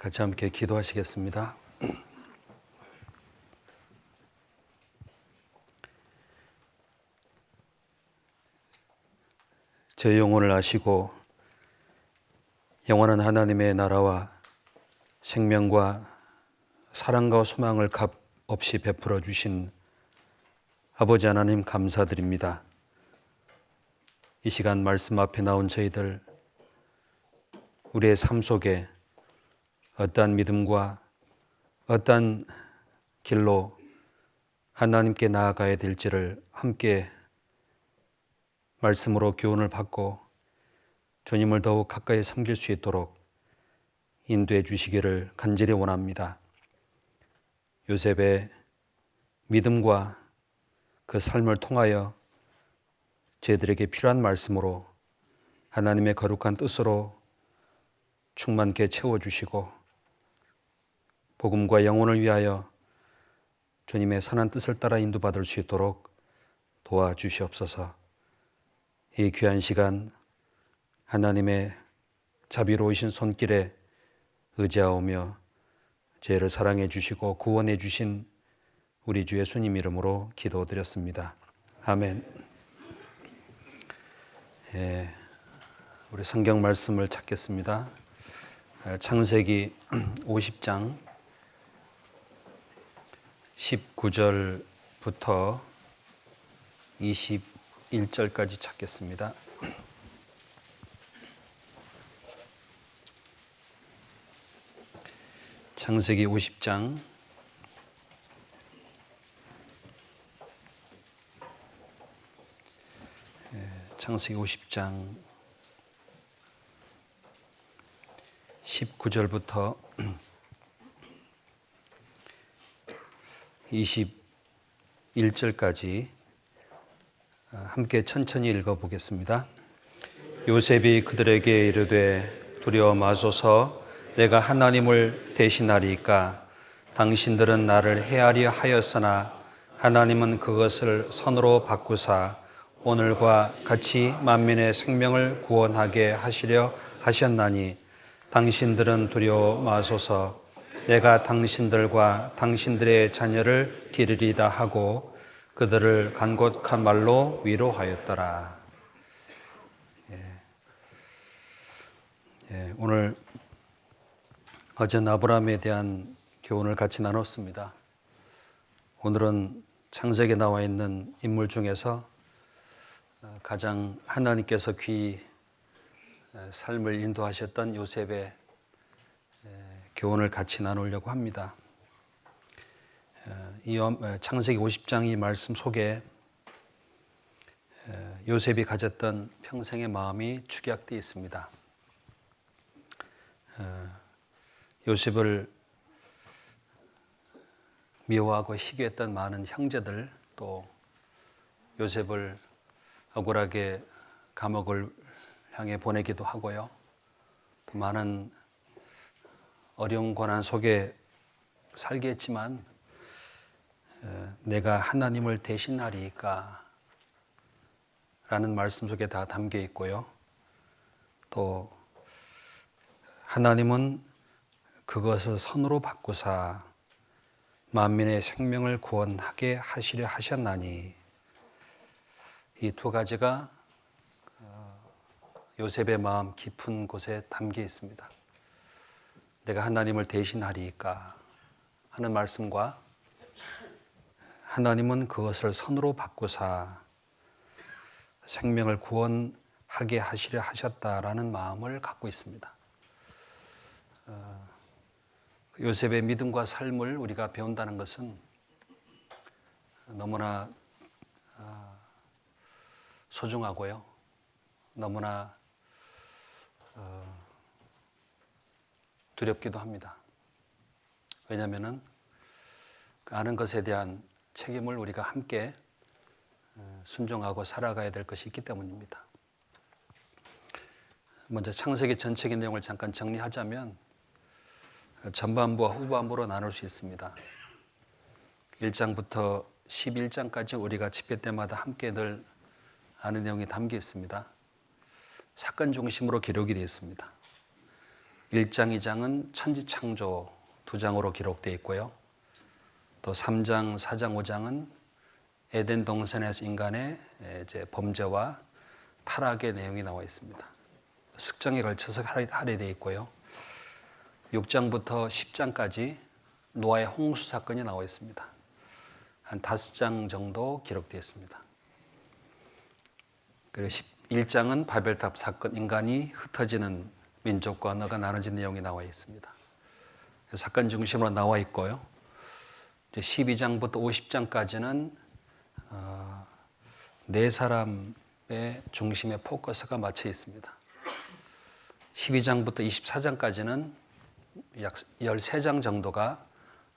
같이 함께 기도하시겠습니다. 제 영혼을 아시고 영원한 하나님의 나라와 생명과 사랑과 소망을 값 없이 베풀어 주신 아버지 하나님 감사드립니다. 이 시간 말씀 앞에 나온 저희들, 우리의 삶 속에 어떠한 믿음과 어떠한 길로 하나님께 나아가야 될지를 함께 말씀으로 교훈을 받고 주님을 더욱 가까이 섬길 수 있도록 인도해 주시기를 간절히 원합니다. 요셉의 믿음과 그 삶을 통하여 저희들에게 필요한 말씀으로 하나님의 거룩한 뜻으로 충만케 채워주시고 복음과 영혼을 위하여 주님의 선한 뜻을 따라 인도받을 수 있도록 도와주시옵소서. 이 귀한 시간 하나님의 자비로우신 손길에 의지하오며 죄를 사랑해 주시고 구원해 주신 우리 주 예수님 이름으로 기도드렸습니다. 아멘. 우리 성경 말씀을 찾겠습니다. 창세기 50장 19절부터 21절까지 찾겠습니다. 창세기 50장 19절부터 21절까지 함께 천천히 읽어보겠습니다. 요셉이 그들에게 이르되 두려워 마소서. 내가 하나님을 대신하리이까. 당신들은 나를 해하려 하였으나 하나님은 그것을 선으로 바꾸사 오늘과 같이 만민의 생명을 구원하게 하시려 하셨나니 당신들은 두려워 마소서. 내가 당신들과 당신들의 자녀를 기르리다 하고 그들을 간곡한 말로 위로하였더라. 오늘 어제 아브라함에 대한 교훈을 같이 나눴습니다. 오늘은 창세기에 나와 있는 인물 중에서 가장 하나님께서 귀히 삶을 인도하셨던 요셉의 교훈을 같이 나누려고 합니다. 이 창세기 50장 이 말씀 속에 요셉이 가졌던 평생의 마음이 축약되어 있습니다. 요셉을 미워하고 시기했던 많은 형제들, 또 요셉을 억울하게 감옥을 향해 보내기도 하고요. 또 많은 어려운 고난 속에 살게 했지만 내가 하나님을 대신하리이까 라는 말씀 속에 다 담겨 있고요. 또 하나님은 그것을 선으로 바꾸사 만민의 생명을 구원하게 하시려 하셨나니, 이 두 가지가 요셉의 마음 깊은 곳에 담겨 있습니다. 내가 하나님을 대신하리이까 하는 말씀과 하나님은 그것을 선으로 바꾸사 생명을 구원하게 하시려 하셨다라는 마음을 갖고 있습니다. 요셉의 믿음과 삶을 우리가 배운다는 것은 너무나 소중하고요. 너무나 두렵기도 합니다. 왜냐하면 아는 것에 대한 책임을 우리가 함께 순종하고 살아가야 될 것이 있기 때문입니다. 먼저 창세기 전체의 내용을 잠깐 정리하자면 전반부와 후반부로 나눌 수 있습니다. 1장부터 11장까지 우리가 집회 때마다 함께 늘 아는 내용이 담겨 있습니다. 사건 중심으로 기록이 되어 있습니다. 1장, 2장은 천지창조 2장으로 기록되어 있고요. 또 3장, 4장, 5장은 에덴 동산에서 인간의 이제 범죄와 타락의 내용이 나와 있습니다. 습정에 걸쳐서 할애되어 있고요. 6장부터 10장까지 노아의 홍수 사건이 나와 있습니다. 한 5장 정도 기록되어 있습니다. 그리고 11장은 바벨탑 사건, 인간이 흩어지는 민족과 언어가 나눠진 내용이 나와 있습니다. 사건 중심으로 나와 있고요. 이제 12장부터 50장까지는 네 사람의 중심에 포커스가 맞춰 있습니다. 12장부터 24장까지는 약 13장 정도가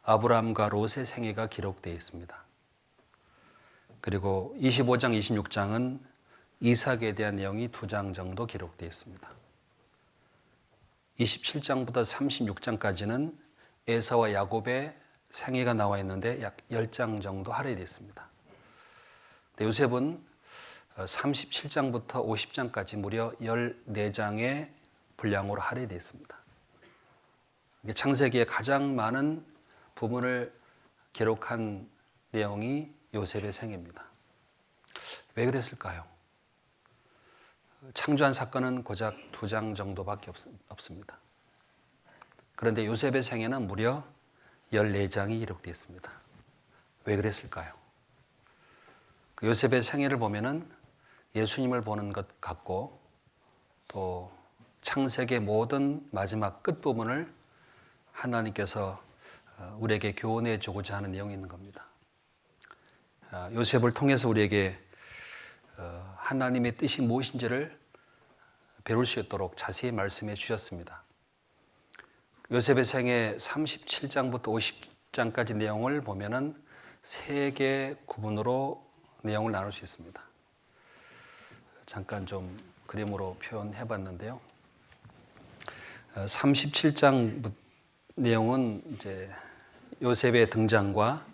아브라함과 롯의 생애가 기록되어 있습니다. 그리고 25장, 26장은 이삭에 대한 내용이 2장 정도 기록되어 있습니다. 27장부터 36장까지는 에사와 야곱의 생애가 나와 있는데 약 10장 정도 할애되어 있습니다. 요셉은 37장부터 50장까지 무려 14장의 분량으로 할애되어 있습니다. 창세기에 가장 많은 부분을 기록한 내용이 요셉의 생애입니다. 왜 그랬을까요? 창조한 사건은 고작 2장 정도밖에 없습니다. 그런데 요셉의 생애는 무려 14장이 기록되어 있습니다. 왜 그랬을까요? 그 요셉의 생애를 보면은 예수님을 보는 것 같고 또 창세기의 모든 마지막 끝부분을 하나님께서 우리에게 교훈해 주고자 하는 내용이 있는 겁니다. 요셉을 통해서 우리에게 하나님의 뜻이 무엇인지를 배울 수 있도록 자세히 말씀해 주셨습니다. 요셉의 생애 37장부터 50장까지 내용을 보면은 3개 구분으로 내용을 나눌 수 있습니다. 잠깐 좀 그림으로 표현해 봤는데요. 37장 내용은 이제 요셉의 등장과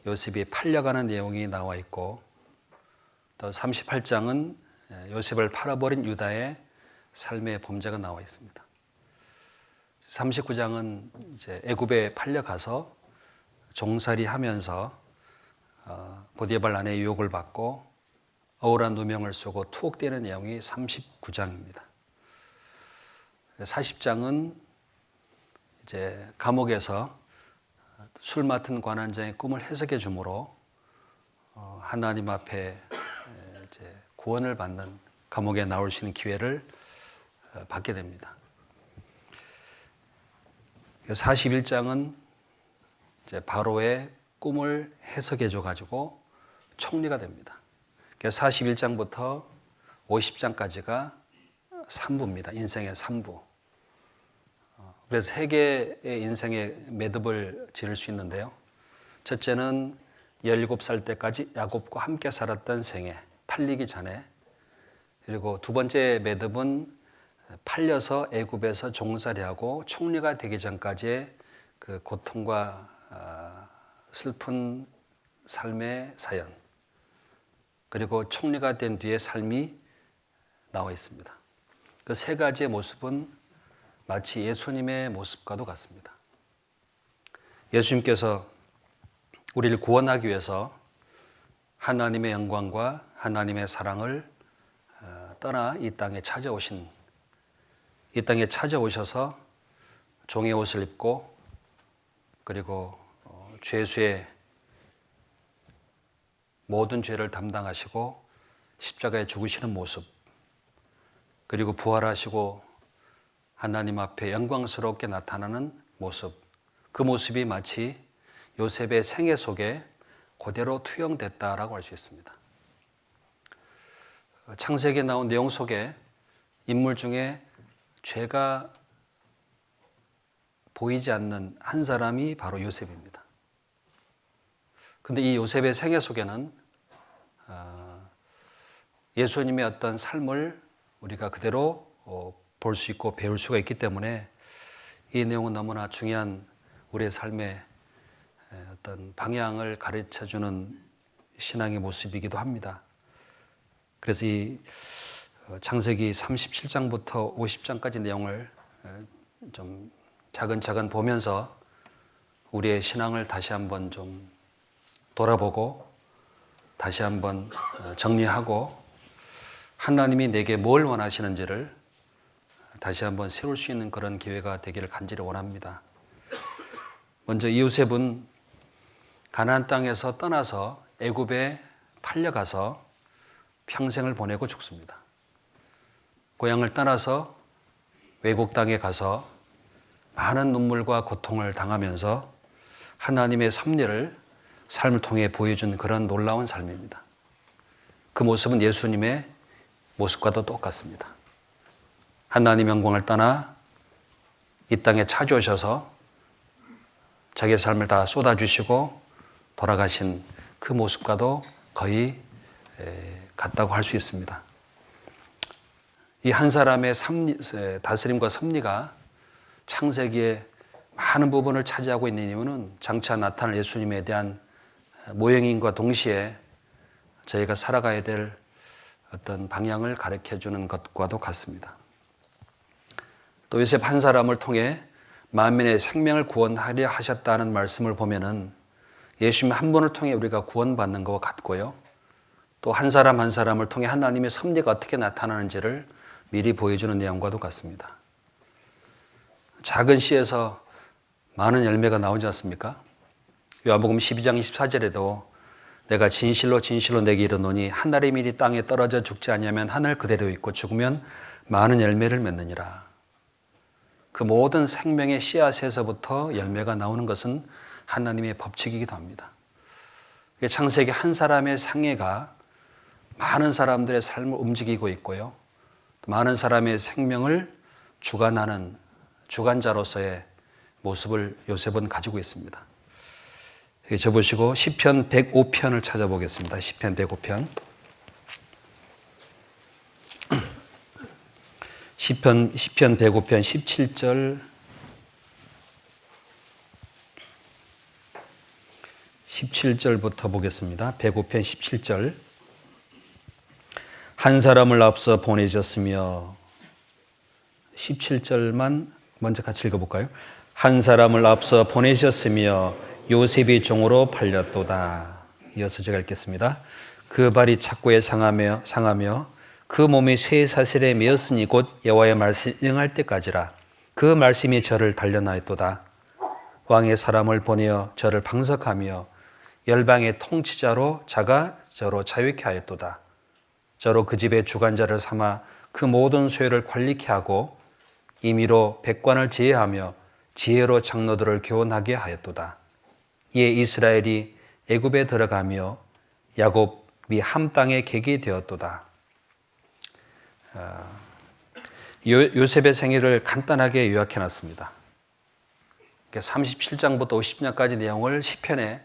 요셉이 팔려가는 내용이 나와 있고, 또 38장은 요셉을 팔아버린 유다의 삶의 범죄가 나와 있습니다. 39장은 이제 애굽에 팔려가서 종살이 하면서 보디발 아내의 유혹을 받고 억울한 누명을 쓰고 투옥되는 내용이 39장입니다. 40장은 이제 감옥에서 술 맡은 관원장의 꿈을 해석해 주므로 하나님 앞에 이제 구원을 받는, 감옥에 나올 수 있는 기회를 받게 됩니다. 41장은 이제 바로의 꿈을 해석해 줘 가지고 총리가 됩니다. 41장부터 50장까지가 3부입니다. 인생의 3부. 그래서 3개의 인생의 매듭을 지을 수 있는데요. 첫째는 17살 때까지 야곱과 함께 살았던 생애, 팔리기 전에. 그리고 두 번째 매듭은 팔려서 애굽에서 종살이하고 총리가 되기 전까지의 그 고통과 슬픈 삶의 사연, 그리고 총리가 된 뒤의 삶이 나와 있습니다. 그 3가지의 모습은 마치 예수님의 모습과도 같습니다. 예수님께서 우리를 구원하기 위해서 하나님의 영광과 하나님의 사랑을 떠나 이 땅에 찾아오셔서 종의 옷을 입고, 그리고 죄수의 모든 죄를 담당하시고 십자가에 죽으시는 모습, 그리고 부활하시고 하나님 앞에 영광스럽게 나타나는 모습, 그 모습이 마치 요셉의 생애 속에 그대로 투영됐다라고 할 수 있습니다. 창세기에 나온 내용 속에 인물 중에 죄가 보이지 않는 한 사람이 바로 요셉입니다. 그런데 이 요셉의 생애 속에는 예수님의 어떤 삶을 우리가 그대로 볼 수 있고 배울 수가 있기 때문에 이 내용은 너무나 중요한 우리의 삶의 어떤 방향을 가르쳐주는 신앙의 모습이기도 합니다. 그래서 이 창세기 37장부터 50장까지 내용을 좀 차근차근 보면서 우리의 신앙을 다시 한번 좀 돌아보고 다시 한번 정리하고 하나님이 내게 뭘 원하시는지를 다시 한번 세울 수 있는 그런 기회가 되기를 간절히 원합니다. 먼저 이 요셉은 가나안 땅에서 떠나서 애굽에 팔려가서 평생을 보내고 죽습니다. 고향을 떠나서 외국 땅에 가서 많은 눈물과 고통을 당하면서 하나님의 섭리를 삶을 통해 보여준 그런 놀라운 삶입니다. 그 모습은 예수님의 모습과도 똑같습니다. 하나님 영광을 떠나 이 땅에 찾아오셔서 자기의 삶을 다 쏟아주시고 돌아가신 그 모습과도 거의 같다고 할 수 있습니다. 이 한 사람의 다스림과 섭리가 창세기의 많은 부분을 차지하고 있는 이유는 장차 나타날 예수님에 대한 모형인과 동시에 저희가 살아가야 될 어떤 방향을 가르쳐주는 것과도 같습니다. 또 요셉 한 사람을 통해 만민의 생명을 구원하려 하셨다는 말씀을 보면은 예수님 한 분을 통해 우리가 구원받는 것과 같고요. 또 한 사람 한 사람을 통해 하나님의 섭리가 어떻게 나타나는지를 미리 보여주는 내용과도 같습니다. 작은 씨에서 많은 열매가 나오지 않습니까? 요한복음 12장 24절에도 내가 진실로 진실로 내게 이르노니 한 알의 밀이 땅에 떨어져 죽지 아니하면 하늘 그대로 있고 죽으면 많은 열매를 맺느니라. 그 모든 생명의 씨앗에서부터 열매가 나오는 것은 하나님의 법칙이기도 합니다. 창세기 한 사람의 생애가 많은 사람들의 삶을 움직이고 있고요. 많은 사람의 생명을 주관하는 주관자로서의 모습을 요셉은 가지고 있습니다. 접으시고 시편 105편을 찾아보겠습니다. 시편 105편. 시편 105편 17절 17절부터 보겠습니다. 105편 17절. 한 사람을 앞서 보내셨으며 17절만 먼저 같이 읽어볼까요? 한 사람을 앞서 보내셨으며 요셉이 종으로 팔렸도다. 이어서 제가 읽겠습니다. 그 발이 착고에 상하며 그 몸이 쇠사슬에 매었으니 곧 여호와의 말씀 응할 때까지라. 그 말씀이 저를 단련하였도다. 왕의 사람을 보내어 저를 방석하며 열방의 통치자로 자가 저로 자유케 하였도다. 저로 그 집의 주관자를 삼아 그 모든 소유를 관리케 하고 임의로 백관을 제해하며 지혜로 장로들을 교훈하게 하였도다. 이에 이스라엘이 애굽에 들어가며 야곱이 함 땅에 객이 되었도다. 요셉의 생애를 간단하게 요약해 놨습니다. 37장부터 50장까지 내용을 시편에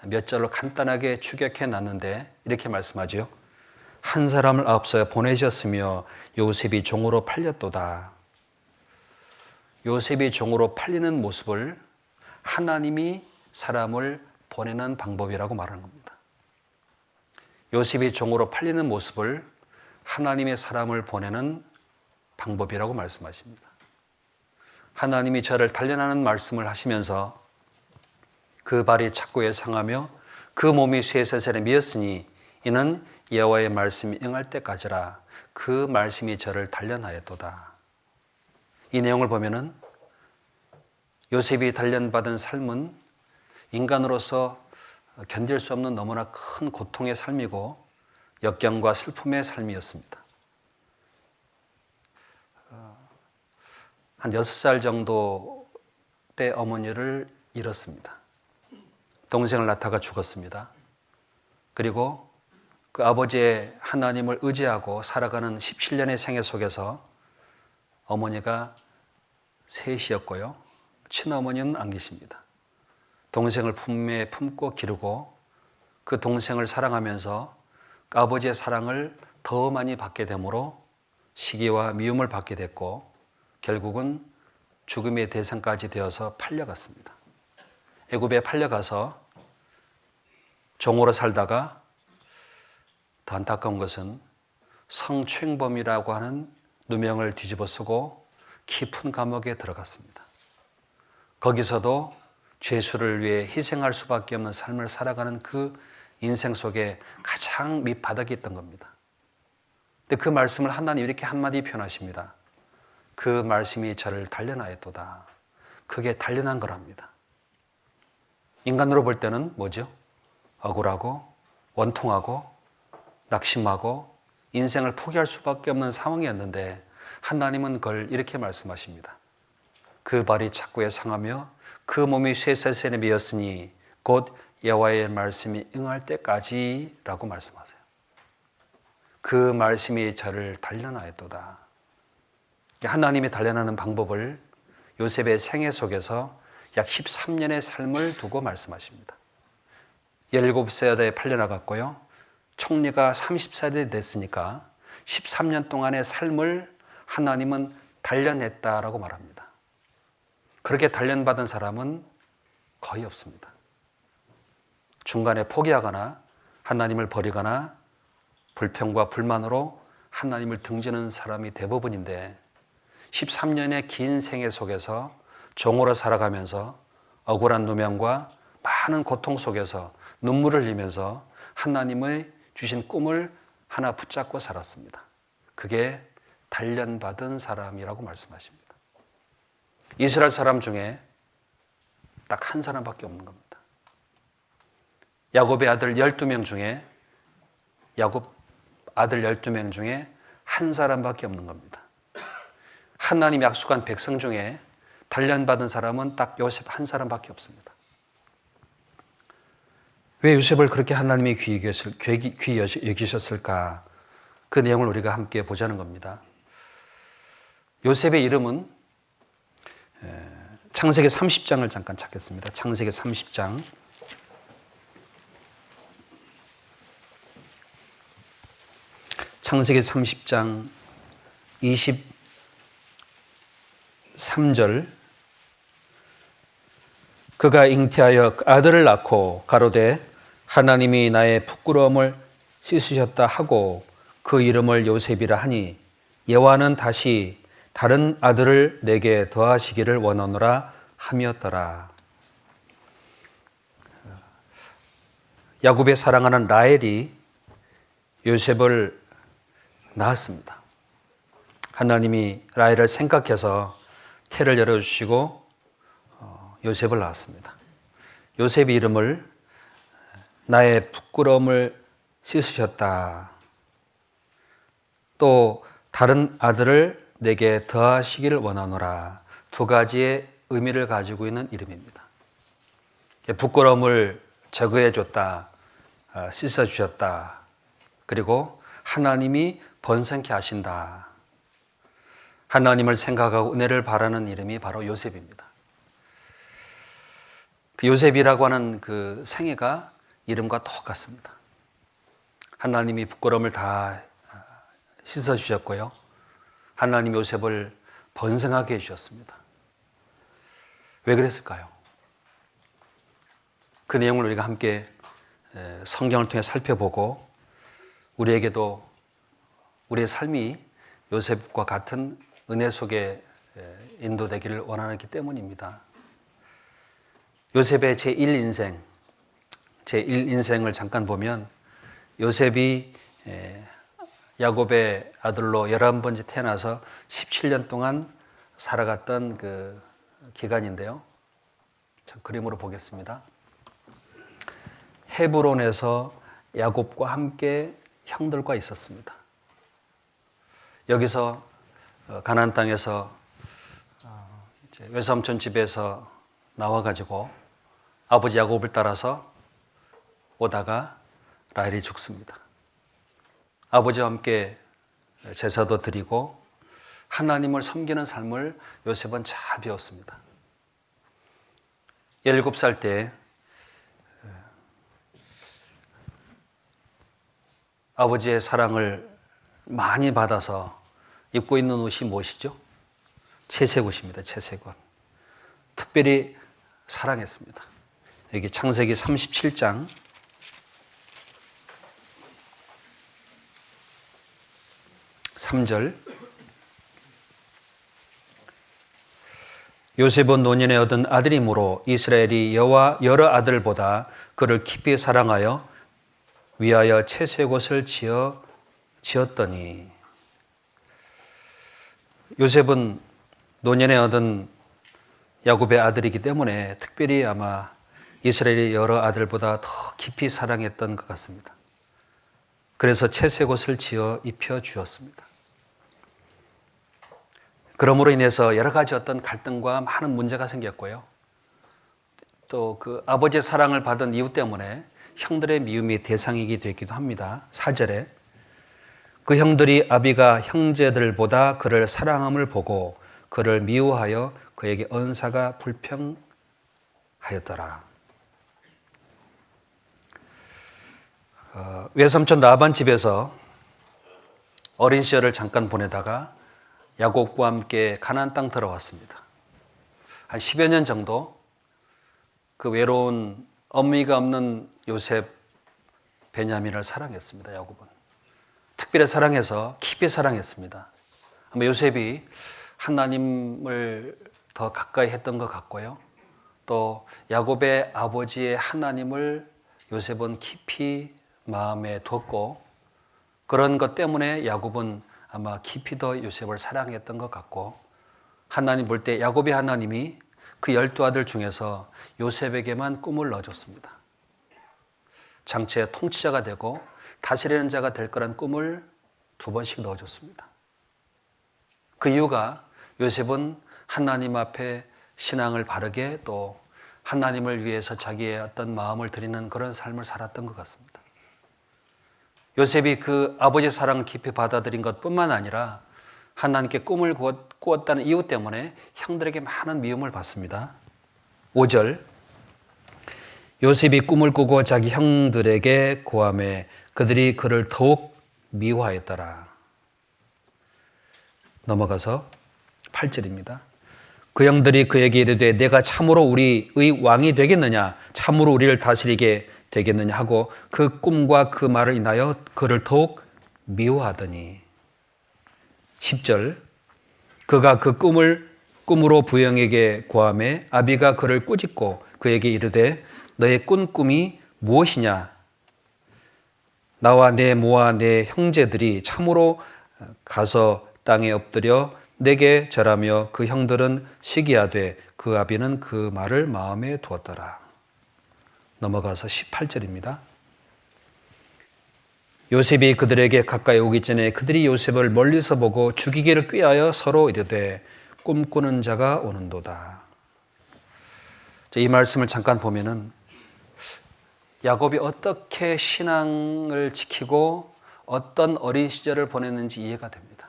몇 절로 간단하게 추격해 놨는데 이렇게 말씀하죠. 한 사람을 앞서 보내셨으며 요셉이 종으로 팔렸도다. 요셉이 종으로 팔리는 모습을 하나님이 사람을 보내는 방법이라고 말하는 겁니다. 요셉이 종으로 팔리는 모습을 하나님의 사람을 보내는 방법이라고 말씀하십니다. 하나님이 저를 단련하는 말씀을 하시면서 그 발이 착고에 상하며 그 몸이 쇠사슬에 매었으니 이는 여호와의 말씀이 응할 때까지라. 그 말씀이 저를 단련하였도다. 이 내용을 보면은 요셉이 단련받은 삶은 인간으로서 견딜 수 없는 너무나 큰 고통의 삶이고 역경과 슬픔의 삶이었습니다. 한 6살 정도 때 어머니를 잃었습니다. 동생을 낳다가 죽었습니다. 그리고 그 아버지의 하나님을 의지하고 살아가는 17년의 생애 속에서 어머니가 셋이었고요. 친어머니는 안 계십니다. 동생을 품에 품고 기르고 그 동생을 사랑하면서 그 아버지의 사랑을 더 많이 받게 되므로 시기와 미움을 받게 됐고 결국은 죽음의 대상까지 되어서 팔려갔습니다. 애굽에 팔려가서 종으로 살다가 더 안타까운 것은 성추행범이라고 하는 누명을 뒤집어 쓰고 깊은 감옥에 들어갔습니다. 거기서도 죄수를 위해 희생할 수밖에 없는 삶을 살아가는 그 인생 속에 가장 밑바닥에 있던 겁니다. 근데 그 말씀을 하나님 이렇게 한마디 표현하십니다. 그 말씀이 저를 단련하였도다. 그게 단련한 거랍니다. 인간으로 볼 때는 뭐죠? 억울하고 원통하고 낙심하고 인생을 포기할 수밖에 없는 상황이었는데 하나님은 그걸 이렇게 말씀하십니다. 그 발이 착고에 상하며 그 몸이 쇠사슬에 매였으니 곧 여호와의 말씀이 응할 때까지 라고 말씀하세요. 그 말씀이 저를 단련하였도다. 하나님이 단련하는 방법을 요셉의 생애 속에서 약 13년의 삶을 두고 말씀하십니다. 17세에 팔려나갔고요. 총리가 30세 됐으니까 13년 동안의 삶을 하나님은 단련했다라고 말합니다. 그렇게 단련받은 사람은 거의 없습니다. 중간에 포기하거나 하나님을 버리거나 불평과 불만으로 하나님을 등지는 사람이 대부분인데 13년의 긴 생애 속에서 종으로 살아가면서 억울한 누명과 많은 고통 속에서 눈물을 흘리면서 하나님의 주신 꿈을 하나 붙잡고 살았습니다. 그게 단련받은 사람이라고 말씀하십니다. 이스라엘 사람 중에 딱 한 사람밖에 없는 겁니다. 야곱의 아들 12명 중에 야곱 아들 12명 중에 한 사람밖에 없는 겁니다. 하나님 약속한 백성 중에 단련받은 사람은 딱 요셉 한 사람밖에 없습니다. 왜 요셉을 그렇게 하나님이 귀히 여기셨을까? 그 내용을 우리가 함께 보자는 겁니다. 요셉의 이름은 창세기 30장을 잠깐 찾겠습니다. 창세기 30장. 창세기 30장 23절. 그가 잉태하여 아들을 낳고 가로되 하나님이 나의 부끄러움을 씻으셨다 하고 그 이름을 요셉이라 하니 여호와는 다시 다른 아들을 내게 더하시기를 원하노라 함이었더라. 야곱의 사랑하는 라헬이 요셉을 낳았습니다. 하나님이 라헬을 생각해서 태를 열어주시고 요셉을 낳았습니다. 요셉의 이름을 나의 부끄러움을 씻으셨다. 또 다른 아들을 내게 더하시기를 원하노라. 두 가지의 의미를 가지고 있는 이름입니다. 부끄러움을 제거해 줬다. 씻어주셨다. 그리고 하나님이 번성케 하신다. 하나님을 생각하고 은혜를 바라는 이름이 바로 요셉입니다. 그 요셉이라고 하는 그 생애가 이름과 똑같습니다. 하나님이 부끄러움을 다 씻어주셨고요. 하나님 요셉을 번성하게 해주셨습니다. 왜 그랬을까요? 그 내용을 우리가 함께 성경을 통해 살펴보고 우리에게도 우리의 삶이 요셉과 같은 은혜 속에 인도되기를 원하기 때문입니다. 요셉의 제1인생을 잠깐 보면 요셉이 야곱의 아들로 11번째 태어나서 17년 동안 살아갔던 그 기간인데요. 그림으로 보겠습니다. 헤브론에서 야곱과 함께 형들과 있었습니다. 여기서 가나안 땅에서 외삼촌 집에서 나와가지고 아버지 야곱을 따라서 오다가 라헬이 죽습니다. 아버지와 함께 제사도 드리고 하나님을 섬기는 삶을 요셉은 잘 배웠습니다. 17살 때 아버지의 사랑을 많이 받아서 입고 있는 옷이 무엇이죠? 채색 옷입니다. 채색 옷. 특별히 사랑했습니다. 여기 창세기 37장 3절. 요셉은 노년에 얻은 아들이므로 이스라엘이 여와 여러 아들보다 그를 깊이 사랑하여 위하여 채색 옷을 지었더니. 요셉은 노년에 얻은 야곱의 아들이기 때문에 특별히 아마 이스라엘의 여러 아들보다 더 깊이 사랑했던 것 같습니다. 그래서 채색 옷을 지어 입혀 주었습니다. 그러므로 인해서 여러 가지 어떤 갈등과 많은 문제가 생겼고요. 또 그 아버지의 사랑을 받은 이유 때문에 형들의 미움이 대상이게 되기도 합니다. 4절에 그 형들이 아비가 형제들보다 그를 사랑함을 보고 그를 미워하여 그에게 언사가 불평하였더라. 외삼촌 라반 집에서 어린 시절을 잠깐 보내다가 야곱과 함께 가나안 땅 들어왔습니다. 한 10여 년 정도 그 외로운 어미가 없는 요셉, 베냐민을 사랑했습니다. 야곱은 특별히 사랑해서 깊이 사랑했습니다. 아마 요셉이 하나님을 더 가까이 했던 것 같고요. 또 야곱의 아버지의 하나님을 요셉은 깊이 마음에 뒀고, 그런 것 때문에 야곱은 아마 깊이 더 요셉을 사랑했던 것 같고, 하나님 볼 때 야곱의 하나님이 그 12아들 중에서 요셉에게만 꿈을 넣어줬습니다. 장체의 통치자가 되고 다스리는 자가 될 거란 꿈을 2번씩 넣어줬습니다. 그 이유가 요셉은 하나님 앞에 신앙을 바르게, 또 하나님을 위해서 자기의 어떤 마음을 드리는 그런 삶을 살았던 것 같습니다. 요셉이 그 아버지의 사랑을 깊이 받아들인 것뿐만 아니라 하나님께 꿈을 꾸었다는 이유 때문에 형들에게 많은 미움을 받습니다. 5절, 요셉이 꿈을 꾸고 자기 형들에게 고하매 그들이 그를 더욱 미워하였더라. 넘어가서 8절입니다. 그 형들이 그에게 이르되 내가 참으로 우리의 왕이 되겠느냐, 참으로 우리를 다스리게 되겠느냐 하고 그 꿈과 그 말을 인하여 그를 더욱 미워하더니. 10절, 그가 그 꿈으로 부형에게 고하매 아비가 그를 꾸짖고 그에게 이르되 너의 꾼 꿈이 무엇이냐, 나와 내 모와 내 형제들이 참으로 가서 땅에 엎드려 내게 절하며 그 형들은 시기하되 그 아비는 그 말을 마음에 두었더라. 넘어가서 18절입니다. 요셉이 그들에게 가까이 오기 전에 그들이 요셉을 멀리서 보고 죽이기를 꾀하여 서로 이르되 꿈꾸는 자가 오는도다. 이 말씀을 잠깐 보면은 야곱이 어떻게 신앙을 지키고 어떤 어린 시절을 보냈는지 이해가 됩니다.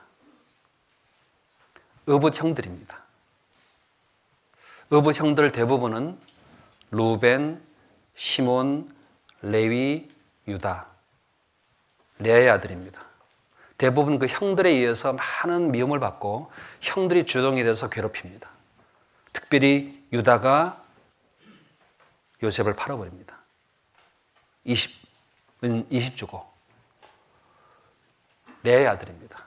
의붓 형들입니다. 의붓 형들 대부분은 루벤, 시몬, 레위, 유다, 레아의 아들입니다. 대부분 그 형들에 의해서 많은 미움을 받고 형들이 주동이 돼서 괴롭힙니다. 특별히 유다가 요셉을 팔아버립니다. 20주고 레아의 아들입니다.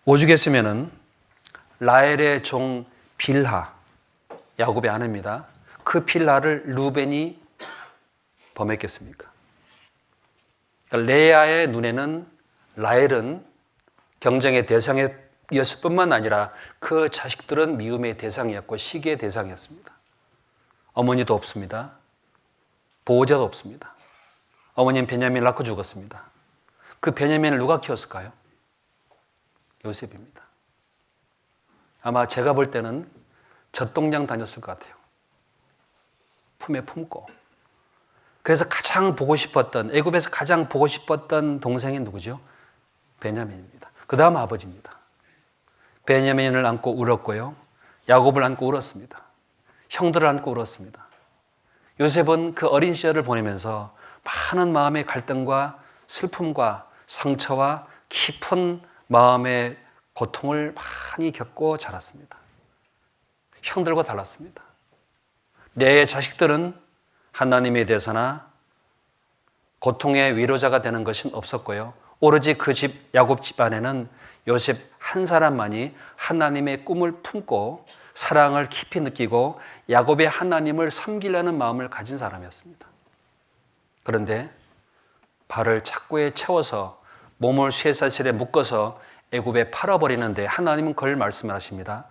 오죽했으면은 라헬의 종 빌하, 야곱의 아내입니다. 그 빌하를 루벤이 범했겠습니까? 그러니까 레아의 눈에는 라헬은 경쟁의 대상이었을 뿐만 아니라 그 자식들은 미움의 대상이었고 시기의 대상이었습니다. 어머니도 없습니다. 보호자도 없습니다. 어머니는 베냐민을 낳고 죽었습니다. 그 베냐민을 누가 키웠을까요? 요셉입니다. 아마 제가 볼 때는 젖동장 다녔을 것 같아요. 품에 품고. 그래서 가장 보고 싶었던, 애굽에서 가장 보고 싶었던 동생이 누구죠? 베냐민입니다. 그 다음 아버지입니다. 베냐민을 안고 울었고요. 야곱을 안고 울었습니다. 형들을 안고 울었습니다. 요셉은 그 어린 시절을 보내면서 많은 마음의 갈등과 슬픔과 상처와 깊은 마음의 고통을 많이 겪고 자랐습니다. 형들과 달랐습니다. 내 자식들은 하나님에 대해서나 고통의 위로자가 되는 것은 없었고요. 오로지 그 집, 야곱 집안에는 요셉 한 사람만이 하나님의 꿈을 품고 사랑을 깊이 느끼고 야곱의 하나님을 섬기려는 마음을 가진 사람이었습니다. 그런데 발을 착고에 채워서 몸을 쇠사슬에 묶어서 애굽에 팔아버리는데 하나님은 그걸 말씀을 하십니다.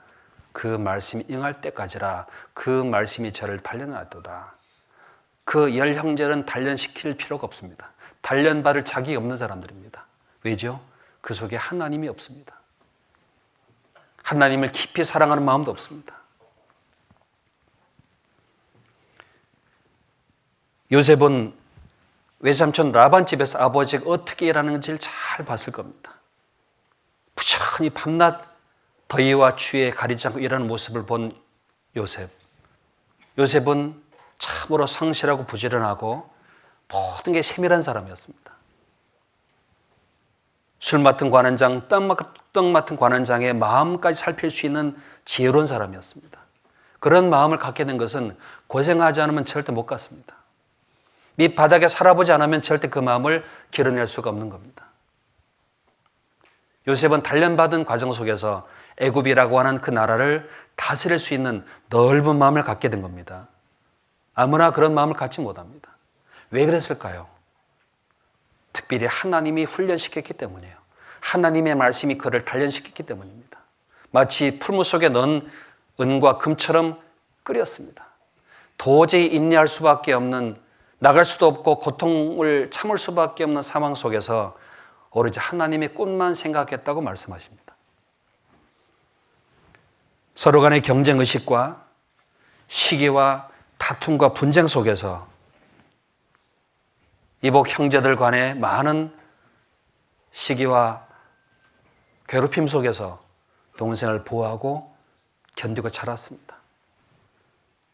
그 말씀이 응할 때까지라 그 말씀이 저를 단련하도다. 그 열 형제는 단련시킬 필요가 없습니다. 단련받을 자격이 없는 사람들입니다. 왜죠? 그 속에 하나님이 없습니다. 하나님을 깊이 사랑하는 마음도 없습니다. 요셉은 외삼촌 라반 집에서 아버지가 어떻게 일하는지를 잘 봤을 겁니다. 부지런히 밤낮 더위와 추위에 가리지 않고 일하는 모습을 본 요셉. 요셉은 참으로 성실하고 부지런하고 모든 게 세밀한 사람이었습니다. 술 맡은 관원장, 떡 맡은 관원장의 마음까지 살필 수 있는 지혜로운 사람이었습니다. 그런 마음을 갖게 된 것은 고생하지 않으면 절대 못 갖습니다. 밑바닥에 살아보지 않으면 절대 그 마음을 길어낼 수가 없는 겁니다. 요셉은 단련받은 과정 속에서 애굽이라고 하는 그 나라를 다스릴 수 있는 넓은 마음을 갖게 된 겁니다. 아무나 그런 마음을 갖지 못합니다. 왜 그랬을까요? 특별히 하나님이 훈련시켰기 때문이에요. 하나님의 말씀이 그를 단련시켰기 때문입니다. 마치 풀무 속에 넣은 은과 금처럼 끓였습니다. 도저히 인내할 수밖에 없는, 나갈 수도 없고 고통을 참을 수밖에 없는 상황 속에서 오로지 하나님의 꿈만 생각했다고 말씀하십니다. 서로 간의 경쟁의식과 시기와 다툼과 분쟁 속에서 이복 형제들 간의 많은 시기와 괴롭힘 속에서 동생을 보호하고 견디고 자랐습니다.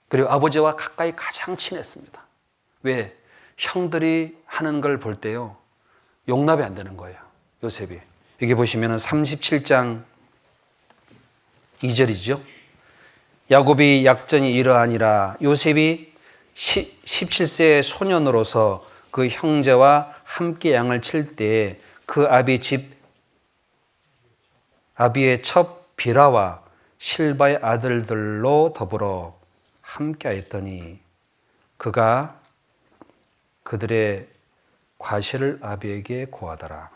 그리고 아버지와 가까이 가장 친했습니다. 왜? 형들이 하는 걸 볼 때요, 용납이 안 되는 거예요. 요셉이. 여기 보시면 37장 2절이죠. 야곱이 약전이 이러하니라. 요셉이 17세의 소년으로서 그 형제와 함께 양을 칠 때에 그 아비의 첩 비라와 실바의 아들들로 더불어 함께 하였더니 그가 그들의 과실을 아비에게 고하더라.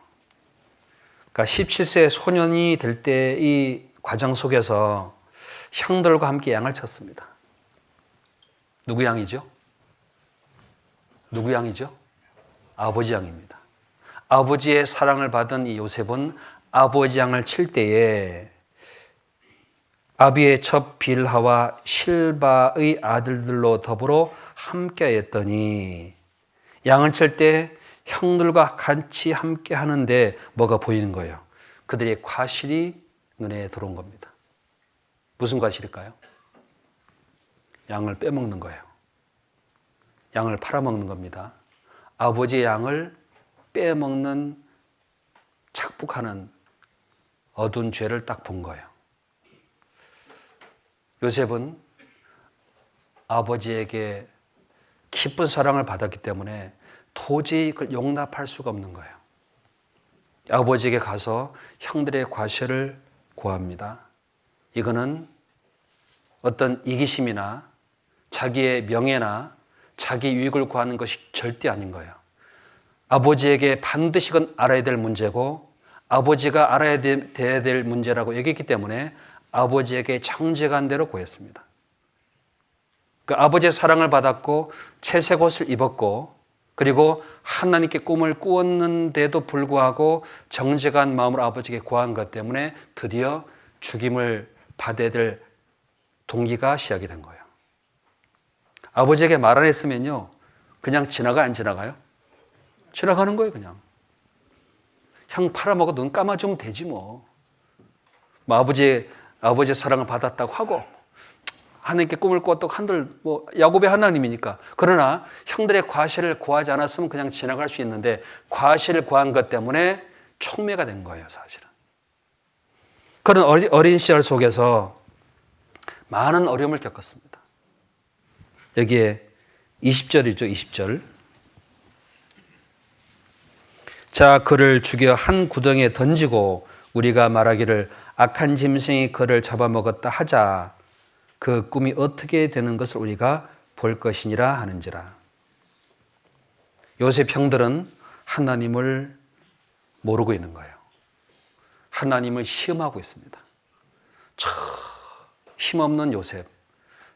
그러니까 17세 소년이 될 때 이 과정 속에서 형들과 함께 양을 쳤습니다. 누구 양이죠? 누구 양이죠? 아버지 양입니다. 아버지의 사랑을 받은 이 요셉은 아버지 양을 칠 때에 아비의 첩 빌하와 실바의 아들들로 더불어 함께하였더니, 양을 칠 때 형들과 같이 함께 하는데 뭐가 보이는 거예요? 그들의 과실이 눈에 들어온 겁니다. 무슨 과실일까요? 양을 빼먹는 거예요. 양을 팔아먹는 겁니다. 아버지의 양을 빼먹는, 착복하는 어두운 죄를 딱 본 거예요. 요셉은 아버지에게 깊은 사랑을 받았기 때문에 도저히 그걸 용납할 수가 없는 거예요. 아버지에게 가서 형들의 과실을 고합니다. 이거는 어떤 이기심이나 자기의 명예나 자기 유익을 구하는 것이 절대 아닌 거예요. 아버지에게 반드시 그건 알아야 될 문제고 아버지가 알아야 될 문제라고 얘기했기 때문에 아버지에게 정직한 대로 구했습니다. 그 아버지의 사랑을 받았고 채색 옷을 입었고 그리고 하나님께 꿈을 꾸었는데도 불구하고 정직한 마음으로 아버지에게 구한 것 때문에 드디어 죽임을 받아야 될 동기가 시작이 된 거예요. 아버지에게 말 안 했으면요, 그냥 안 지나가요? 지나가는 거예요, 그냥. 형 팔아먹어 눈 감아주면 되지 뭐. 아버지의 사랑을 받았다고 하고 하나님께 꿈을 꾸었다고 한들 야곱의 하나님이니까. 그러나 형들의 과실을 구하지 않았으면 그냥 지나갈 수 있는데 과실을 구한 것 때문에 촉매가 된 거예요, 사실은. 그런 어린 시절 속에서 많은 어려움을 겪었습니다. 여기에 20절이죠, 20절. 자, 그를 죽여 한 구덩이에 던지고 우리가 말하기를 악한 짐승이 그를 잡아먹었다 하자 그 꿈이 어떻게 되는 것을 우리가 볼 것이니라 하는지라. 요셉 형들은 하나님을 모르고 있는 거예요. 하나님을 시험하고 있습니다. 저 힘없는 요셉,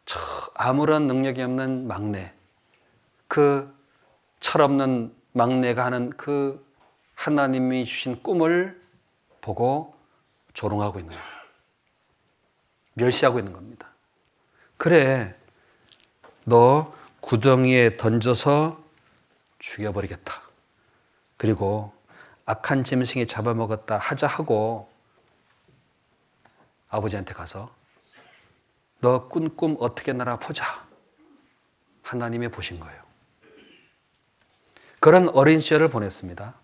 저 아무런 능력이 없는 막내, 그 철없는 막내가 하는 그 하나님이 주신 꿈을 보고 조롱하고 있는 거예요. 멸시하고 있는 겁니다. 그래, 너 구덩이에 던져서 죽여버리겠다. 그리고 악한 짐승이 잡아먹었다 하자 하고 아버지한테 가서 너 꾼 꿈 어떻게 나라 보자. 하나님이 보신 거예요. 그런 어린 시절을 보냈습니다.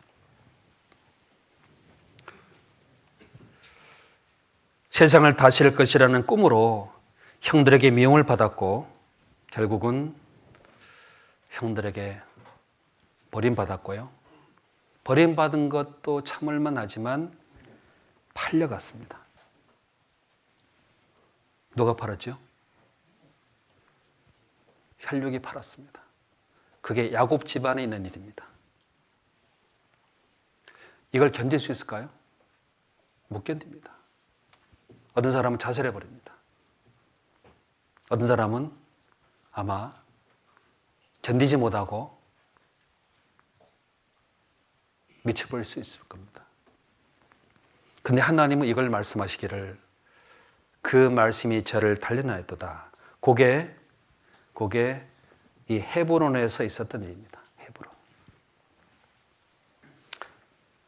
세상을 다스릴 것이라는 꿈으로 형들에게 미움을 받았고 결국은 형들에게 버림받았고요. 버림받은 것도 참을만 하지만 팔려갔습니다. 누가 팔았죠? 혈육이 팔았습니다. 그게 야곱 집안에 있는 일입니다. 이걸 견딜 수 있을까요? 못 견딥니다. 어떤 사람은 자살해버립니다. 어떤 사람은 아마 견디지 못하고 미쳐버릴 수 있을 겁니다. 근데 하나님은 이걸 말씀하시기를 그 말씀이 저를 단련하였도다. 그게 이 헤브론에서 있었던 일입니다. 헤브론.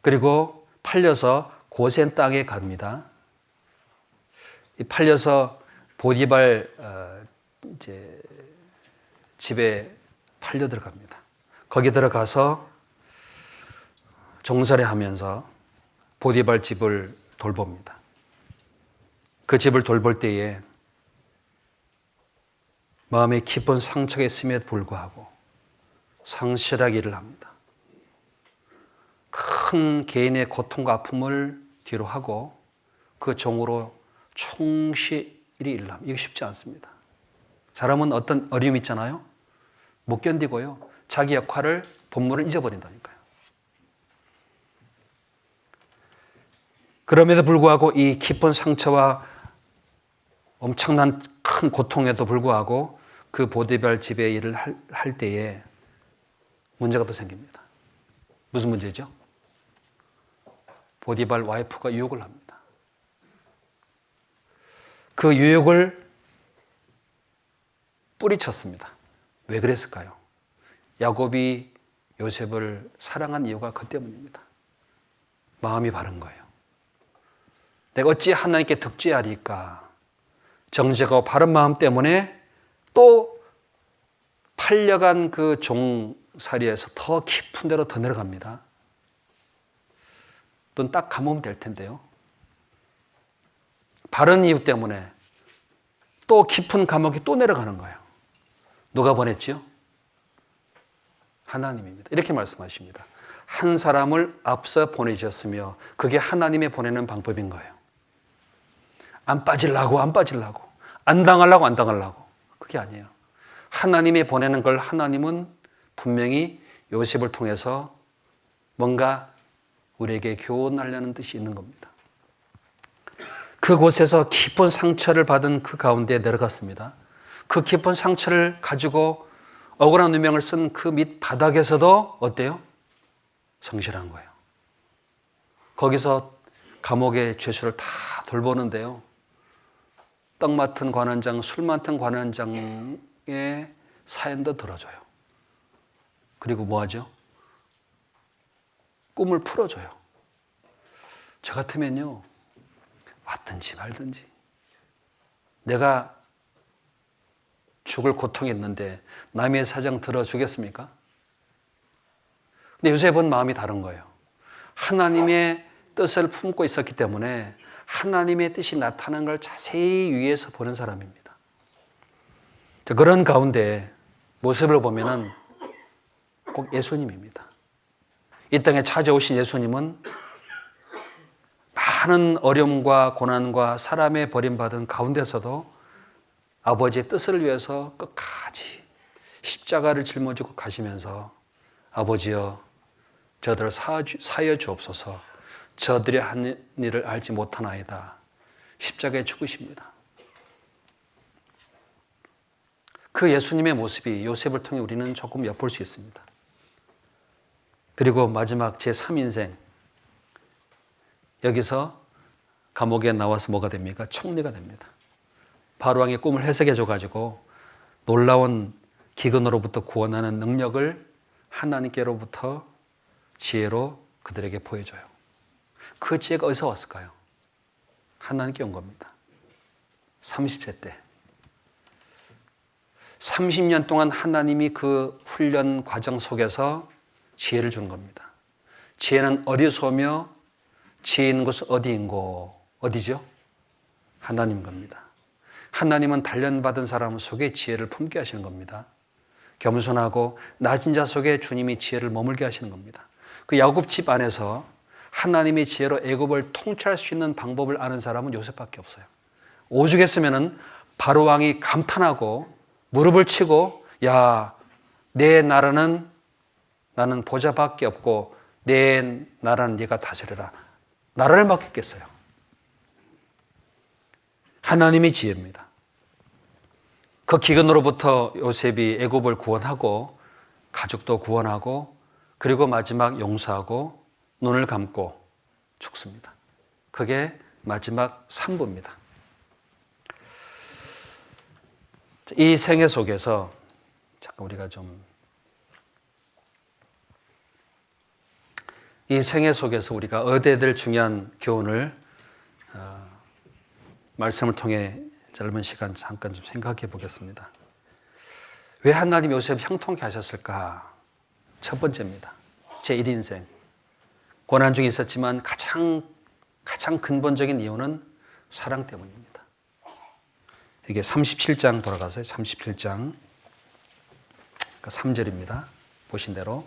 그리고 팔려서 고센 땅에 갑니다. 팔려서 보디발 이제 집에 팔려 들어갑니다. 거기 들어가서 종살이 하면서 보디발 집을 돌봅니다. 그 집을 돌볼 때에 마음에 깊은 상처가 있음에도 불구하고 상실하게 일을 합니다. 큰 개인의 고통과 아픔을 뒤로 하고 그 종으로 충실히 일을 합니다. 이게 쉽지 않습니다. 사람은 어떤 어려움이 있잖아요. 못 견디고요. 자기 역할을, 본분을 잊어버린다니까요. 그럼에도 불구하고 이 깊은 상처와 엄청난 큰 고통에도 불구하고 그 보디발 집의 일을 할 때에 문제가 또 생깁니다. 무슨 문제죠? 보디발 와이프가 유혹을 합니다. 그 유혹을 뿌리쳤습니다. 왜 그랬을까요? 야곱이 요셉을 사랑한 이유가 그 때문입니다. 마음이 바른 거예요. 내가 어찌 하나님께 득죄하리까? 정직하고 바른 마음 때문에 또 팔려간 그 종살이에서 더 깊은 데로 더 내려갑니다. 돈 딱 감으면 될 텐데요. 바른 이유 때문에 또 깊은 감옥에 또 내려가는 거예요. 누가 보냈지요? 하나님입니다. 이렇게 말씀하십니다. 한 사람을 앞서 보내셨으며 그게 하나님이 보내는 방법인 거예요. 안 빠지려고, 안 당하려고. 그게 아니에요. 하나님이 보내는 걸 하나님은 분명히 요셉을 통해서 뭔가 우리에게 교훈하려는 뜻이 있는 겁니다. 그곳에서 깊은 상처를 받은 그 가운데 내려갔습니다. 그 깊은 상처를 가지고 억울한 누명을 쓴 그 밑바닥에서도 어때요? 성실한 거예요. 거기서 감옥의 죄수를 다 돌보는데요. 떡 맡은 관원장, 술 맡은 관원장의 사연도 들어줘요. 그리고 뭐 하죠? 꿈을 풀어줘요. 저 같으면요, 왔든지 말든지. 내가 죽을 고통이 있는데 남의 사정 들어주겠습니까? 근데 요셉은 마음이 다른 거예요. 하나님의 뜻을 품고 있었기 때문에 하나님의 뜻이 나타난 걸 자세히 위에서 보는 사람입니다. 그런 가운데 모습을 보면은 꼭 예수님입니다. 이 땅에 찾아오신 예수님은 많은 어려움과 고난과 사람의 버림받은 가운데서도 아버지의 뜻을 위해서 끝까지 십자가를 짊어지고 가시면서 아버지여 저들을 사하여 주옵소서 저들이 한 일을 알지 못하나이다. 십자가에 죽으십니다. 그 예수님의 모습이 요셉을 통해 우리는 조금 엿볼 수 있습니다. 그리고 마지막 제3인생 여기서 감옥에 나와서 뭐가 됩니까? 총리가 됩니다. 바로왕의 꿈을 해석해 줘가지고 놀라운 기근으로부터 구원하는 능력을 하나님께로부터 지혜로 그들에게 보여줘요. 그 지혜가 어디서 왔을까요? 하나님께 온 겁니다. 30세 때 30년 동안 하나님이 그 훈련 과정 속에서 지혜를 준 겁니다. 지혜는 어디서 오며 지혜 있는 곳은 어디인고? 어디죠? 하나님 겁니다. 하나님은 단련받은 사람 속에 지혜를 품게 하시는 겁니다. 겸손하고 낮은 자 속에 주님이 지혜를 머물게 하시는 겁니다. 그 야곱 집 안에서 하나님의 지혜로 애굽을 통치할 수 있는 방법을 아는 사람은 요셉밖에 없어요. 오죽했으면 바로 왕이 감탄하고 무릎을 치고 야, 내 나라는 나는 보좌밖에 없고 내 나라는 네가 다스려라. 나라를 맡겼겠어요. 하나님의 지혜입니다. 그 기근으로부터 요셉이 애굽을 구원하고 가족도 구원하고 그리고 마지막 용서하고 눈을 감고 죽습니다. 그게 마지막 상부입니다. 이 생애 속에서 잠깐 우리가 이 생애 속에서 우리가 얻어야 될 중요한 교훈을 말씀을 통해 짧은 시간 잠깐 좀 생각해 보겠습니다. 왜 하나님 요셉 형통케 하셨을까? 첫 번째입니다. 제1인생. 고난 중에 있었지만 가장 근본적인 이유는 사랑 때문입니다. 이게 37장 돌아가서요. 37장 3절입니다. 보신 대로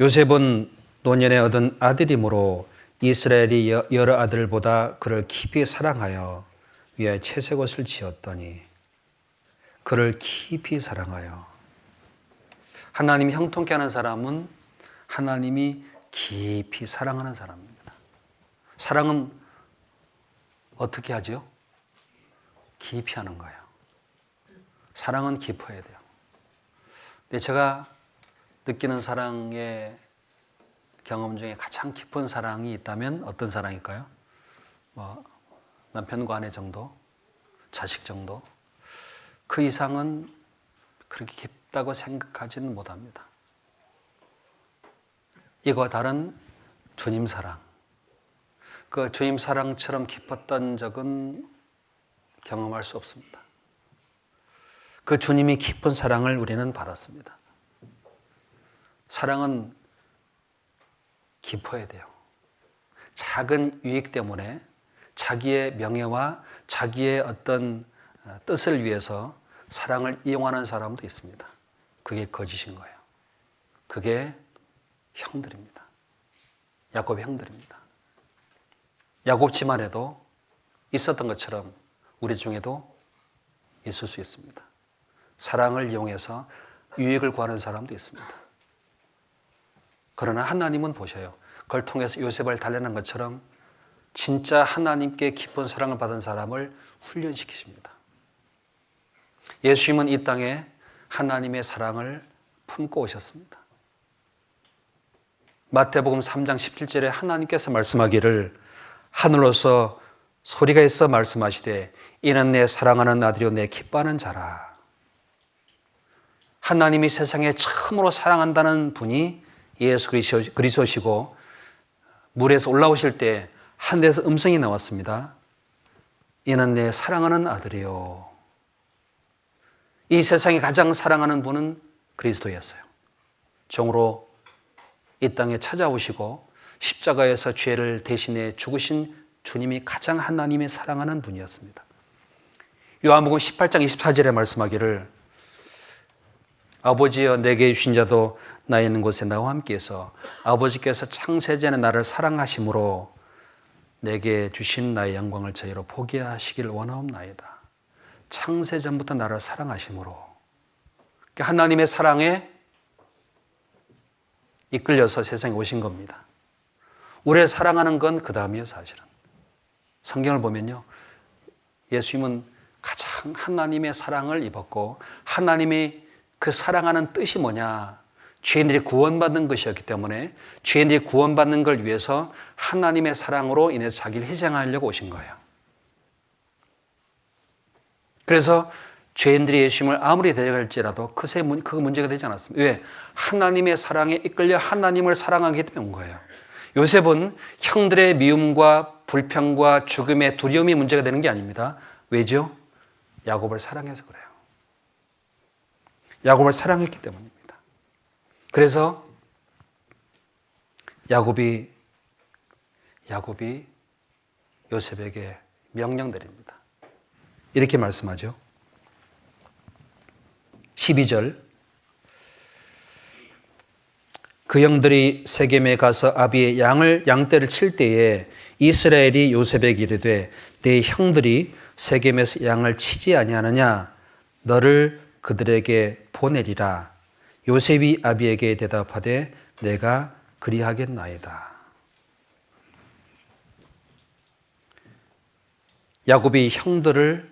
요셉은 노년에 얻은 아들이므로 이스라엘이 여러 아들보다 그를 깊이 사랑하여 위하여 채색 옷을 지었더니 그를 깊이 사랑하여 하나님이 형통케 하는 사람은 하나님이 깊이 사랑하는 사람입니다. 사랑은 어떻게 하죠? 깊이 하는 거예요. 사랑은 깊어야 돼요. 근데 제가 느끼는 사랑의 경험 중에 가장 깊은 사랑이 있다면 어떤 사랑일까요? 남편과 아내 정도, 자식 정도. 그 이상은 그렇게 깊다고 생각하지는 못합니다. 이거와 다른 주님 사랑. 그 주님 사랑처럼 깊었던 적은 경험할 수 없습니다. 그 주님이 깊은 사랑을 우리는 받았습니다. 사랑은 깊어야 돼요. 작은 유익 때문에 자기의 명예와 자기의 어떤 뜻을 위해서 사랑을 이용하는 사람도 있습니다. 그게 거짓인 거예요. 그게 형들입니다. 야곱의 형들입니다. 야곱 집안에도 있었던 것처럼 우리 중에도 있을 수 있습니다. 사랑을 이용해서 유익을 구하는 사람도 있습니다. 그러나 하나님은 보셔요. 그걸 통해서 요셉을 단련한 것처럼 진짜 하나님께 깊은 사랑을 받은 사람을 훈련시키십니다. 예수님은 이 땅에 하나님의 사랑을 품고 오셨습니다. 마태복음 3장 17절에 하나님께서 말씀하기를 하늘로서 소리가 있어 말씀하시되 이는 내 사랑하는 아들이요 내 기뻐하는 자라. 하나님이 세상에 처음으로 사랑한다는 분이 예수 그리스도시고 물에서 올라오실 때 하늘에서 음성이 나왔습니다. 이는 내 사랑하는 아들이요. 이 세상에 가장 사랑하는 분은 그리스도였어요. 종으로 이 땅에 찾아오시고 십자가에서 죄를 대신해 죽으신 주님이 가장 하나님의 사랑하는 분이었습니다. 요한복음 18장 24절에 말씀하기를 아버지여 내게 주신 자도 나 있는 곳에 나와 함께해서 아버지께서 창세전에 나를 사랑하심으로 내게 주신 나의 영광을 저희로 보게 하시기를 원하옵나이다. 창세전부터 나를 사랑하심으로, 하나님의 사랑에 이끌려서 세상에 오신 겁니다. 우리를 사랑하는 건 그 다음이에요. 사실은 성경을 보면요, 예수님은 가장 하나님의 사랑을 입었고, 하나님이 그 사랑하는 뜻이 뭐냐, 죄인들이 구원받는 것이었기 때문에 죄인들이 구원받는 걸 위해서 하나님의 사랑으로 인해서 자기를 희생하려고 오신 거예요. 그래서 죄인들이 예수님을 아무리 대적할지라도 그 문제가 되지 않았습니다. 왜? 하나님의 사랑에 이끌려 하나님을 사랑하기 때문에 온 거예요. 요셉은 형들의 미움과 불평과 죽음의 두려움이 문제가 되는 게 아닙니다. 왜죠? 야곱을 사랑해서 그래요. 야곱을 사랑했기 때문입니다. 그래서 야곱이 요셉에게 명령 내립니다. 이렇게 말씀하죠. 12절, 그 형들이 세겜에 가서 아비의 양떼를 칠 때에 이스라엘이 요셉에게 이르되 내 형들이 세겜에서 양을 치지 아니하느냐, 너를 그들에게 보내리라. 요셉이 아비에게 대답하되 내가 그리하겠나이다. 야곱이 형들을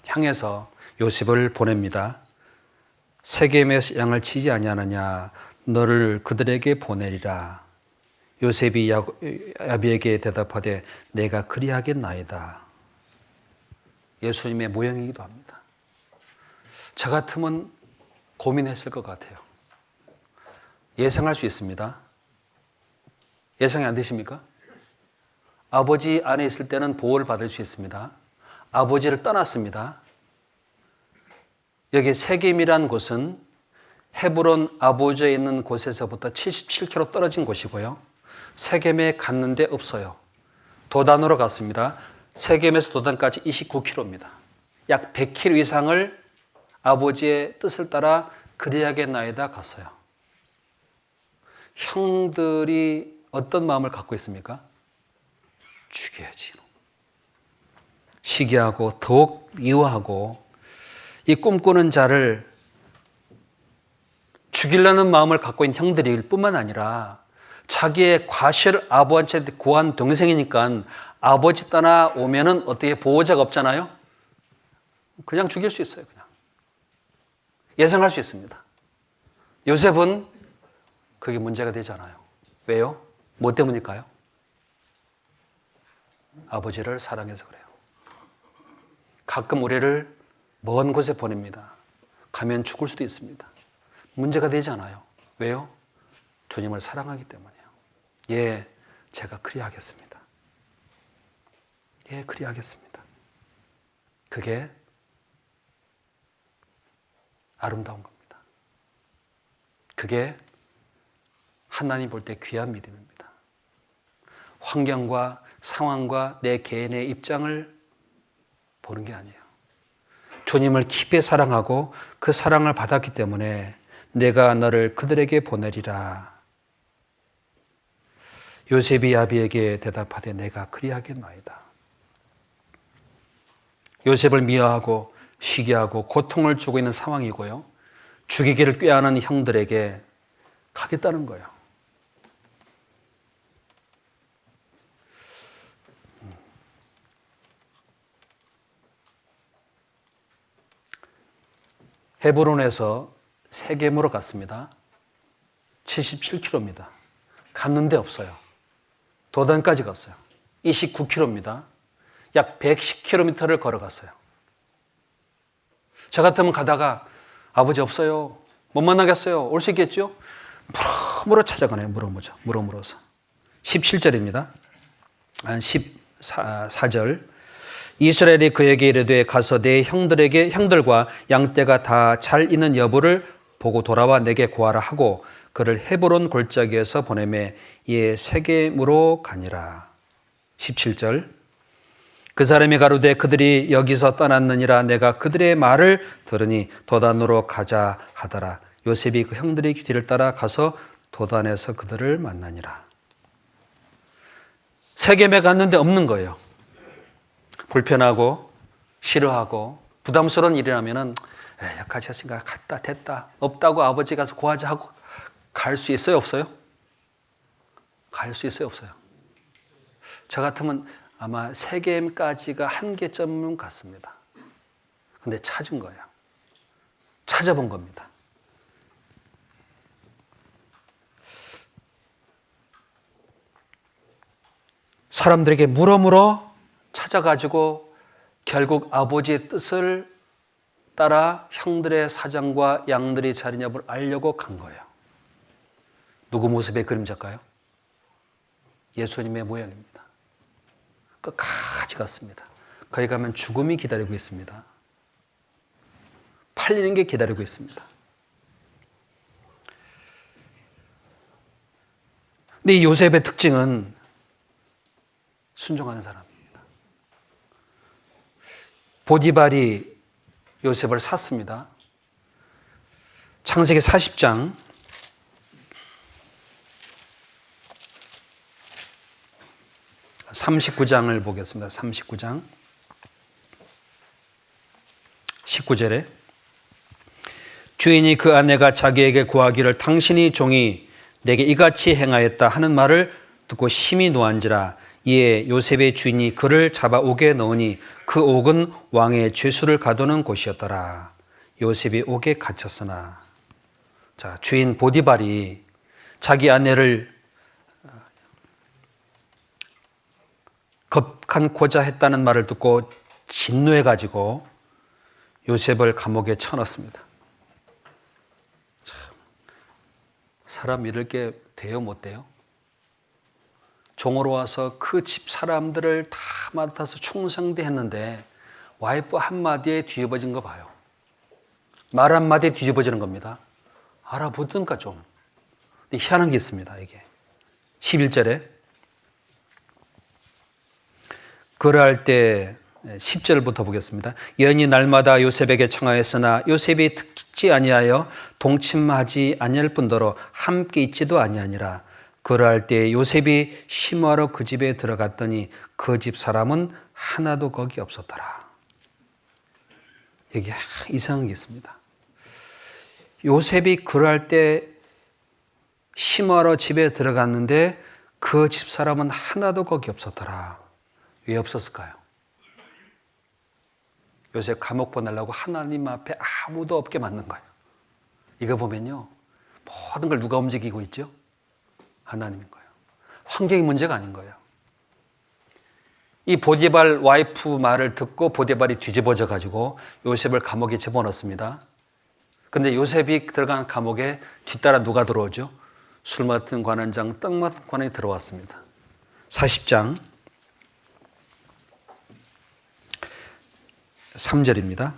향해서 요셉을 보냅니다. 세겜에서 양을 치지 아니하느냐, 너를 그들에게 보내리라. 요셉이 아비에게 대답하되 내가 그리하겠나이다. 예수님의 모형이기도 합니다. 저 같으면 고민했을 것 같아요. 예상할 수 있습니다. 예상이 안 되십니까? 아버지 안에 있을 때는 보호를 받을 수 있습니다. 아버지를 떠났습니다. 여기 세겜이란 곳은 헤브론 아보저에 있는 곳에서부터 77km 떨어진 곳이고요. 세겜에 갔는데 없어요. 도단으로 갔습니다. 세겜에서 도단까지 29km입니다. 약 100km 이상을 아버지의 뜻을 따라 그리하겠나이다 갔어요. 형들이 어떤 마음을 갖고 있습니까? 죽여야지. 시기하고 더욱 미워하고, 이 꿈꾸는 자를 죽이려는 마음을 갖고 있는 형들일 뿐만 아니라 자기의 과실 아버지한테 구한 동생이니까 아버지 떠나 오면은 어떻게 보호자가 없잖아요. 그냥 죽일 수 있어요. 그냥 예상할 수 있습니다. 요셉은 그게 문제가 되지 않아요. 왜요? 뭐 때문일까요? 아버지를 사랑해서 그래요. 가끔 우리를 먼 곳에 보냅니다. 가면 죽을 수도 있습니다. 문제가 되지 않아요. 왜요? 주님을 사랑하기 때문이에요. 예, 제가 그리하겠습니다. 예, 그리하겠습니다. 그게 아름다운 겁니다. 그게 하나님 볼 때 귀한 믿음입니다. 환경과 상황과 내 개인의 입장을 보는 게 아니에요. 주님을 깊이 사랑하고 그 사랑을 받았기 때문에 내가 너를 그들에게 보내리라. 요셉이 아비에게 대답하되 내가 그리하겠나이다. 요셉을 미워하고 시기하고 고통을 주고 있는 상황이고요. 죽이기를 꾀하는 형들에게 가겠다는 거예요. 헤브론에서 세겜으로 갔습니다. 77km입니다. 갔는데 없어요. 도단까지 갔어요. 29km입니다. 약 110km를 걸어갔어요. 저 같으면 가다가 아버지 없어요. 못 만나겠어요. 올 수 있겠죠? 물어 찾아가네요. 물어서. 17절입니다. 14절. 이스라엘이 그에게 이르되 가서 내 형들과 양떼가 다 잘 있는 여부를 보고 돌아와 내게 구하라 하고 그를 헤브론 골짜기에서 보내매 이에 세겜으로 가니라. 17절. 그 사람이 가로되 그들이 여기서 떠났느니라. 내가 그들의 말을 들으니 도단으로 가자 하더라. 요셉이 그 형들의 뒤를 따라 가서 도단에서 그들을 만나니라. 세겜에 갔는데 없는 거예요. 불편하고 싫어하고 부담스러운 일이라면은 약하지 않으니까 갔다 됐다. 없다고 아버지 가서 구하자 하고 갈 수 있어요, 없어요? 갈 수 있어요, 없어요? 저 같으면 아마 세겜까지가 한계점은 같습니다. 근데 찾은 거예요. 찾아본 겁니다. 사람들에게 물어 찾아가지고 결국 아버지의 뜻을 따라 형들의 사장과 양들의 자리 여부를 알려고 간 거예요. 누구 모습의 그림자일까요? 예수님의 모양입니다. 끝까지 갔습니다. 거기 가면 죽음이 기다리고 있습니다. 팔리는 게 기다리고 있습니다. 근데 이 요셉의 특징은 순종하는 사람입니다. 보디발이 요셉을 샀습니다. 창세기 40장 39장을 보겠습니다. 39장 19절에 주인이 그 아내가 자기에게 구하기를 당신이 종이 내게 이같이 행하였다 하는 말을 듣고 심히 노한지라. 이에 요셉의 주인이 그를 잡아 옥에 넣으니 그 옥은 왕의 죄수를 가두는 곳이었더라. 요셉이 옥에 갇혔으나 자, 주인 보디발이 자기 아내를 겁간고자 했다는 말을 듣고 진노해가지고 요셉을 감옥에 쳐넣습니다. 참, 사람 믿을 게 돼요, 못 돼요? 종으로 와서 그 집 사람들을 다 맡아서 충성대 했는데 와이프 한마디에 뒤집어진 거 봐요. 말 한마디에 뒤집어지는 겁니다. 알아보든가 좀. 희한한 게 있습니다, 이게. 11절에 그러할 때 10절부터 보겠습니다. 여인이 날마다 요셉에게 청하였으나 요셉이 듣지 아니하여 동침하지 아니할 뿐더러 함께 있지도 아니하니라. 그러할 때 요셉이 심호하러 그 집에 들어갔더니 그 집 사람은 하나도 거기 없었더라. 여기 이상한 게 있습니다. 요셉이 그러할 때 심호하러 집에 들어갔는데 그 집 사람은 하나도 거기 없었더라. 왜 없었을까요? 요셉 감옥 보내려고 하나님 앞에 아무도 없게 만든 거예요. 이거 보면요, 모든 걸 누가 움직이고 있죠? 하나님인 거예요. 환경이 문제가 아닌 거예요. 이 보디발 와이프 말을 듣고 보디발이 뒤집어져 가지고 요셉을 감옥에 집어넣습니다. 그런데 요셉이 들어간 감옥에 뒤따라 누가 들어오죠? 술 맡은 관원장, 떡 맡은 관원이 들어왔습니다. 40장 3절입니다.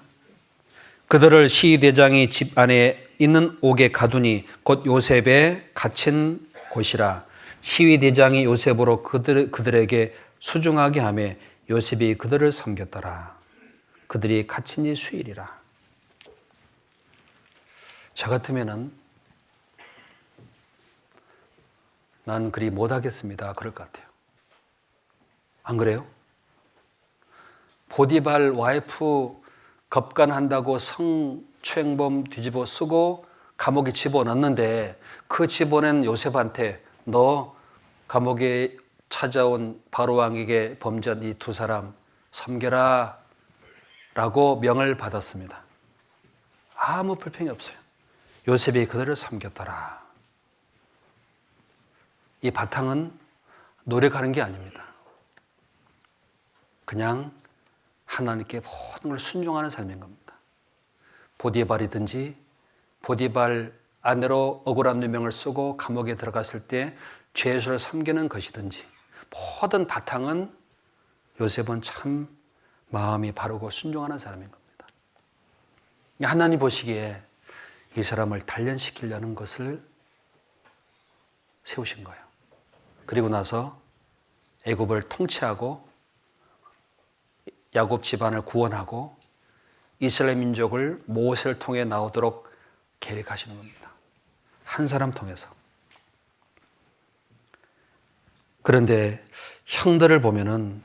그들을 시위대장이 집 안에 있는 옥에 가두니 곧 요셉의 갇힌 곳이라. 시위대장이 요셉으로 그들에게 수중하게 하며 요셉이 그들을 섬겼더라. 그들이 갇힌 지 수일이라. 저 같으면은 난 그리 못하겠습니다. 그럴 것 같아요. 안 그래요? 보디발 와이프 겁간한다고 성추행범 뒤집어 쓰고 감옥에 집어넣는데 그 집어낸 요셉한테 너 감옥에 찾아온 바로 왕에게 범죄한 이 두 사람 섬겨라 라고 명을 받았습니다. 아무 불평이 없어요. 요셉이 그들을 섬겼더라. 이 바탕은 노력하는 게 아닙니다. 그냥 하나님께 모든 걸 순종하는 삶인 겁니다. 보디발이든지 보디발 아내로 억울한 누명을 쓰고 감옥에 들어갔을 때 죄수를 섬기는 것이든지 모든 바탕은 요셉은 참 마음이 바르고 순종하는 사람인 겁니다. 하나님 보시기에 이 사람을 단련시키려는 것을 세우신 거예요. 그리고 나서 애굽을 통치하고 야곱 집안을 구원하고 이스라엘 민족을 모세를 통해 나오도록 계획하시는 겁니다. 한 사람 통해서. 그런데 형들을 보면은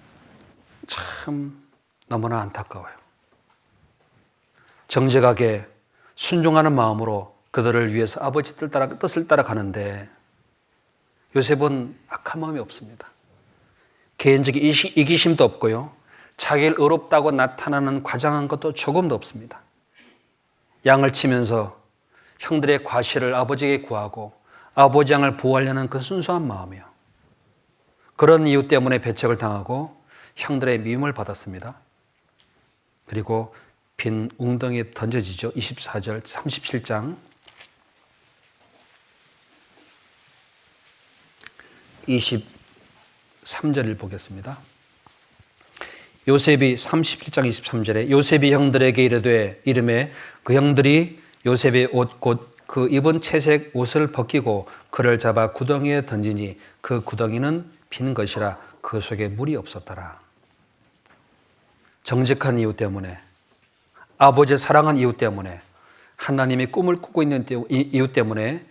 참 너무나 안타까워요. 정직하게 순종하는 마음으로 그들을 위해서 아버지 뜻을 따라가는데 요셉은 악한 마음이 없습니다. 개인적인 이기심도 없고요. 자기를 의롭다고 나타나는 과장한 것도 조금도 없습니다. 양을 치면서 형들의 과실을 아버지에게 구하고 아버지 양을 보호하려는 그 순수한 마음이요. 그런 이유 때문에 배척을 당하고 형들의 미움을 받았습니다. 그리고 빈 웅덩이에 던져지죠. 24절 37장 23절을 보겠습니다. 요셉이 37장 23절에 요셉이 형들에게 이르매 그 형들이 요셉의 옷 곧 그 입은 채색 옷을 벗기고 그를 잡아 구덩이에 던지니 그 구덩이는 빈 것이라 그 속에 물이 없었더라. 정직한 이유 때문에, 아버지의 사랑한 이유 때문에, 하나님의 꿈을 꾸고 있는 이유 때문에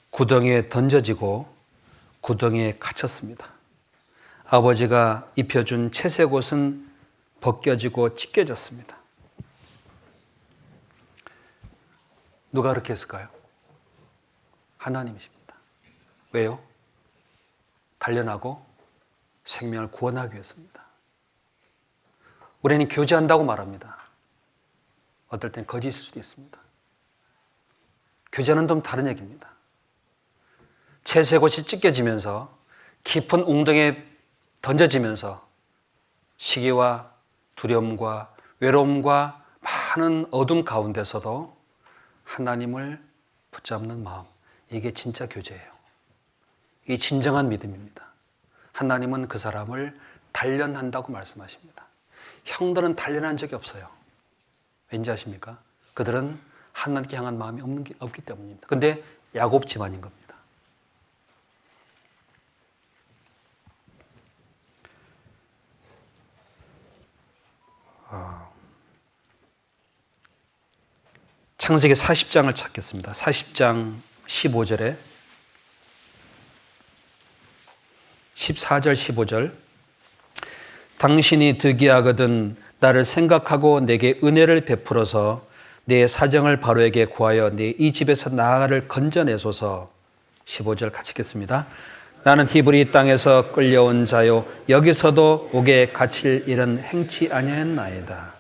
구덩이에 던져지고 구덩이에 갇혔습니다. 아버지가 입혀준 채색 옷은 벗겨지고 찢겨졌습니다. 누가 그렇게 했을까요? 하나님이십니다. 왜요? 단련하고 생명을 구원하기 위해서입니다. 우리는 교제한다고 말합니다. 어떨 땐 거짓일 수도 있습니다. 교제는 좀 다른 얘기입니다. 채색 옷이 찢겨지면서 깊은 웅덩이에 던져지면서 시기와 두려움과 외로움과 많은 어둠 가운데서도 하나님을 붙잡는 마음, 이게 진짜 교제예요. 이게 진정한 믿음입니다. 하나님은 그 사람을 단련한다고 말씀하십니다. 형들은 단련한 적이 없어요. 왠지 아십니까? 그들은 하나님께 향한 마음이 없기 때문입니다. 그런데 야곱 집안인 겁니다. 창세기 40장을 찾겠습니다. 40장 15절에 14절 15절 당신이 득이하거든 나를 생각하고 내게 은혜를 베풀어서 내 사정을 바로에게 구하여 내 이 집에서 나를 건져내소서. 15절 같이 읽겠습니다. 나는 히브리 땅에서 끌려온 자요 여기서도 옥에 갇힐 일은 행치 아니하였나이다.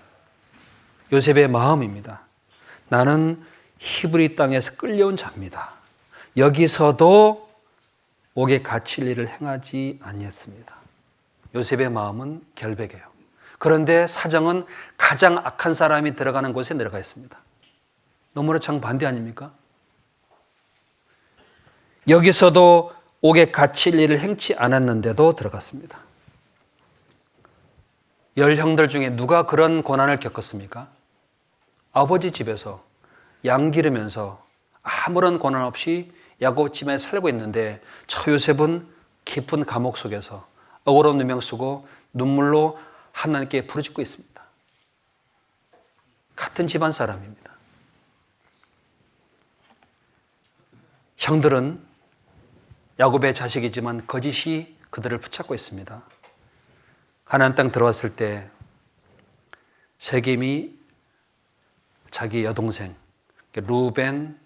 요셉의 마음입니다. 나는 히브리 땅에서 끌려온 자입니다. 여기서도 옥에 갇힐 일을 행하지 아니했습니다. 요셉의 마음은 결백해요. 그런데 사정은 가장 악한 사람이 들어가는 곳에 내려가 있습니다. 너무나 정반대 아닙니까? 여기서도 옥에 갇힐 일을 행치 않았는데도 들어갔습니다. 열 형들 중에 누가 그런 고난을 겪었습니까? 아버지 집에서 양 기르면서 아무런 고난 없이 야곱 집에 살고 있는데 저 요셉은 깊은 감옥 속에서 억울한 누명 쓰고 눈물로 하나님께 부르짖고 있습니다. 같은 집안 사람입니다. 형들은 야곱의 자식이지만 거짓이 그들을 붙잡고 있습니다. 가나안 땅 들어왔을 때 세겜이 자기 여동생 루벤,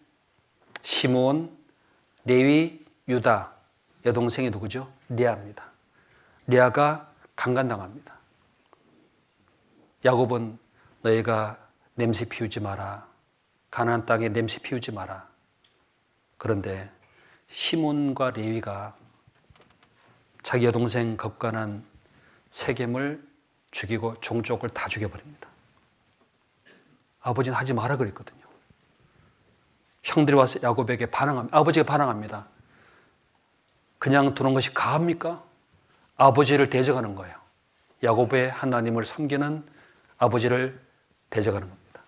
시몬, 레위, 유다 여동생이 누구죠? 리아입니다. 리아가 강간당합니다. 야곱은 너희가 냄새 피우지 마라. 가나안 땅에 냄새 피우지 마라. 그런데 시몬과 레위가 자기 여동생 겁간한 세겜을 죽이고 종족을 다 죽여버립니다. 아버지는 하지 마라 그랬거든요. 형들이 와서 야곱에게 반항합니다. 아버지가 반항합니다. 그냥 두는 것이 가합니까? 아버지를 대적하는 거예요. 야곱의 하나님을 섬기는 아버지를 대적하는 겁니다.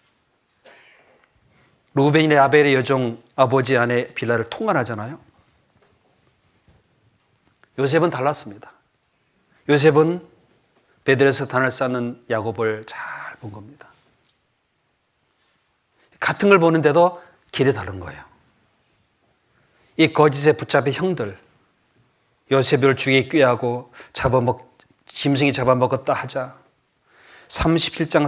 루벤이나 야벨의 여종 아버지 아내 빌라를 통간하잖아요. 요셉은 달랐습니다. 요셉은 베들에서 단을 쌓는 야곱을 잘 본 겁니다. 같은 걸 보는데도 길이 다른 거예요. 이 거짓에 붙잡힌 형들, 요셉을 죽이기 꾀하고 짐승이 잡아먹었다 하자. 37장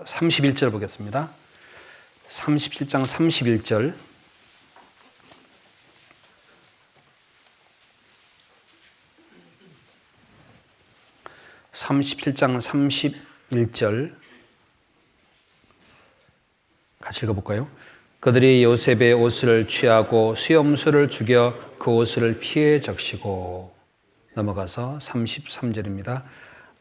31절 보겠습니다. 37장 31절. 같이 읽어볼까요? 그들이 요셉의 옷을 취하고 수염수를 죽여 그 옷을 피해 적시고. 넘어가서 33절입니다.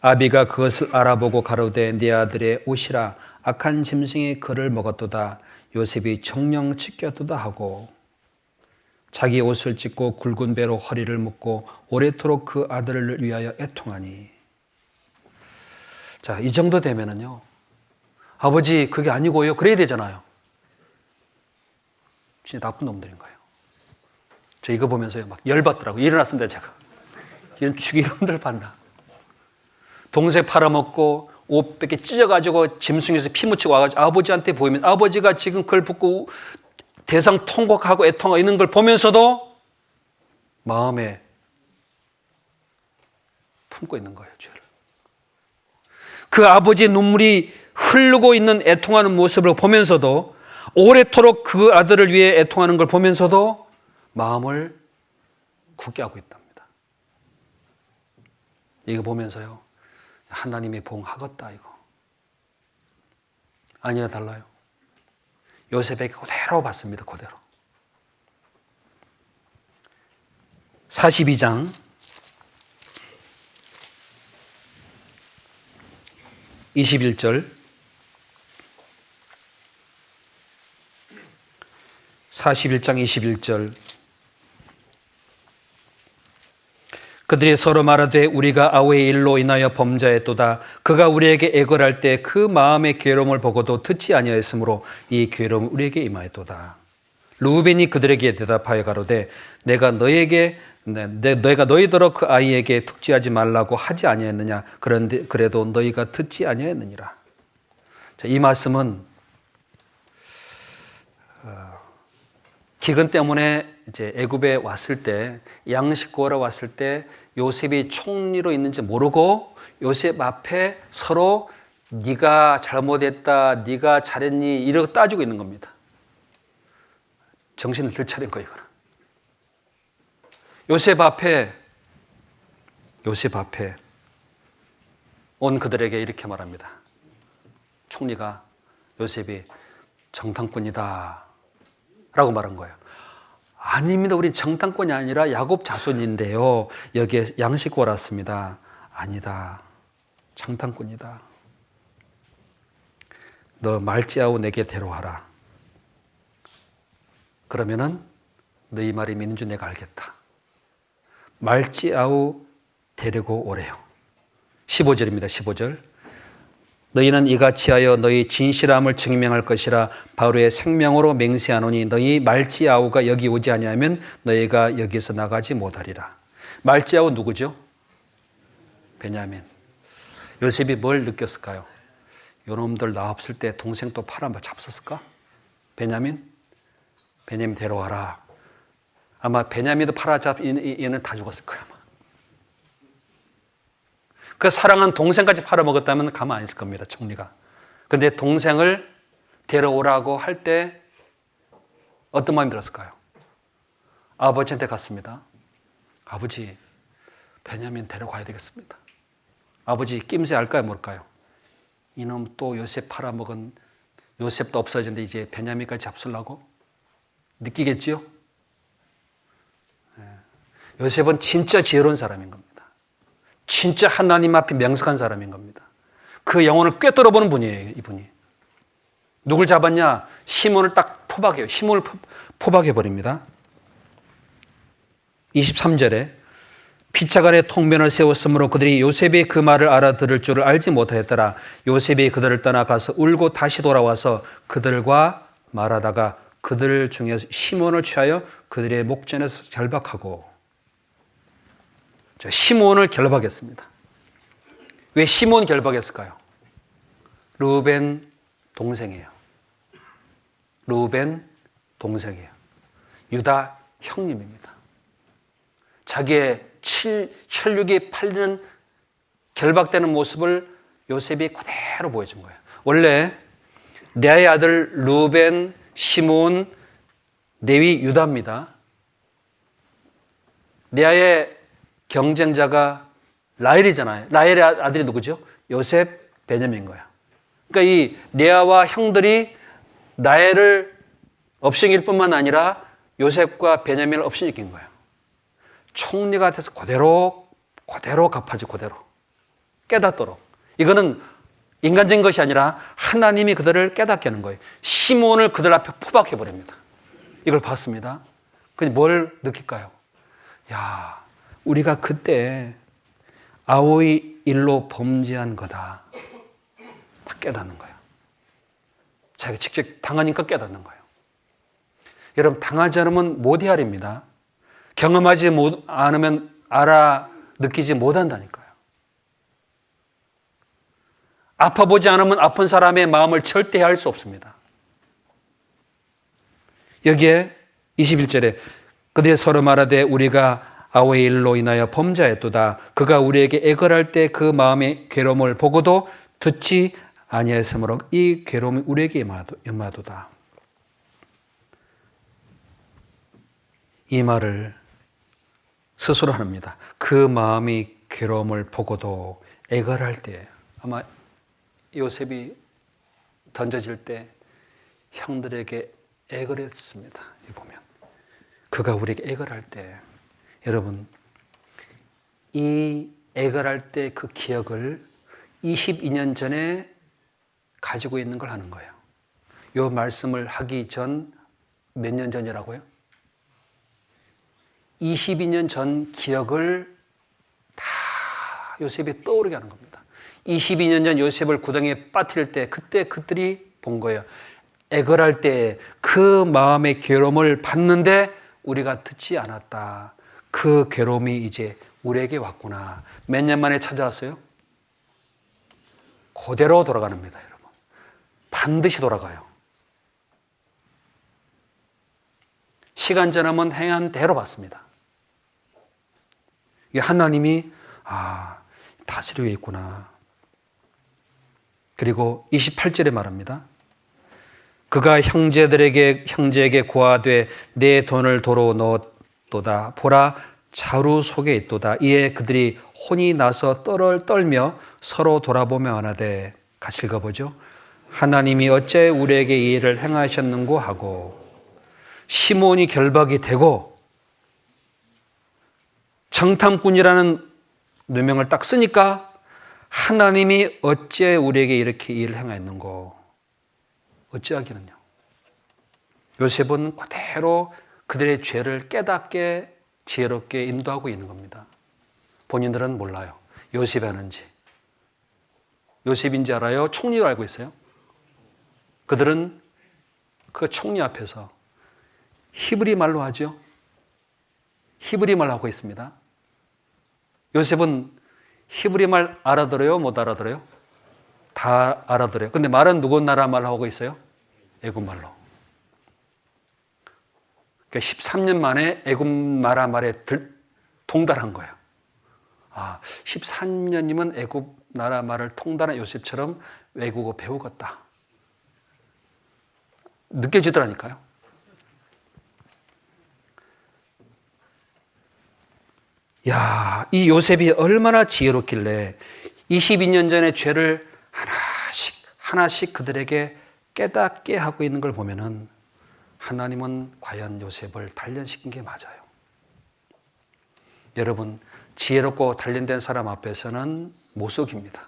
아비가 그것을 알아보고 가로되 네 아들의 옷이라 악한 짐승이 그를 먹었도다. 요셉이 정령 찢겼도다 하고 자기 옷을 찢고 굵은 배로 허리를 묶고 오래도록 그 아들을 위하여 애통하니. 자, 이 정도 되면은요, 아버지 그게 아니고요 그래야 되잖아요. 진짜 나쁜 놈들인 거예요. 저 이거 보면서요 막 열받더라고요. 일어났습니다 제가. 이런 죽이놈들 봤나. 동생 팔아먹고 옷 뺏게 찢어가지고 짐승에서 피 묻히고 와가지고 아버지한테 보이면 아버지가 지금 그걸 붙고 대상 통곡하고 애통하고 있는 걸 보면서도 마음에 품고 있는 거예요, 죄를. 그 아버지의 눈물이 흐르고 있는 애통하는 모습을 보면서도 오래도록 그 아들을 위해 애통하는 걸 보면서도 마음을 굳게 하고 있답니다. 이거 보면서요, 하나님의 봉하겠다 이거. 아니나 달라요. 요셉에게 그대로 받습니다. 그대로. 42장 21절 41장 21절 그들이 서로 말하되 우리가 아우의 일로 인하여 범죄했도다. 그가 우리에게 애걸할 때 그 마음의 괴로움을 보고도 듣지 아니하였으므로 이 괴로움이 우리에게 임하였도다. 루벤이 그들에게 대답하여 가로되 내가 너희더러 그 아이에게 tuk지하지 말라고 하지 아니하였느냐. 그런데 그래도 너희가 듣지 아니하였느니라. 자, 이 말씀은 기근 때문에 이제 애굽에 왔을 때, 양식 구하러 왔을 때 요셉이 총리로 있는지 모르고 요셉 앞에 서로 네가 잘못했다, 네가 잘했니 이러고 따지고 있는 겁니다. 정신을 들차린 거예요, 이거는. 요셉 앞에 온 그들에게 이렇게 말합니다. 총리가 요셉이 정탐꾼이다 라고 말한 거예요. 아닙니다. 우린 정탐꾼이 아니라 야곱 자손인데요. 여기에 양식 구하러 왔습니다. 아니다. 정탐꾼이다. 너 말지아우 내게 데려와라. 그러면은 너희 말이 믿는 줄 내가 알겠다. 말지아우 데리고 오래요. 15절입니다. 15절. 너희는 이같이 하여 너희 진실함을 증명할 것이라 바로의 생명으로 맹세하노니 너희 말지아우가 여기 오지 아니하면 너희가 여기서 나가지 못하리라. 말지아우 누구죠? 베냐민. 요셉이 뭘 느꼈을까요? 요놈들 나 없을 때 동생 또 팔아 잡섰을까? 베냐민 데려와라. 아마 베냐민도 팔아잡 얘는 다 죽었을 거야. 아마. 그 사랑한 동생까지 팔아먹었다면 가만 안 있을 겁니다, 총리가. 그런데 동생을 데려오라고 할 때 어떤 마음이 들었을까요? 아버지한테 갔습니다. 아버지, 베냐민 데려가야 되겠습니다. 아버지 낌새 알까요, 모를까요? 이놈 또 요셉 팔아먹은, 요셉도 없어졌는데 이제 베냐민까지 잡수려고? 느끼겠지요? 요셉은 진짜 지혜로운 사람인 겁니다. 진짜 하나님 앞에 명석한 사람인 겁니다. 그 영혼을 꿰뚫어 보는 분이에요, 이분이. 누굴 잡았냐? 시몬을 딱 포박해요. 시몬을 포박해 버립니다. 23절에 피차간에 통변을 세웠으므로 그들이 요셉이 그 말을 알아들을 줄을 알지 못하였더라. 요셉이 그들을 떠나가서 울고 다시 돌아와서 그들과 말하다가 그들 중에서 시몬을 취하여 그들의 목전에서 결박하고, 시몬을 결박했습니다. 왜 시몬 결박했을까요? 르우벤 동생이에요. 르우벤 동생이에요. 유다 형님입니다. 자기의 혈육이 팔리는 결박되는 모습을 요셉이 그대로 보여준 거예요. 원래 레아의 아들 르우벤, 시몬, 레위, 유다입니다. 레아의 경쟁자가 라헬이잖아요. 라헬의 아들이 누구죠? 요셉, 베냐민인 거야. 그러니까 이 레아와 형들이 라헬을 업신일 뿐만 아니라 요셉과 베냐민을 업신시킨 거예요. 총리가 돼서 그대로 갚아지, 그대로 깨닫도록. 이거는 인간적인 것이 아니라 하나님이 그들을 깨닫게 하는 거예요. 시몬을 그들 앞에 포박해 버립니다. 이걸 봤습니다. 그럼 뭘 느낄까요? 야, 우리가 그때 아우의 일로 범죄한 거다. 다 깨닫는 거예요. 자기가 직접 당하니까 깨닫는 거예요. 여러분, 당하지 않으면 못 헤아립니다. 경험하지 않으면 느끼지 못한다니까요. 아파보지 않으면 아픈 사람의 마음을 절대 헤아릴 수 없습니다. 여기에 21절에 그들이 서로 말하되 우리가 아우의 일로 인하여 범죄했도다. 그가 우리에게 애걸할 때 그 마음의 괴로움을 보고도 듣지 아니하였으므로 이 괴로움이 우리에게 임하도다. 이 말을 스스로 합니다. 그 마음이 괴로움을 보고도 애걸할 때, 아마 요셉이 던져질 때 형들에게 애걸했습니다. 보면 그가 우리에게 애걸할 때, 여러분, 이 애걸할 때 그 기억을 22년 전에 가지고 있는 걸 하는 거예요. 이 말씀을 하기 전 몇 년 전이라고요? 22년 전 기억을 다 요셉이 떠오르게 하는 겁니다. 22년 전 요셉을 구덩이에 빠뜨릴 때 그때 그들이 본 거예요. 애걸할 때 그 마음의 괴로움을 받는데 우리가 듣지 않았다. 그 괴로움이 이제 우리에게 왔구나. 몇 년 만에 찾아왔어요? 그대로 돌아가는 겁니다, 여러분. 반드시 돌아가요. 시간 지나면 행한 대로 받습니다. 하나님이 다스리고 있구나. 그리고 28절에 말합니다. 그가 형제에게 고하되 내 돈을 도로 넣었도다. 보라, 자루 속에 있도다. 이에 그들이 혼이 나서 떨며 서로 돌아보며 하나되, 같이 읽어보죠. 하나님이 어째 우리에게 이 일을 행하셨는고 하고, 시몬이 결박이 되고 정탐꾼이라는 누명을 딱 쓰니까 하나님이 어째 우리에게 이렇게 일을 행하였는고. 어찌하기는요. 요셉은 그대로 그들의 죄를 깨닫게 지혜롭게 인도하고 있는 겁니다. 본인들은 몰라요. 요셉이 아는지. 요셉인지 알아요? 총리를 알고 있어요? 그들은 그 총리 앞에서 히브리 말로 하죠. 히브리 말로 하고 있습니다. 요셉은 히브리 말 알아들어요? 못 알아들어요? 다 알아들어요. 근데 말은 누구 나라 말로 하고 있어요? 애굽 말로. 그러니까 13년 만에 애굽 나라 말에 통달한 거예요. 13년이면 애굽 나라 말을 통달한 요셉처럼 외국어 배우겠다. 느껴지더라니까요. 이 요셉이 얼마나 지혜롭길래 22년 전의 죄를 하나씩 그들에게 깨닫게 하고 있는 걸 보면은 하나님은 과연 요셉을 단련시킨 게 맞아요. 여러분, 지혜롭고 단련된 사람 앞에서는 못 속입니다.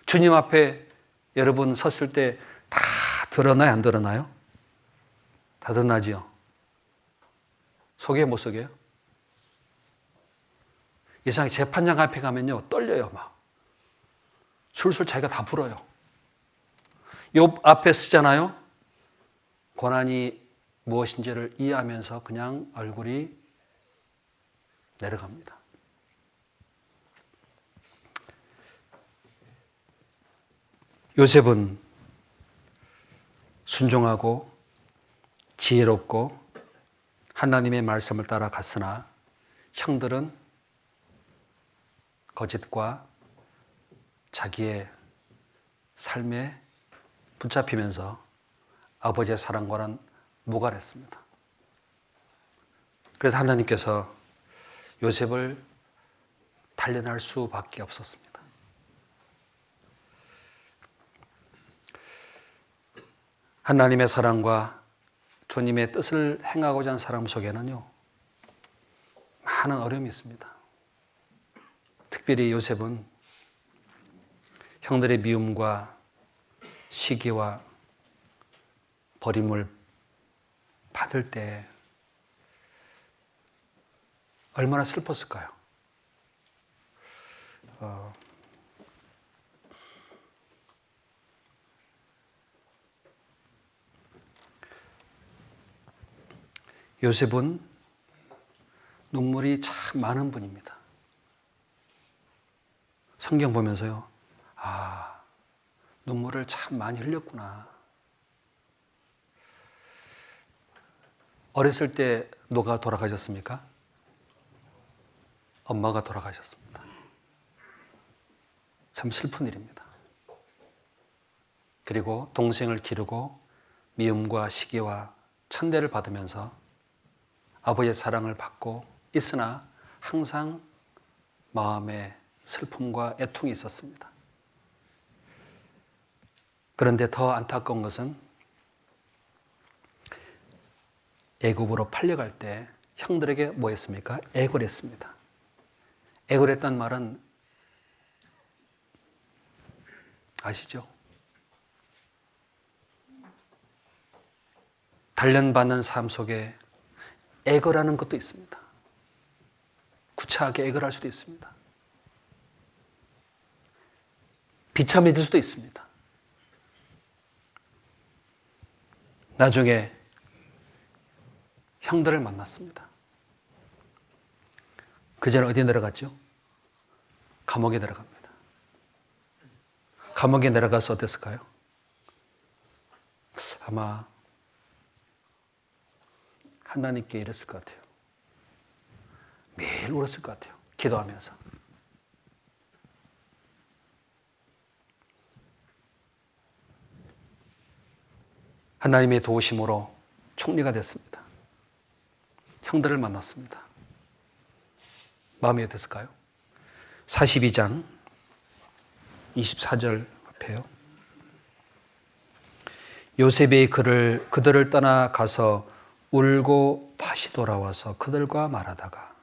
주님 앞에 여러분 섰을 때 다 드러나요? 안 드러나요? 다 드러나지요? 속에 못 속여요? 이상하게 재판장 앞에 가면요, 떨려요, 막. 술술 자기가 다 불어요. 욥 앞에 쓰잖아요. 고난이 무엇인지를 이해하면서 그냥 얼굴이 내려갑니다. 요셉은 순종하고 지혜롭고 하나님의 말씀을 따라 갔으나 형들은 거짓과 자기의 삶에 붙잡히면서 아버지의 사랑과는 무관했습니다. 그래서 하나님께서 요셉을 단련할 수밖에 없었습니다. 하나님의 사랑과 주님의 뜻을 행하고자 하는 사람 속에는요, 많은 어려움이 있습니다. 특별히 요셉은 형들의 미움과 시기와 버림을 받을 때 얼마나 슬펐을까요? 요셉은 눈물이 참 많은 분입니다. 성경 보면서요, 눈물을 참 많이 흘렸구나. 어렸을 때 누가 돌아가셨습니까? 엄마가 돌아가셨습니다. 참 슬픈 일입니다. 그리고 동생을 기르고 미움과 시기와 천대를 받으면서 아버지의 사랑을 받고 있으나 항상 마음에 슬픔과 애통이 있었습니다. 그런데 더 안타까운 것은 애굽으로 팔려갈 때 형들에게 뭐 했습니까? 애걸했습니다. 애걸했단 말은 아시죠? 단련받는 삶 속에 애걸하는 것도 있습니다. 구차하게 애걸할 수도 있습니다. 비참해질 수도 있습니다. 나중에 형들을 만났습니다. 그제는 어디 내려갔죠? 감옥에 내려갑니다. 감옥에 내려가서 어땠을까요? 아마 하나님께 이랬을 것 같아요. 매일 울었을 것 같아요. 기도하면서. 하나님의 도우심으로 총리가 됐습니다. 형들을 만났습니다. 마음이 어땠을까요? 42장 24절 앞에요. 요셉이 그들을 떠나 가서 울고 다시 돌아와서 그들과 말하다가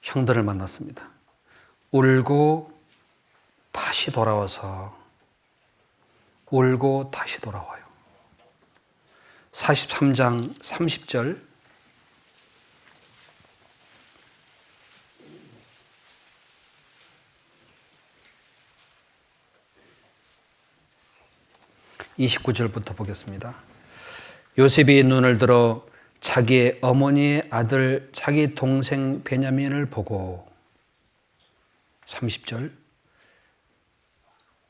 형들을 만났습니다. 울고 다시 돌아와서 울고 다시 돌아와요. 43장 30절 (29절부터) 보겠습니다. 요셉이 눈을 들어 자기의 어머니의 아들 자기 동생 베냐민을 보고 30절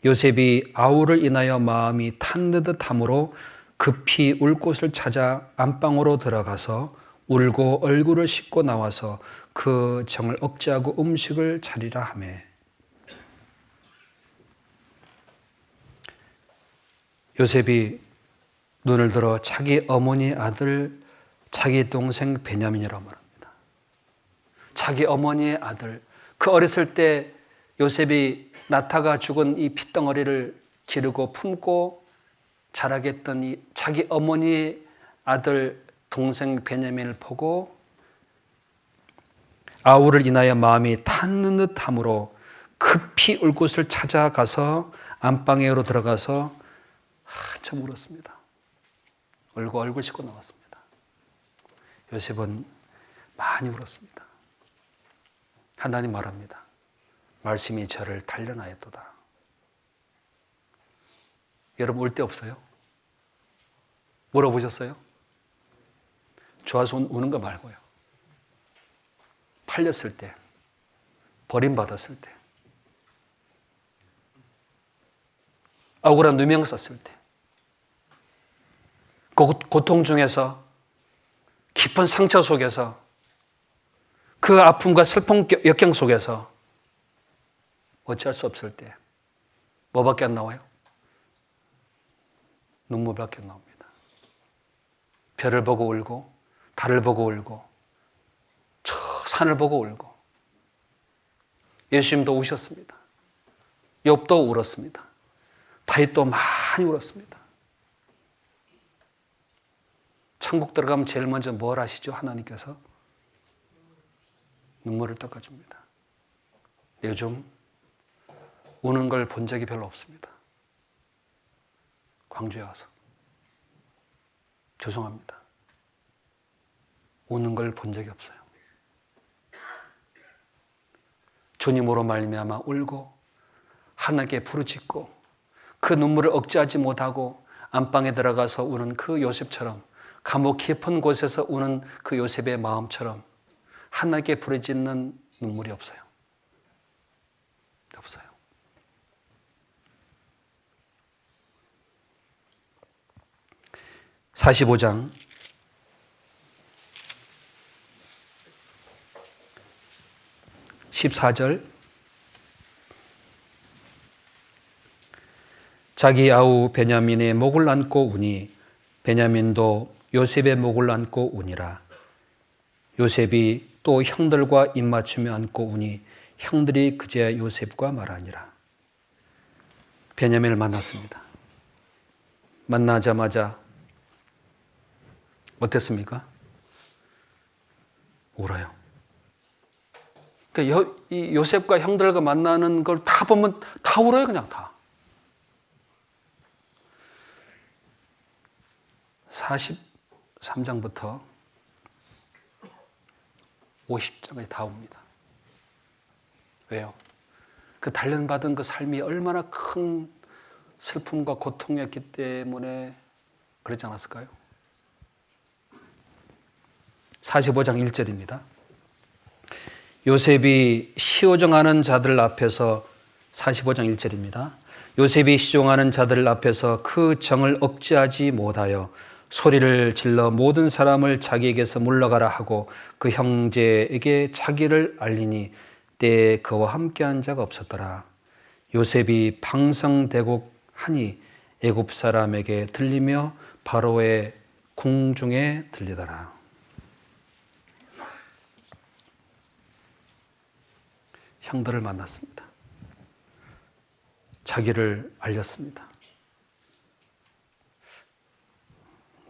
요셉이 아우를 인하여 마음이 탄느듯함으로 급히 울 곳을 찾아 안방으로 들어가서 울고 얼굴을 씻고 나와서 그 정을 억제하고 음식을 차리라 하매 요셉이 눈을 들어 자기 어머니 아들 자기 동생 베냐민이라고 말합니다. 자기 어머니의 아들, 그 어렸을 때 요셉이 나타가 죽은 이 핏덩어리를 기르고 품고 자라게 했던 이 자기 어머니의 아들 동생 베냐민을 보고 아우를 인하여 마음이 탔는 듯함으로 급히 울 곳을 찾아가서 안방으로 들어가서 한참 울었습니다. 울고 얼굴 씻고 나왔습니다. 요셉은 많이 울었습니다. 하나님 말합니다. 말씀이 저를 단련하였도다. 여러분 울 때 없어요? 물어보셨어요? 좋아서 우는 거 말고요. 팔렸을 때, 버림받았을 때, 억울한 누명 썼을 때, 그 고통 중에서, 깊은 상처 속에서, 그 아픔과 슬픈 역경 속에서 어찌할 수 없을 때 뭐밖에 안 나와요? 눈물밖에 안 나옵니다. 별을 보고 울고, 달을 보고 울고, 저 산을 보고 울고. 예수님도 우셨습니다. 욥도 울었습니다. 다윗도 많이 울었습니다. 천국 들어가면 제일 먼저 뭘 하시죠? 하나님께서 눈물을 닦아줍니다. 요즘 우는 걸 본 적이 별로 없습니다. 광주에 와서 죄송합니다. 우는 걸 본 적이 없어요. 주님으로 말미암아 울고 하나님께 부르짖고 그 눈물을 억제하지 못하고 안방에 들어가서 우는 그 요셉처럼, 감옥 깊은 곳에서 우는 그 요셉의 마음처럼 하나님께 부르짖는 눈물이 없어요. 없어요. (45장) 14절. 자기 아우 베냐민의 목을 안고 우니 베냐민도 요셉의 목을 안고 우니라. 요셉이 또 형들과 입맞추며 안고 우니 형들이 그제야 요셉과 말하니라. 베냐민을 만났습니다. 만나자마자 어땠습니까? 울어요. 그러니까 이 요셉과 형들과 만나는 걸 다 보면 다 울어요, 그냥 다. 43장부터 50장까지 다 옵니다. 왜요? 그 단련받은 그 삶이 얼마나 큰 슬픔과 고통이었기 때문에 그렇지 않았을까요? 45장 1절입니다. 요셉이 시호정하는 자들 앞에서 45장 1절입니다. 요셉이 시종하는 자들 앞에서 그 정을 억제하지 못하여 소리를 질러 모든 사람을 자기에게서 물러가라 하고 그 형제에게 자기를 알리니 때에 그와 함께한 자가 없었더라. 요셉이 방성대곡하니 애굽 사람에게 들리며 바로의 궁중에 들리더라. 형들을 만났습니다. 자기를 알렸습니다.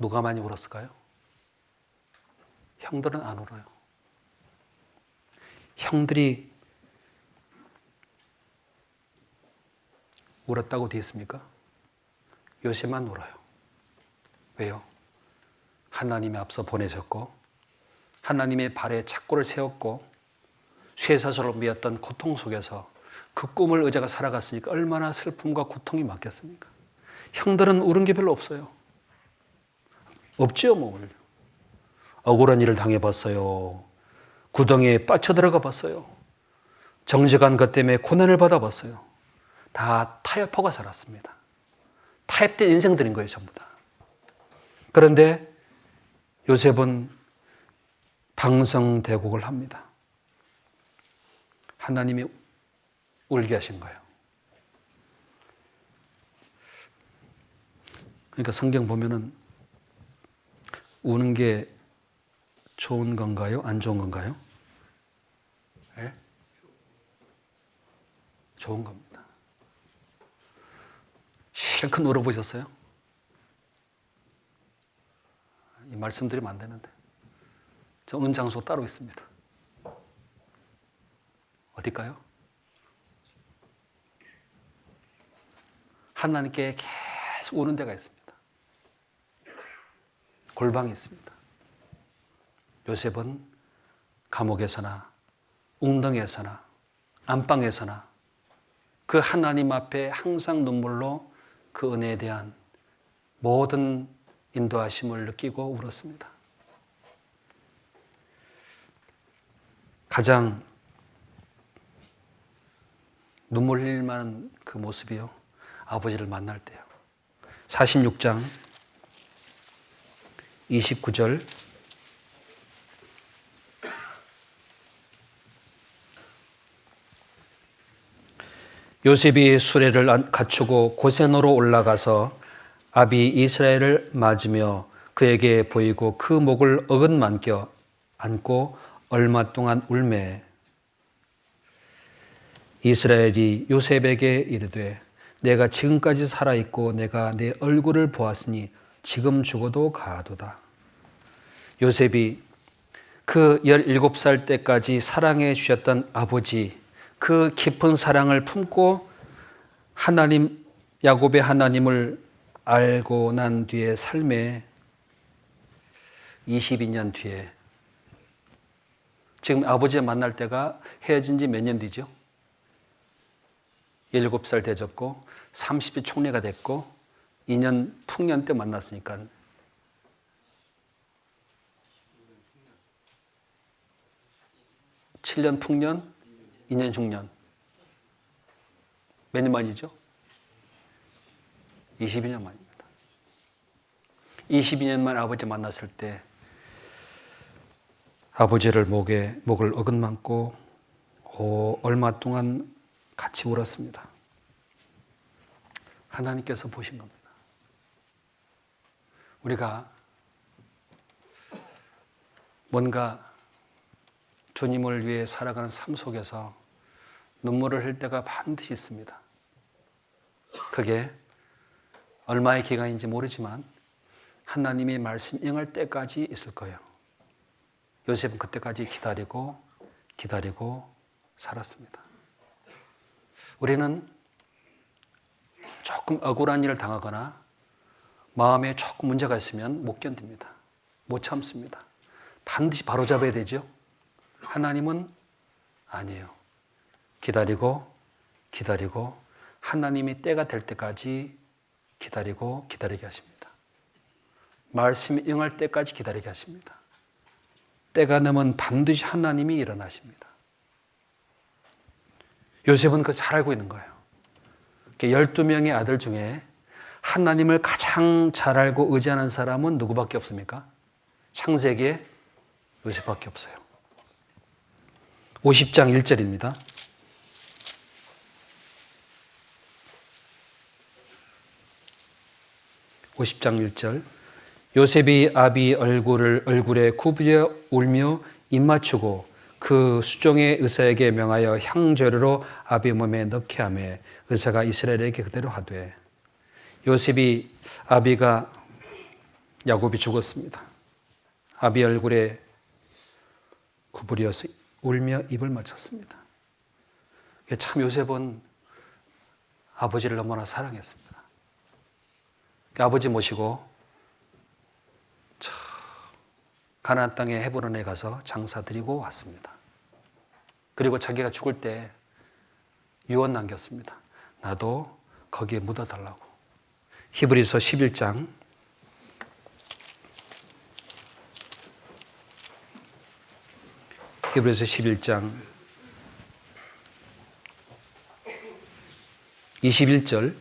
누가 많이 울었을까요? 형들은 안 울어요. 형들이 울었다고 되어 있습니까? 요셉만 울어요. 왜요? 하나님이 앞서 보내셨고 하나님의 발에 착고를 세웠고 쇠사슬로 메었던 고통 속에서 그 꿈을 의자가 살아갔으니까 얼마나 슬픔과 고통이 많겠습니까? 형들은 울은 게 별로 없어요. 없지요, 뭐. 억울한 일을 당해봤어요. 구덩이에 빠져들어가 봤어요. 정직한 것 때문에 고난을 받아봤어요. 다 타협하고 살았습니다. 타협된 인생들인 거예요, 전부 다. 그런데 요셉은 방성대곡을 합니다. 하나님이 울게 하신 거예요. 그러니까 성경 보면은 우는 게 좋은 건가요? 안 좋은 건가요? 네? 좋은 겁니다. 실컷 울어보셨어요? 이 말씀드리면 안 되는데. 저 우는 장소 따로 있습니다. 어딜까요? 하나님께 계속 우는 데가 있습니다. 골방이 있습니다. 요셉은 감옥에서나 웅덩이에서나 안방에서나 그 하나님 앞에 항상 눈물로 그 은혜에 대한 모든 인도하심을 느끼고 울었습니다. 가장 눈물 흘릴 만한 그 모습이요, 아버지를 만날 때요. 46장 29절 요셉이 수레를 갖추고 고센으로 올라가서 아비 이스라엘을 맞으며 그에게 보이고 그 목을 어긋만 껴 안고 얼마 동안 울매 이스라엘이 요셉에게 이르되 내가 지금까지 살아있고 내가 내 얼굴을 보았으니 지금 죽어도 가도다. 요셉이 그 17살 때까지 사랑해 주셨던 아버지 그 깊은 사랑을 품고 하나님 야곱의 하나님을 알고 난 뒤에 삶에 22년 뒤에 지금 아버지 만날 때가 헤어진 지 몇 년 뒤죠? 17살 되졌고 30이 총리가 됐고 2년 풍년 때 만났으니까 7년 풍년, 2년 중년. 몇 년 만이죠? 22년 만입니다. 22년 만 아버지 만났을 때 아버지를 목을 어긋만고 얼마 동안 같이 울었습니다. 하나님께서 보신 겁니다. 우리가 뭔가 주님을 위해 살아가는 삶 속에서 눈물을 흘릴 때가 반드시 있습니다. 그게 얼마의 기간인지 모르지만 하나님의 말씀 응할 때까지 있을 거예요. 요셉은 그때까지 기다리고 살았습니다. 우리는 조금 억울한 일을 당하거나 마음에 조금 문제가 있으면 못 견딥니다. 못 참습니다. 반드시 바로잡아야 되죠. 하나님은 아니에요. 기다리고 하나님이 때가 될 때까지 기다리게 하십니다. 말씀이 응할 때까지 기다리게 하십니다. 때가 되면 반드시 하나님이 일어나십니다. 요셉은 그거 잘 알고 있는 거예요. 12명의 아들 중에 하나님을 가장 잘 알고 의지하는 사람은 누구밖에 없습니까? 창세기에 요셉밖에 없어요. 50장 1절입니다. 50장 1절 요셉이 아비 얼굴에 굽으려 울며 입맞추고 그 수종의 의사에게 명하여 향재료로 아비 몸에 넣게 하매 의사가 이스라엘에게 그대로 하되 요셉이 야곱이 죽었습니다. 아비 얼굴에 구부려서 울며 입을 맞췄습니다. 참 요셉은 아버지를 너무나 사랑했습니다. 아버지 모시고 가나안 땅의 헤브론에 가서 장사 드리고 왔습니다. 그리고 자기가 죽을 때 유언 남겼습니다. 나도 거기에 묻어달라고. 히브리서 11장 21절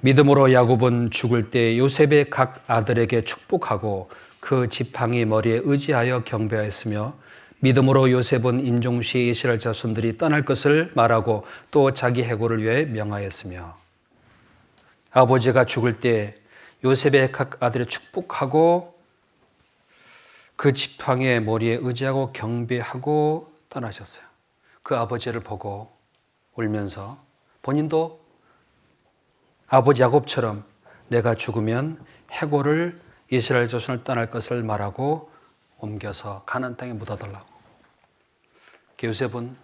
믿음으로 야곱은 죽을 때 요셉의 각 아들에게 축복하고 그 지팡이 머리에 의지하여 경배하였으며 믿음으로 요셉은 임종시에 이스라엘 자손들이 떠날 것을 말하고 또 자기 해고를 위해 명하였으며 아버지가 죽을 때 요셉의 각 아들에 축복하고 그 지팡이의 머리에 의지하고 경배하고 떠나셨어요. 그 아버지를 보고 울면서 본인도 아버지 야곱처럼 내가 죽으면 해고를 이스라엘 자손을 떠날 것을 말하고 옮겨서 가나안 땅에 묻어달라고. 요셉은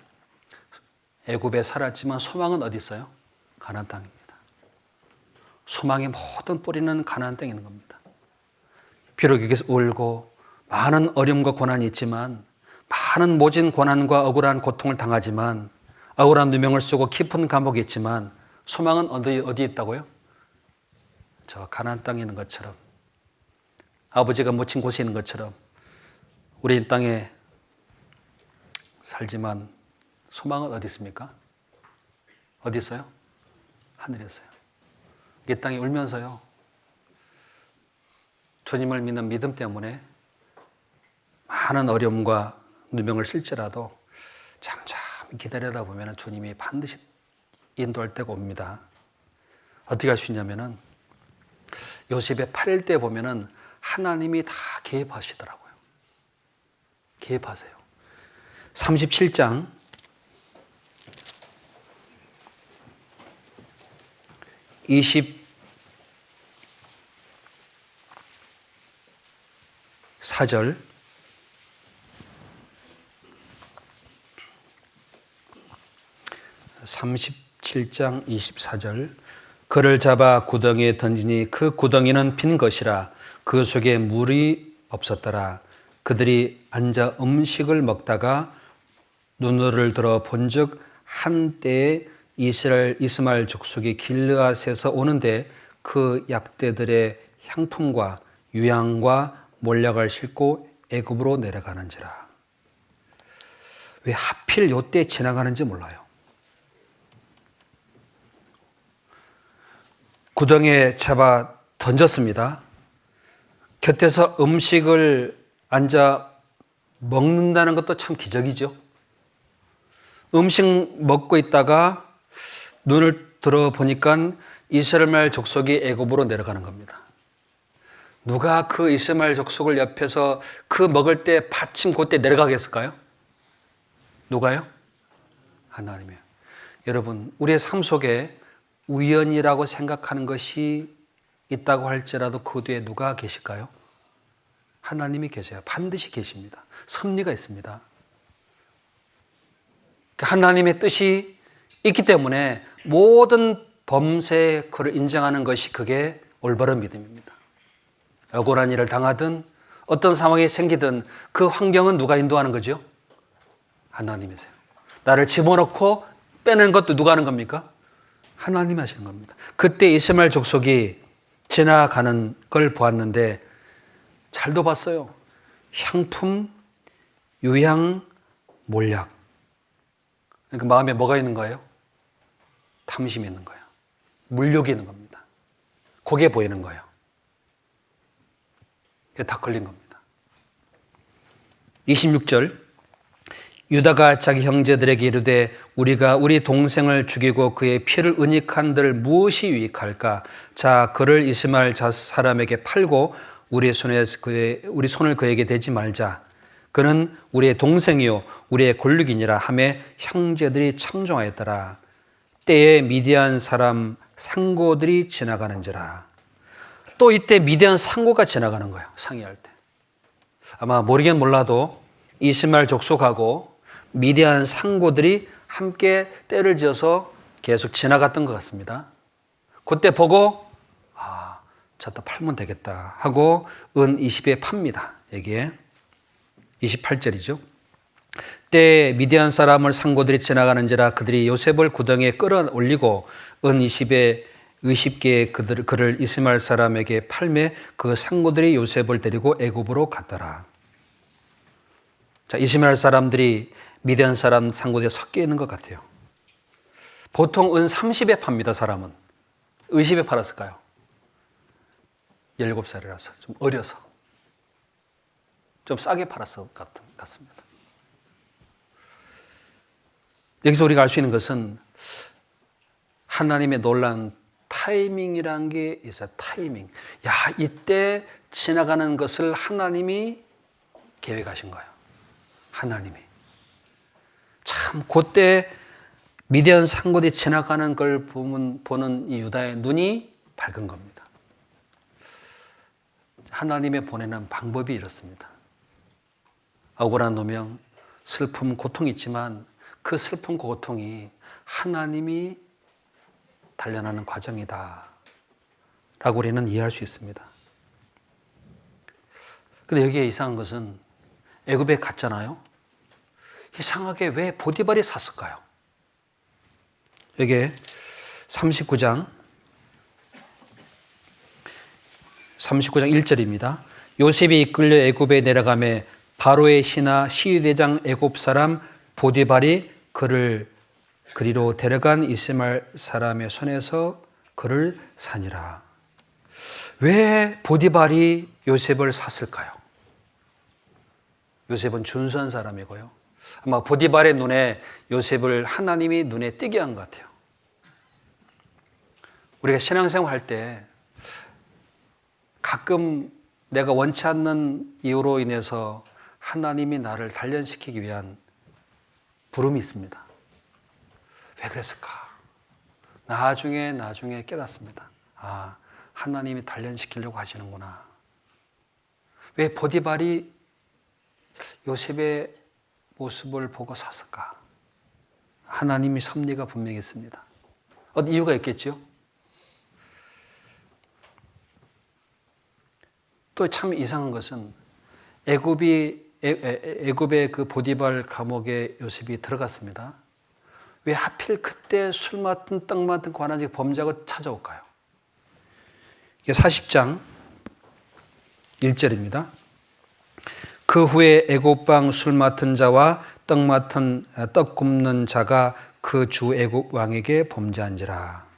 애굽에 살았지만 소망은 어디 있어요? 가나안 땅입니다. 소망의 모든 뿌리는 가나안 땅에 있는 겁니다. 비록 여기서 울고 많은 어려움과 고난이 있지만 많은 모진 고난과 억울한 고통을 당하지만 억울한 누명을 쓰고 깊은 감옥이 있지만 소망은 어디 있다고요? 저 가나안 땅에 있는 것처럼, 아버지가 묻힌 곳에 있는 것처럼 우리 이 땅에 살지만 소망은 어디 있습니까? 어디 있어요? 하늘에 있어요. 이 땅에 울면서요, 주님을 믿는 믿음 때문에 많은 어려움과 누명을 쓸지라도 잠잠히 기다리다 보면 주님이 반드시 인도할 때가 옵니다. 어떻게 할 수 있냐면은 요셉의 8일 때 보면은 하나님이 다 개입하시더라고요. 개입하세요. 37장 24절, (37장 24절) 그를 잡아 구덩이에 던지니 그 구덩이는 빈 것이라 그 속에 물이 없었더라. 그들이 앉아 음식을 먹다가 눈을 들어 본즉 한때에 이스마엘 족속이 길르앗에서 오는데 그 약대들의 향품과 유향과 몰약을 싣고 애굽으로 내려가는지라. 왜 하필 요때 지나가는지 몰라요. 구덩이에 잡아 던졌습니다. 곁에서 음식을 앉아 먹는다는 것도 참 기적이죠. 음식 먹고 있다가 눈을 들어 보니까 이스라엘 족속이 애굽으로 내려가는 겁니다. 누가 그 이스라엘 족속을 옆에서 그 먹을 때 받침 그때 내려가겠을까요? 누가요? 하나님이요. 여러분, 우리의 삶 속에 우연이라고 생각하는 것이 있다고 할지라도 그 뒤에 누가 계실까요? 하나님이 계세요. 반드시 계십니다. 섭리가 있습니다. 하나님의 뜻이 있기 때문에 모든 범죄의 그를 인정하는 것이 그게 올바른 믿음입니다. 억울한 일을 당하든 어떤 상황이 생기든 그 환경은 누가 인도하는 거죠? 하나님이세요. 나를 집어넣고 빼낸 것도 누가 하는 겁니까? 하나님이 하시는 겁니다. 그때 이스마엘 족속이 지나가는 걸 보았는데 잘도 봤어요. 향품, 유향, 몰약. 그러니까 마음에 뭐가 있는 거예요? 탐심이 있는 거예요. 물욕이 있는 겁니다. 그게 보이는 거예요. 그게 다 걸린 겁니다. 26절 유다가 자기 형제들에게 이르되 우리가 우리 동생을 죽이고 그의 피를 은닉한들 무엇이 유익할까? 자, 그를 이스마엘 사람에게 팔고 우리 손을 그에게 대지 말자. 그는 우리의 동생이요 우리의 권력이니라 하며 형제들이 청종하였더라. 때에 미디안 사람 상고들이 지나가는지라. 또 이때 미디안 상고가 지나가는 거예요. 상의할 때. 아마 모르긴 몰라도 이스마엘 족속하고 미디안 상고들이 함께 때를 지어서 계속 지나갔던 것 같습니다. 그때 보고 저다 팔면 되겠다 하고 은 20에 팝니다. 여기에 28절이죠. 때에 미디안 사람을 상고들이 지나가는지라 그들이 요셉을 구덩이에 끌어올리고 은 20에 의식계에 그를 이스마엘 사람에게 팔매 그 상고들이 요셉을 데리고 애굽으로 갔더라. 자, 이스마엘 사람들이 미디안 사람 상고들이 섞여 있는 것 같아요. 보통 은 30에 팝니다. 사람은. 20에 팔았을까요? 17살이라서 좀 어려서 좀 싸게 팔았을 것 같습니다. 여기서 우리가 알 수 있는 것은 하나님의 놀라운 타이밍이라는 게 있어요. 타이밍. 이때 지나가는 것을 하나님이 계획하신 거예요. 하나님이. 참 그때 미디안 상고들이 지나가는 걸 보는 이 유다의 눈이 밝은 겁니다. 하나님의 보내는 방법이 이렇습니다. 억울한 누명, 슬픔, 고통이 있지만 그 슬픔, 고통이 하나님이 단련하는 과정이다 라고 우리는 이해할 수 있습니다. 근데 여기에 이상한 것은 애굽에 갔잖아요. 이상하게 왜 보디발이 샀을까요? 여기에 39장 39장 1절입니다. 요셉이 이끌려 애굽에 내려가매 바로의 신하 시위대장 애굽 사람 보디발이 그를 그리로 데려간 이스마엘 사람의 손에서 그를 사니라. 왜 보디발이 요셉을 샀을까요? 요셉은 준수한 사람이고요. 아마 보디발의 눈에 요셉을 하나님이 눈에 띄게 한 것 같아요. 우리가 신앙생활 할 때 가끔 내가 원치 않는 이유로 인해서 하나님이 나를 단련시키기 위한 부름이 있습니다. 왜 그랬을까? 나중에 깨닫습니다. 아, 하나님이 단련시키려고 하시는구나. 왜 보디발이 요셉의 모습을 보고 샀을까? 하나님이 섭리가 분명히 있습니다. 어떤 이유가 있겠죠? 또 참 이상한 것은 애굽의 그 보디발 감옥에 요셉이 들어갔습니다. 왜 하필 그때 술 맡은 떡 맡은 관원이 범죄하고 찾아올까요? 이게 40장 1절입니다. 그 후에 애굽방 술 맡은 자와 떡 굽는 자가 그 주 애굽 왕에게 범죄한지라.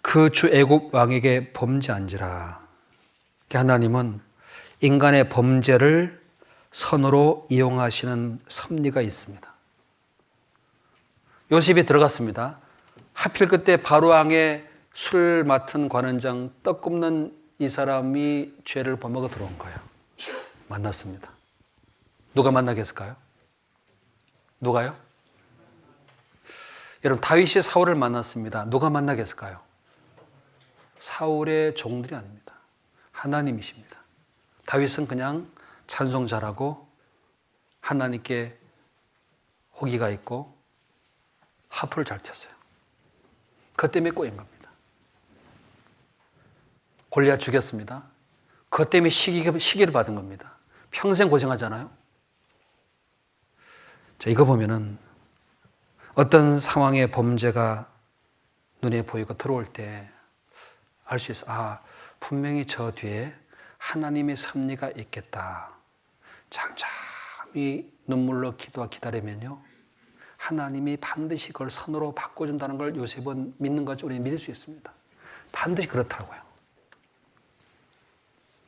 그 주 애굽 왕에게 범죄한지라. 하나님은 인간의 범죄를 선으로 이용하시는 섭리가 있습니다. 요셉이 들어갔습니다. 하필 그때 바로 왕의 술 맡은 관원장 떡 굽는 이 사람이 죄를 범하고 들어온 거예요. 만났습니다. 누가 만나겠을까요? 누가요? 여러분, 다윗이 사울을 만났습니다. 누가 만나겠을까요? 사울의 종들이 아닙니다. 하나님이십니다. 다윗은 그냥 찬송 잘하고 하나님께 호기가 있고 하프를 잘 쳤어요. 그것 때문에 꼬인 겁니다. 골리앗 죽였습니다. 그것 때문에 시기를 받은 겁니다. 평생 고생하잖아요. 자, 이거 보면은 어떤 상황의 범죄가 눈에 보이고 들어올 때 알 수 있어. 아, 분명히 저 뒤에 하나님의 섭리가 있겠다. 잠잠히 눈물로 기다리면요, 하나님이 반드시 그걸 선으로 바꿔준다는 걸 요셉은 믿는 거죠. 우리는 믿을 수 있습니다. 반드시 그렇다고요.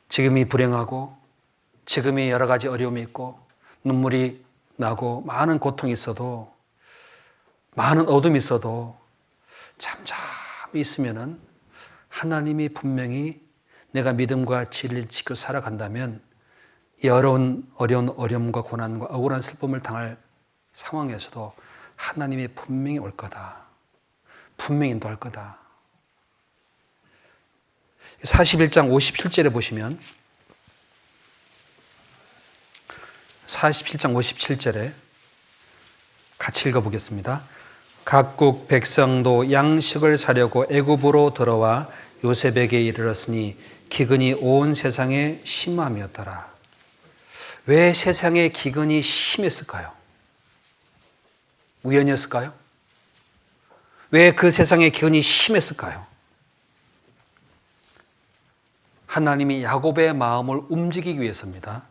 지금이 불행하고 지금이 여러 가지 어려움이 있고 눈물이 나고 많은 고통이 있어도 많은 어둠이 있어도 잠잠히 있으면은 하나님이 분명히 내가 믿음과 진리를 지켜 살아간다면 이 어려운 어려움과 고난과 억울한 슬픔을 당할 상황에서도 하나님이 분명히 올 거다. 분명히 인도할 거다. 41장 57절에 보시면 47장 57절에 같이 읽어보겠습니다. 각국 백성도 양식을 사려고 애굽으로 들어와 요셉에게 이르렀으니 기근이 온 세상에 심함이었더라. 왜 세상에 기근이 심했을까요? 우연이었을까요? 왜 그 세상에 기근이 심했을까요? 하나님이 야곱의 마음을 움직이기 위해서입니다.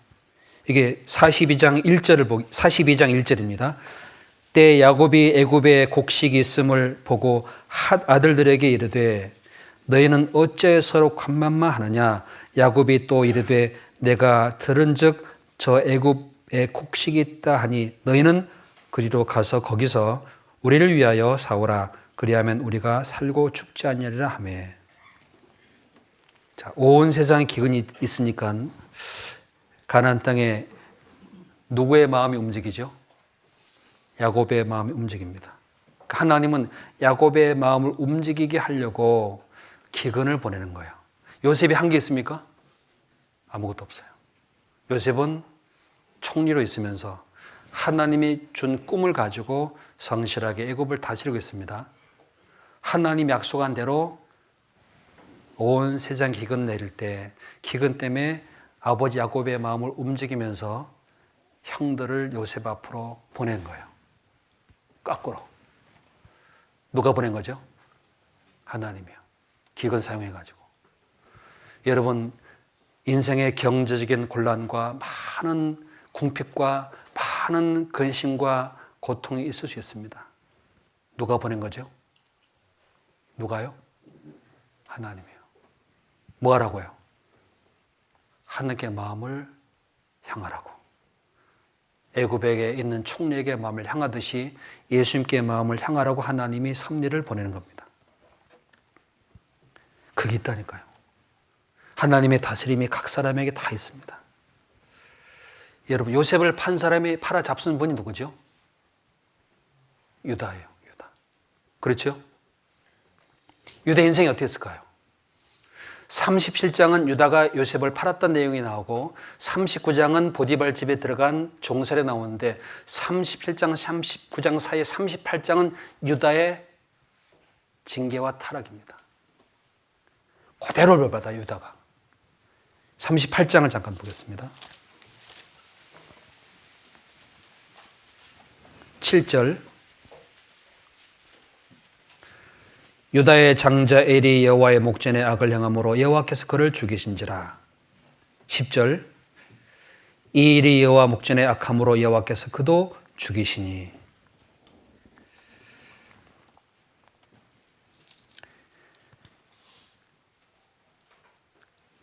이게 42장 1절입니다. 때 야곱이 애굽에 곡식이 있음을 보고 핫 아들들에게 이르되 너희는 어째 서로 관만만 하느냐. 야곱이 또 이르되 내가 들은즉 저 애굽에 곡식이 있다 하니 너희는 그리로 가서 거기서 우리를 위하여 사오라. 그리하면 우리가 살고 죽지 아니하리라 하며. 자, 온 세상에 기근이 있으니까 가나안 땅에 누구의 마음이 움직이죠? 야곱의 마음이 움직입니다. 하나님은 야곱의 마음을 움직이게 하려고 기근을 보내는 거예요. 요셉이 한 게 있습니까? 아무것도 없어요. 요셉은 총리로 있으면서 하나님이 준 꿈을 가지고 성실하게 애굽을 다스리고 있습니다. 하나님 약속한 대로 온 세상 기근 내릴 때 기근 때문에 아버지 야곱의 마음을 움직이면서 형들을 요셉 앞으로 보낸 거예요. 거꾸로. 누가 보낸 거죠? 하나님이요. 기근 사용해가지고. 여러분, 인생의 경제적인 곤란과 많은 궁핍과 많은 근심과 고통이 있을 수 있습니다. 누가 보낸 거죠? 누가요? 하나님이요. 뭐 하라고요? 하나님께 마음을 향하라고. 애굽에 있는 총리에게 마음을 향하듯이 예수님께 마음을 향하라고 하나님이 섭리를 보내는 겁니다. 그게 있다니까요. 하나님의 다스림이 각 사람에게 다 있습니다. 여러분, 요셉을 판 사람이 팔아 잡순 분이 누구죠? 유다예요. 유다. 그렇죠? 유다 인생이 어떻게 했을까요? 37장은 유다가 요셉을 팔았던 내용이 나오고 39장은 보디발 집에 들어간 종살에 나오는데 37장, 39장 사이 38장은 유다의 징계와 타락입니다. 그대로 벌받아 유다가. 38장을 잠깐 보겠습니다. 7절 유다의 장자 엘이 여호와의 목전에 악을 행함으로 여호와께서 그를 죽이신지라. 10절 이 일이 여호와 목전에 악함으로 여호와께서 그도 죽이시니.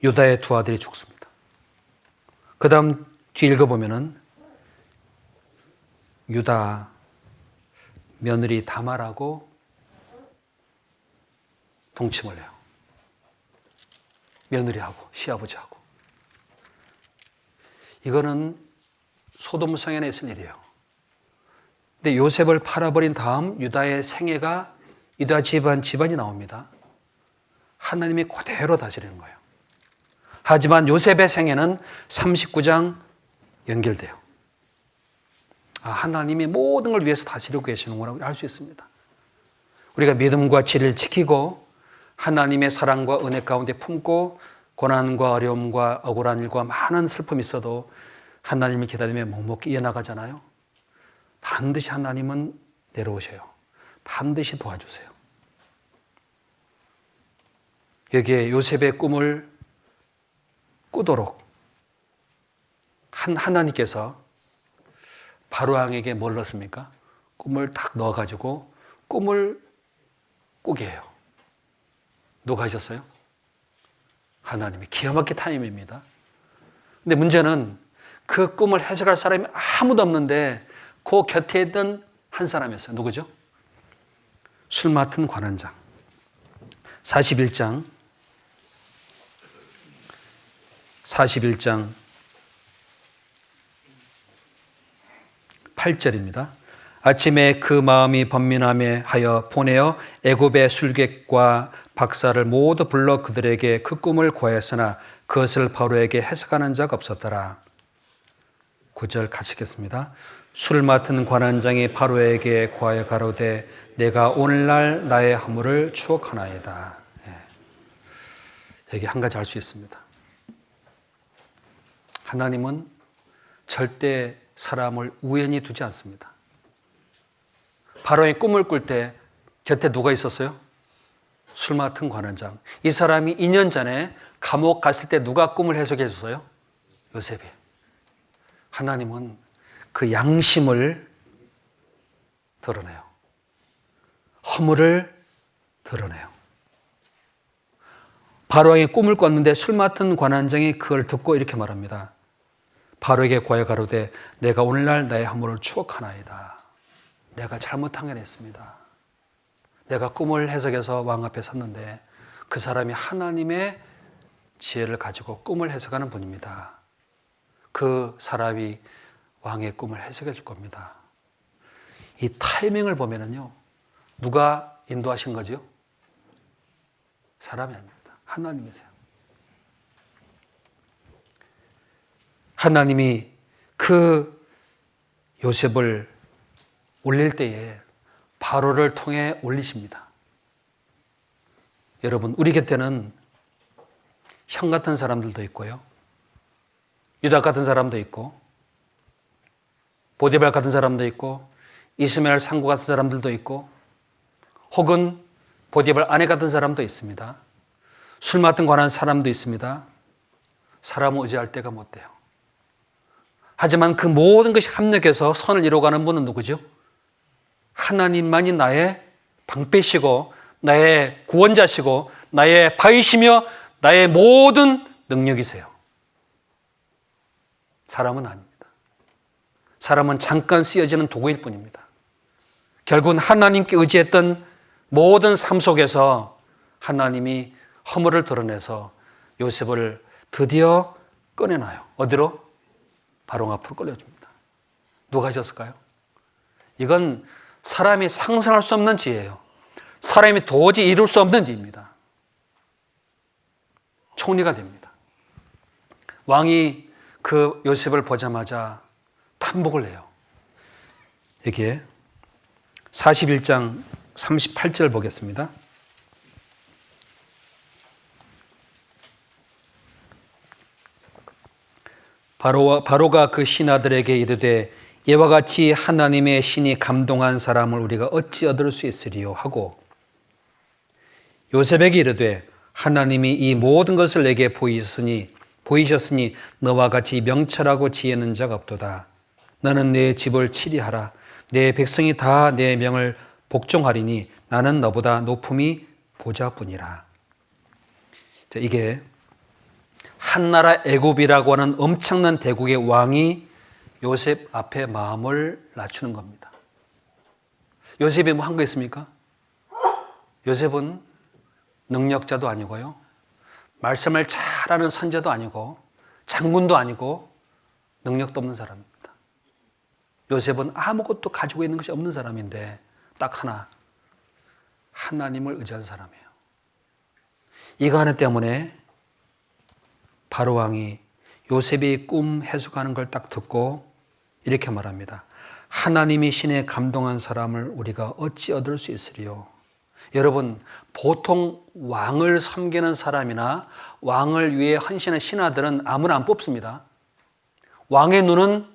유다의 두 아들이 죽습니다. 그 다음 뒤 읽어보면은 유다 며느리 다말하고 동침을 해요. 며느리하고 시아버지하고. 이거는 소돔 성현에 있을 일이에요. 근데 요셉을 팔아버린 다음 유다의 생애가 유다 집안이 나옵니다. 하나님이 그대로 다스리는 거예요. 하지만 요셉의 생애는 39장 연결돼요. 하나님이 모든 걸 위해서 다스리고 계시는구나 알 수 있습니다. 우리가 믿음과 진리를 지키고 하나님의 사랑과 은혜 가운데 품고 고난과 어려움과 억울한 일과 많은 슬픔이 있어도 하나님을 기다리며 묵묵히 이어나가잖아요. 반드시 하나님은 내려오셔요. 반드시 도와주세요. 여기에 요셉의 꿈을 꾸도록 하나님께서 바로왕에게 뭘 넣습니까? 꿈을 딱 넣어가지고 꿈을 꾸게 해요. 누가 하셨어요? 하나님이. 기가 막힌 타임입니다. 근데 문제는 그 꿈을 해석할 사람이 아무도 없는데 그 곁에 있던 한 사람이었어요. 누구죠? 술 맡은 관원장. 41장 8절입니다. 아침에 그 마음이 번민함에 하여 보내어 애굽의 술객과 박사를 모두 불러 그들에게 그 꿈을 고하였으나 그것을 바로에게 해석하는 자가 없었더라. 9절 같이 읽겠습니다. 술 맡은 관원장이 바로에게 고하여 가로되 내가 오늘날 나의 허물을 추억하나이다. 여기 한 가지 알 수 있습니다. 하나님은 절대 사람을 우연히 두지 않습니다. 바로의 꿈을 꿀 때 곁에 누가 있었어요? 술 맡은 관원장. 이 사람이 2년 전에 감옥 갔을 때 누가 꿈을 해석해 줬어요? 요셉이. 하나님은 그 양심을 드러내요. 허물을 드러내요. 바로에게 꿈을 꿨는데 술 맡은 관원장이 그걸 듣고 이렇게 말합니다. 바로에게 고하여 가로되 내가 오늘날 나의 허물을 추억하나이다. 내가 잘못한 게 있습니다. 내가 꿈을 해석해서 왕 앞에 섰는데 그 사람이 하나님의 지혜를 가지고 꿈을 해석하는 분입니다. 그 사람이 왕의 꿈을 해석해 줄 겁니다. 이 타이밍을 보면은요, 누가 인도하신 거죠? 사람이 아닙니다. 하나님이세요. 하나님이 그 요셉을 올릴 때에 바로를 통해 올리십니다. 여러분, 우리 곁에는 형 같은 사람들도 있고요. 유다 같은 사람도 있고, 보디발 같은 사람도 있고, 이스마엘 상구 같은 사람들도 있고, 혹은 보디발 아내 같은 사람도 있습니다. 술 맡은 관한 사람도 있습니다. 사람을 의지할 때가 못 돼요. 하지만 그 모든 것이 합력해서 선을 이루어가는 분은 누구죠? 하나님만이 나의 방패시고 나의 구원자시고 나의 바위시며 나의 모든 능력이세요. 사람은 아닙니다. 사람은 잠깐 쓰여지는 도구일 뿐입니다. 결국은 하나님께 의지했던 모든 삶 속에서 하나님이 허물을 드러내서 요셉을 드디어 꺼내놔요. 어디로? 바로 앞으로 끌려줍니다. 누가 하셨을까요? 이건 사람이 상상할 수 없는 지혜예요. 사람이 도저히 이룰 수 없는 일입니다. 총리가 됩니다. 왕이 그 요셉을 보자마자 탐복을 해요. 여기에 41장 38절 보겠습니다. 바로가 그 신하들에게 이르되 이와 같이 하나님의 신이 감동한 사람을 우리가 어찌 얻을 수 있으리요 하고 요셉에게 이르되 하나님이 이 모든 것을 내게 보이셨으니 너와 같이 명철하고 지혜 있는 자가 없도다. 너는 내 집을 치리하라. 내 백성이 다 내 명을 복종하리니 나는 너보다 높음이 보좌뿐이라. 이게 한나라 애굽이라고 하는 엄청난 대국의 왕이 요셉 앞에 마음을 낮추는 겁니다. 요셉이 뭐 한 거 있습니까? 요셉은 능력자도 아니고요. 말씀을 잘하는 선자도 아니고 장군도 아니고 능력도 없는 사람입니다. 요셉은 아무것도 가지고 있는 것이 없는 사람인데 딱 하나, 하나님을 의지한 사람이에요. 이거 하나 때문에 바로 왕이 요셉이 꿈 해석하는 걸 딱 듣고 이렇게 말합니다. 하나님이 신에 감동한 사람을 우리가 어찌 얻을 수 있으리요? 여러분, 보통 왕을 섬기는 사람이나 왕을 위해 헌신한 신하들은 아무나 안 뽑습니다. 왕의 눈은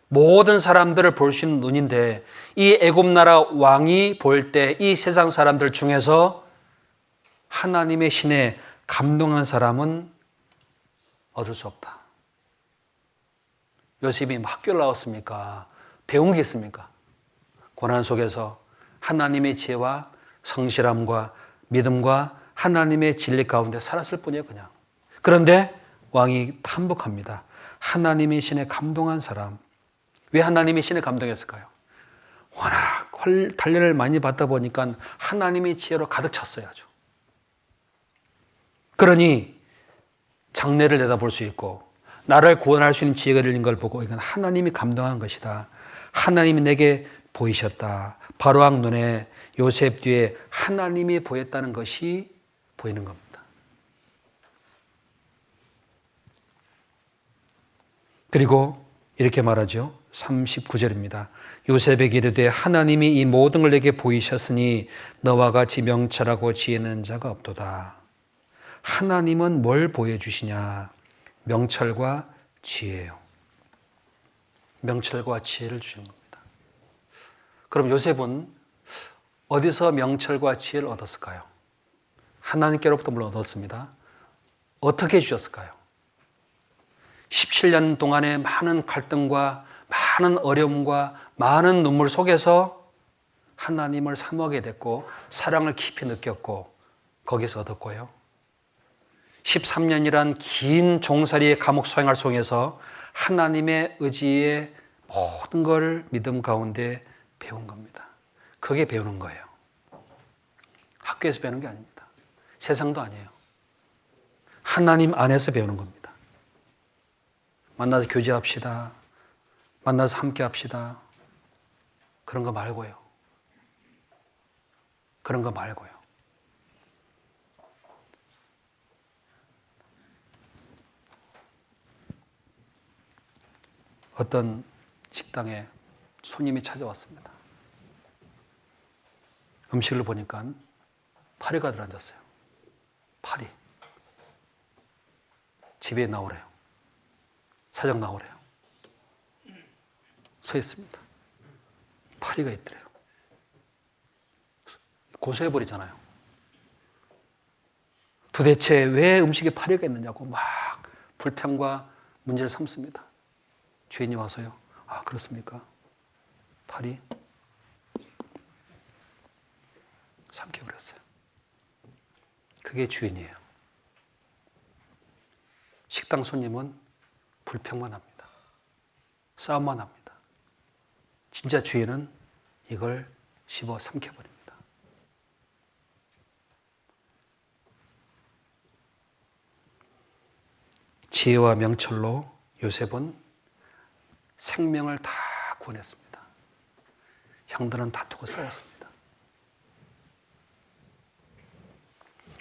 모든 사람들을 볼 수 있는 눈인데 이 애굽 나라 왕이 볼 때 이 세상 사람들 중에서 하나님의 신에 감동한 사람은 얻을 수 없다. 요셉이 학교를 나왔습니까? 배운 게 있습니까? 고난 속에서 하나님의 지혜와 성실함과 믿음과 하나님의 진리 가운데 살았을 뿐이에요, 그냥. 그런데 왕이 탐복합니다. 하나님의 신에 감동한 사람. 왜 하나님의 신에 감동했을까요? 워낙 단련을 많이 받다 보니까 하나님의 지혜로 가득 찼어요, 아주. 그러니 장래를 내다볼 수 있고 나를 구원할 수 있는 지혜가 열린 걸 보고 이건 하나님이 감동한 것이다. 하나님이 내게 보이셨다. 바로왕 눈에 요셉 뒤에 하나님이 보였다는 것이 보이는 겁니다. 그리고 이렇게 말하죠. 39절입니다. 요셉에게 이르되 하나님이 이 모든 걸 내게 보이셨으니 너와 같이 명철하고 지혜 있는 자가 없도다. 하나님은 뭘 보여주시냐? 명철과 지혜예요. 명철과 지혜를 주시는 겁니다. 그럼 요셉은 어디서 명철과 지혜를 얻었을까요? 하나님께로부터 물론 얻었습니다. 어떻게 주셨을까요? 17년 동안의 많은 갈등과 많은 어려움과 많은 눈물 속에서 하나님을 사모하게 됐고 사랑을 깊이 느꼈고 거기서 얻었고요. 13년이란 긴 종살이의 감옥 소행을 통해서 하나님의 의지의 모든 걸 믿음 가운데 배운 겁니다. 그게 배우는 거예요. 학교에서 배우는 게 아닙니다. 세상도 아니에요. 하나님 안에서 배우는 겁니다. 만나서 교제합시다. 만나서 함께 합시다. 그런 거 말고요. 그런 거 말고요. 어떤 식당에 손님이 찾아왔습니다. 음식을 보니까 파리가 들어앉았어요. 파리. 집에 나오래요. 사장 나오래요. 서 있습니다. 파리가 있더래요. 고소해버리잖아요. 도대체 왜 음식에 파리가 있느냐고 막 불평과 문제를 삼습니다. 주인이 와서요. 아, 그렇습니까? 파리? 삼켜버렸어요. 그게 주인이에요. 식당 손님은 불평만 합니다. 싸움만 합니다. 진짜 주인은 이걸 씹어 삼켜버립니다. 지혜와 명철로 요셉은 생명을 다 구원했습니다. 형들은 다투고 싸웠습니다.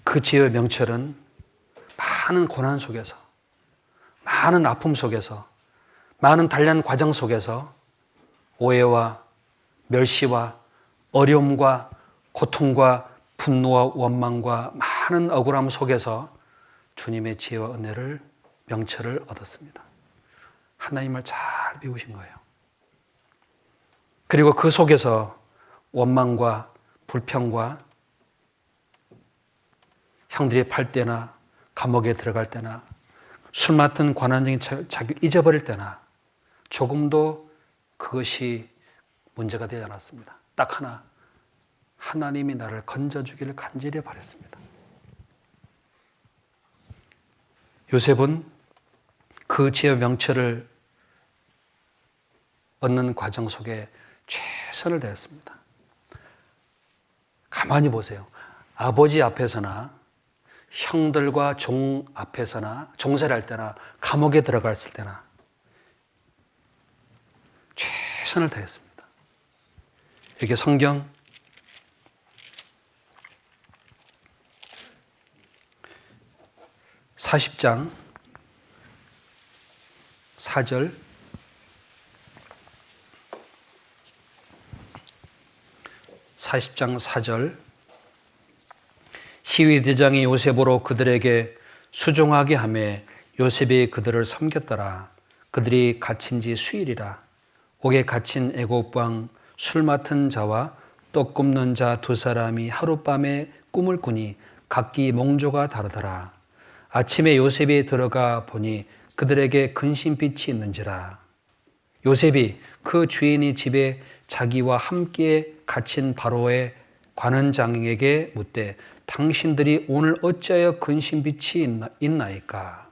그 지혜와 명철은 많은 고난 속에서, 많은 아픔 속에서, 많은 단련 과정 속에서 오해와 멸시와 어려움과 고통과 분노와 원망과 많은 억울함 속에서 주님의 지혜와 은혜를, 명철을 얻었습니다. 하나님을 잘 배우신 거예요. 그리고 그 속에서 원망과 불평과 형들이 팔 때나 감옥에 들어갈 때나 술 맡은 관원적인 자격을 잊어버릴 때나 조금도 그것이 문제가 되지 않았습니다. 딱 하나, 하나님이 나를 건져주기를 간절히 바랬습니다. 요셉은 그 지혜와 명철을 얻는 과정 속에 최선을 다했습니다. 가만히 보세요. 아버지 앞에서나 형들과 종 앞에서나 종살이 할 때나 감옥에 들어갔을 때나 최선을 다했습니다. 이게 성경 40장 4절 40장 4절 시위대장이 요셉으로 그들에게 수종하게 하며 요셉이 그들을 섬겼더라. 그들이 갇힌 지 수일이라. 옥에 갇힌 애굽왕 술 맡은 자와 떡 굽는 자 두 사람이 하룻밤에 꿈을 꾸니 각기 몽조가 다르더라. 아침에 요셉이 들어가 보니 그들에게 근심빛이 있는지라. 요셉이 그 주인이 집에 자기와 함께 갇힌 바로의 관원장에게 묻되 당신들이 오늘 어찌하여 근심빛이 있나이까?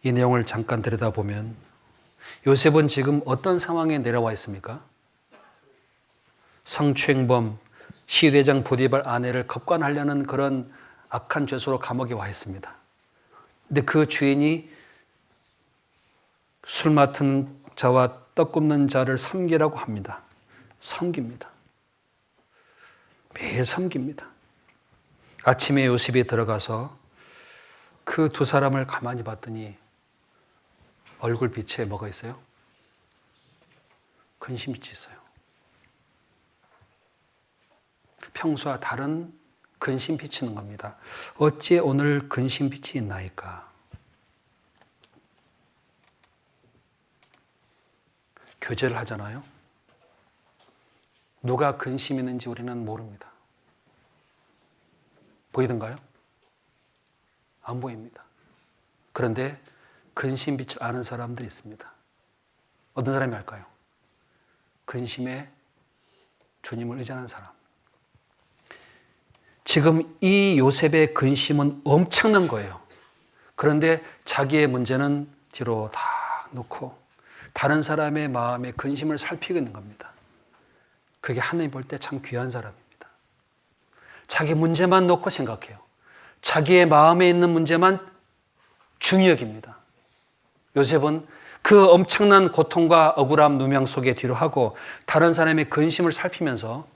이 내용을 잠깐 들여다보면 요셉은 지금 어떤 상황에 내려와 있습니까? 성추행범 시대장 보디발 아내를 겁관하려는 그런 악한 죄수로 감옥에 와 있습니다. 근데 그 주인이 술 맡은 자와 떡 굽는 자를 섬기라고 합니다. 섬깁니다. 매일 섬깁니다. 아침에 요셉이 들어가서 그 두 사람을 가만히 봤더니 얼굴 빛에 뭐가 있어요? 근심빛이 있어요. 평소와 다른 근심빛이 있는 겁니다. 어찌 오늘 근심빛이 있나이까? 교제를 하잖아요. 누가 근심 있는지 우리는 모릅니다. 보이던가요? 안 보입니다. 그런데 근심빛을 아는 사람들이 있습니다. 어떤 사람이 알까요? 근심에 주님을 의지하는 사람. 지금 이 요셉의 근심은 엄청난 거예요. 그런데 자기의 문제는 뒤로 다 놓고 다른 사람의 마음의 근심을 살피고 있는 겁니다. 그게 하나님 볼 때 참 귀한 사람입니다. 자기 문제만 놓고 생각해요. 자기의 마음에 있는 문제만 중히 여깁니다. 요셉은 그 엄청난 고통과 억울함 누명 속에 뒤로 하고 다른 사람의 근심을 살피면서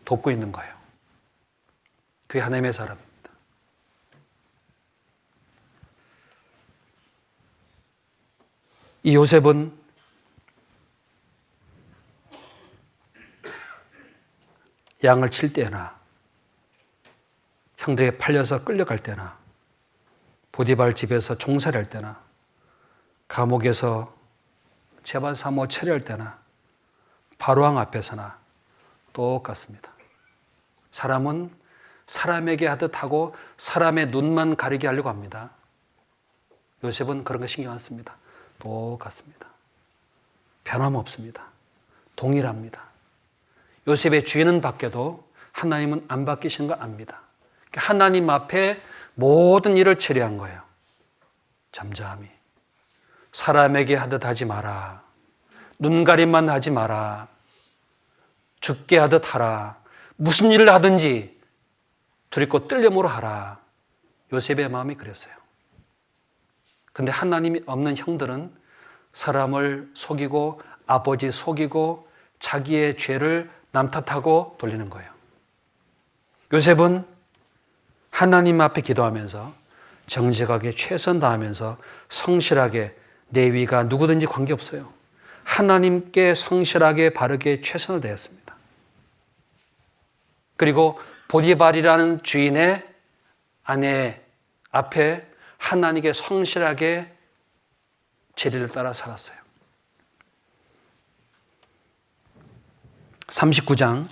돕고 있는 거예요. 그게 하나님의 사람입니다. 이 요셉은 양을 칠 때나 형들에게 팔려서 끌려갈 때나 보디발 집에서 종살이할 때나 감옥에서 재반 사모 처리할 때나 바로왕 앞에서나 똑같습니다. 사람은 사람에게 하듯 하고 사람의 눈만 가리게 하려고 합니다. 요셉은 그런 거 신경 안 씁니다. 똑같습니다. 변함없습니다. 동일합니다. 요셉의 주인은 바뀌어도 하나님은 안 바뀌신 거 압니다. 하나님 앞에 모든 일을 처리한 거예요. 잠잠히. 사람에게 하듯 하지 마라. 눈가림만 하지 마라. 죽게 하듯 하라. 무슨 일을 하든지 두렵고 떨림으로 하라. 요셉의 마음이 그랬어요. 근데 하나님이 없는 형들은 사람을 속이고 아버지 속이고 자기의 죄를 남 탓하고 돌리는 거예요. 요셉은 하나님 앞에 기도하면서 정직하게 최선 다하면서 성실하게 내 위가 누구든지 관계없어요. 하나님께 성실하게 바르게 최선을 다했습니다. 그리고 보디발이라는 주인의 아내 앞에 하나님께 성실하게 진리를 따라 살았어요. 39장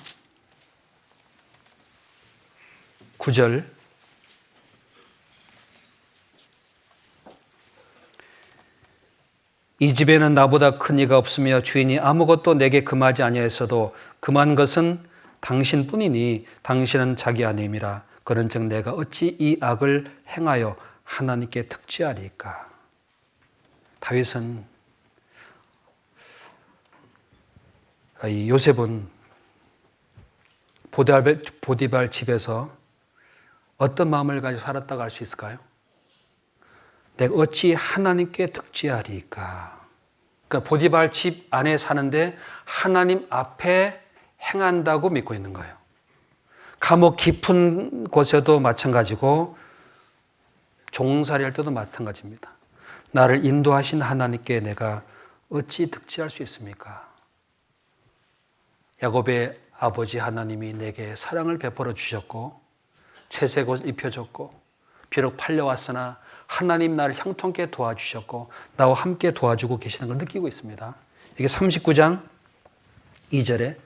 9절 이 집에는 나보다 큰 이가 없으며 주인이 아무것도 내게 금하지 아니하였어도 금한 것은 당신뿐이니 당신은 자기 아내임이라. 그런즉 내가 어찌 이 악을 행하여 하나님께 득지하리까. 다윗은 이 요셉은 보디발 집에서 어떤 마음을 가지고 살았다고 할 수 있을까요? 내가 어찌 하나님께 득지하리까. 그러니까 보디발 집 안에 사는데 하나님 앞에 행한다고 믿고 있는 거예요. 감옥 깊은 곳에도 마찬가지고 종살이 할 때도 마찬가지입니다. 나를 인도하신 하나님께 내가 어찌 득지할 수 있습니까? 야곱의 아버지 하나님이 내게 사랑을 베풀어 주셨고 채색옷 입혀줬고 비록 팔려왔으나 하나님 나를 형통케 도와주셨고 나와 함께 도와주고 계시는 걸 느끼고 있습니다. 이게 39장 2절에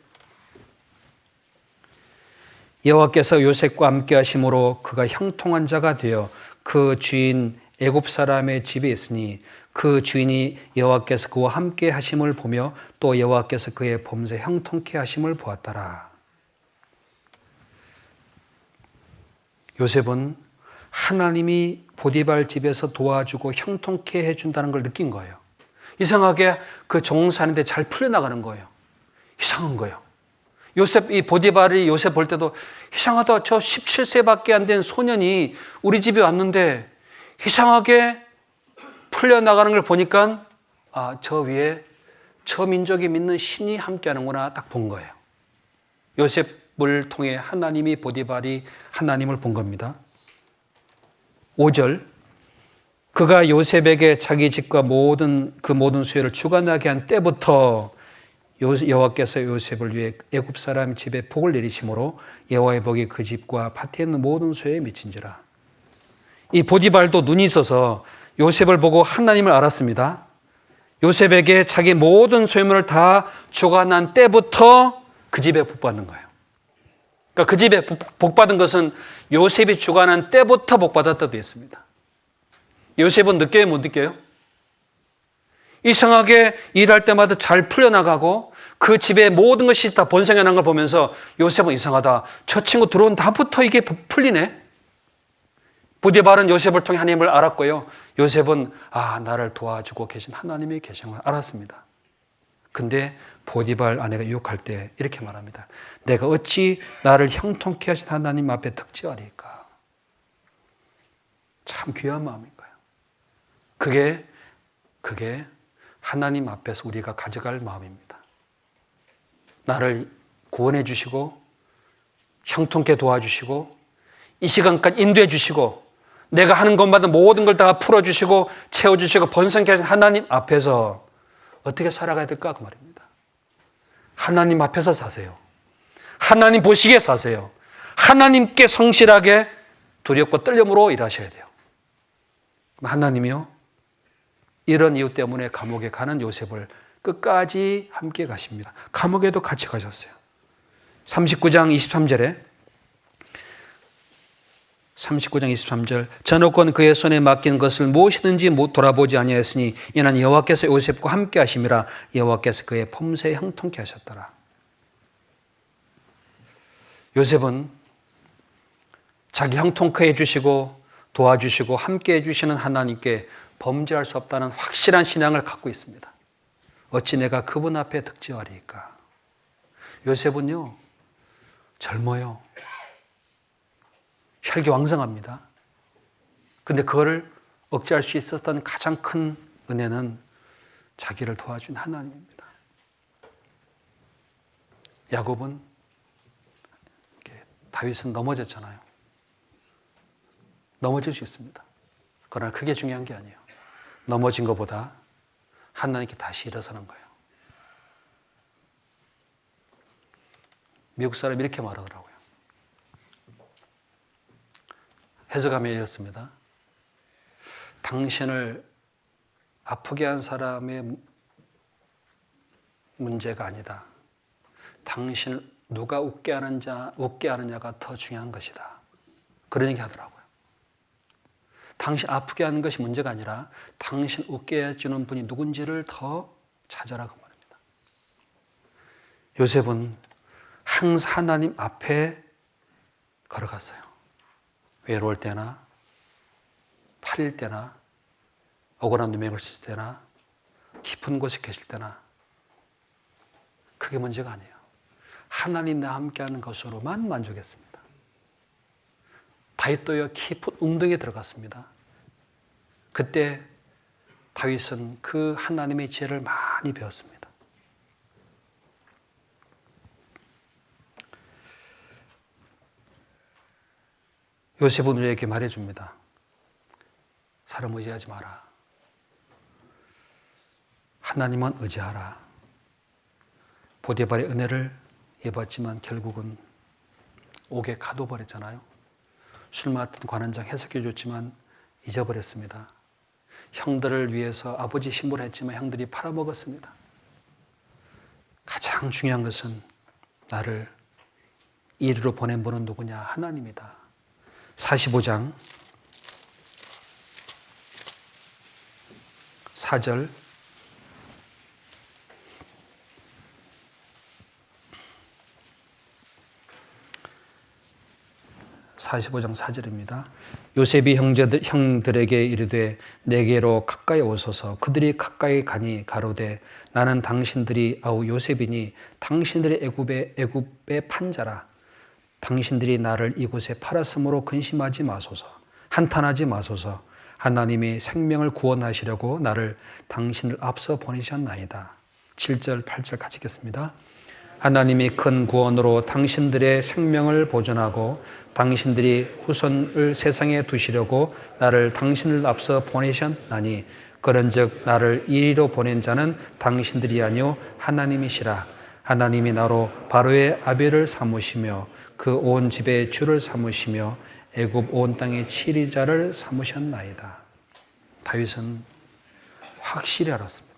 여호와께서 요셉과 함께 하심으로 그가 형통한 자가 되어 그 주인 애굽 사람의 집에 있으니 그 주인이 여호와께서 그와 함께 하심을 보며 또 여호와께서 그의 범죄 형통케 하심을 보았더라. 요셉은 하나님이 보디발 집에서 도와주고 형통케 해준다는 걸 느낀 거예요. 이상하게 그 종사하는데 잘 풀려나가는 거예요. 이상한 거예요. 이 보디발이 요셉 볼 때도 이상하다. 저 17세밖에 안 된 소년이 우리 집에 왔는데 이상하게 풀려나가는 걸 보니까 저 위에 저 민족이 믿는 신이 함께하는구나 딱 본 거예요. 요셉을 통해 하나님이 보디발이 하나님을 본 겁니다. 5절 그가 요셉에게 자기 집과 모든 수혜를 주관하게 한 때부터 여호와께서 요셉을 위해 애굽 사람 집에 복을 내리심으로 여호와의 복이 그 집과 밭에 있는 모든 소유에 미친지라. 이 보디발도 눈이 있어서 요셉을 보고 하나님을 알았습니다. 요셉에게 자기 모든 소유물을 다 주관한 때부터 그 집에 복 받는 거예요. 그러니까 그 집에 복 받은 것은 요셉이 주관한 때부터 복 받았다고 되어 있습니다. 요셉은 느껴요, 못 느껴요? 이상하게 일할 때마다 잘 풀려나가고 그 집에 모든 것이 다 번성해 난 걸 보면서 요셉은 이상하다. 저 친구 들어온 다부터 이게 풀리네. 보디발은 요셉을 통해 하나님을 알았고요. 요셉은 나를 도와주고 계신 하나님이 계신 걸 알았습니다. 근데 보디발 아내가 유혹할 때 이렇게 말합니다. 내가 어찌 나를 형통케 하신 하나님 앞에 득지하리까. 참 귀한 마음인 거예요. 그게 하나님 앞에서 우리가 가져갈 마음입니다. 나를 구원해 주시고 형통케 도와주시고 이 시간까지 인도해 주시고 내가 하는 것마다 모든 걸 다 풀어주시고 채워주시고 번성케 하신 하나님 앞에서 어떻게 살아가야 될까 그 말입니다. 하나님 앞에서 사세요. 하나님 보시기에 사세요. 하나님께 성실하게 두렵고 떨림으로 일하셔야 돼요. 하나님이요 이런 이유 때문에 감옥에 가는 요셉을 끝까지 함께 가십니다. 감옥에도 같이 가셨어요. 39장 23절에 39장 23절 저놓고 그의 손에 맡긴 것을 무엇이든지 돌아보지 아니하였으니 이는 여호와께서 요셉과 함께 하심이라. 여호와께서 그의 폼새에 형통케 하셨더라. 요셉은 자기 형통케 해주시고 도와주시고 함께 해주시는 하나님께 범죄할 수 없다는 확실한 신앙을 갖고 있습니다. 어찌 내가 그분 앞에 득지하리까. 요셉은요 젊어요. 혈기왕성합니다. 그런데 그거를 억제할 수 있었던 가장 큰 은혜는 자기를 도와준 하나님입니다. 야곱은 다윗은 넘어졌잖아요. 넘어질 수 있습니다. 그러나 그게 중요한 게 아니에요. 넘어진 것보다 하나님께 다시 일어서는 거예요. 미국 사람이 이렇게 말하더라고요. 해석하면 이렇습니다. 당신을 아프게 한 사람의 문제가 아니다. 당신을 누가 웃게 하느냐가 더 중요한 것이다. 그런 얘기 하더라고요. 당신 아프게 하는 것이 문제가 아니라 당신 웃게 해주는 분이 누군지를 더 찾아라고 말합니다. 요셉은 항상 하나님 앞에 걸어갔어요. 외로울 때나 팔릴 때나 억울한 누명을 쓸 때나 깊은 곳에 계실 때나 그게 문제가 아니에요. 하나님 나와 함께하는 것으로만 만족했습니다. 다윗도요 깊은 웅덩이에 들어갔습니다. 그때 다윗은 그 하나님의 지혜를 많이 배웠습니다. 요셉은 우리에게 말해줍니다. 사람 의지하지 마라. 하나님만 의지하라. 보디발의 은혜를 입었지만 결국은 옥에 가둬버렸잖아요. 술 맡은 관원장 해석해 줬지만 잊어버렸습니다. 형들을 위해서 아버지 신부를 했지만 형들이 팔아먹었습니다. 가장 중요한 것은 나를 이리로 보낸 분은 누구냐? 하나님이다. 45장 4절 45장 4절입니다. 요셉이 형들에게 이르되 내게로 가까이 오소서. 그들이 가까이 가니 가로되 나는 당신들이 아우 요셉이니 당신들의 애굽의 판자라. 당신들이 나를 이곳에 팔았으므로 근심하지 마소서. 한탄하지 마소서. 하나님이 생명을 구원하시려고 나를 당신을 앞서 보내셨나이다. 7절 8절 같이 읽겠습니다. 하나님이 큰 구원으로 당신들의 생명을 보존하고 당신들이 후손을 세상에 두시려고 나를 당신을 앞서 보내셨나니 그런즉 나를 이리로 보낸 자는 당신들이 아니요 하나님이시라. 하나님이 나로 바로의 아벨을 삼으시며 그 온 집의 주를 삼으시며 애굽 온 땅의 치리자를 삼으셨나이다. 다윗은 확실히 알았습니다.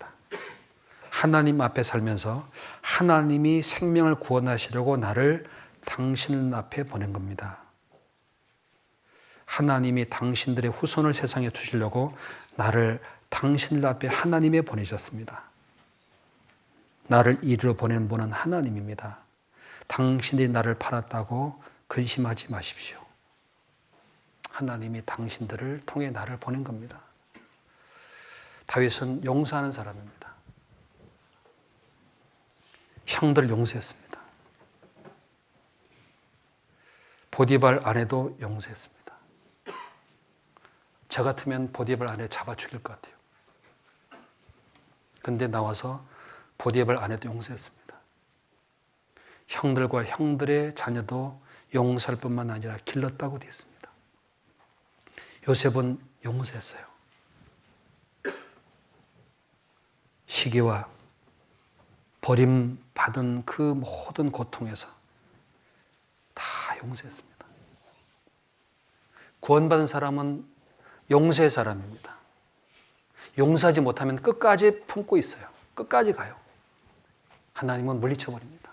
하나님 앞에 살면서 하나님이 생명을 구원하시려고 나를 당신 앞에 보낸 겁니다. 하나님이 당신들의 후손을 세상에 두시려고 나를 당신들 앞에 하나님에 보내셨습니다. 나를 이리로 보낸 분은 하나님입니다. 당신들이 나를 팔았다고 근심하지 마십시오. 하나님이 당신들을 통해 나를 보낸 겁니다. 다윗은 용서하는 사람입니다. 형들을 용서했습니다. 보디발 아내도 용서했습니다. 저 같으면 보디발 아내 잡아 죽일 것 같아요. 근데 나와서 보디발 아내도 용서했습니다. 형들과 형들의 자녀도 용서할 뿐만 아니라 길렀다고 되어 있습니다. 요셉은 용서했어요. 시기와 버림받은 그 모든 고통에서 다 용서했습니다. 구원받은 사람은 용서의 사람입니다. 용서하지 못하면 끝까지 품고 있어요. 끝까지 가요. 하나님은 물리쳐버립니다.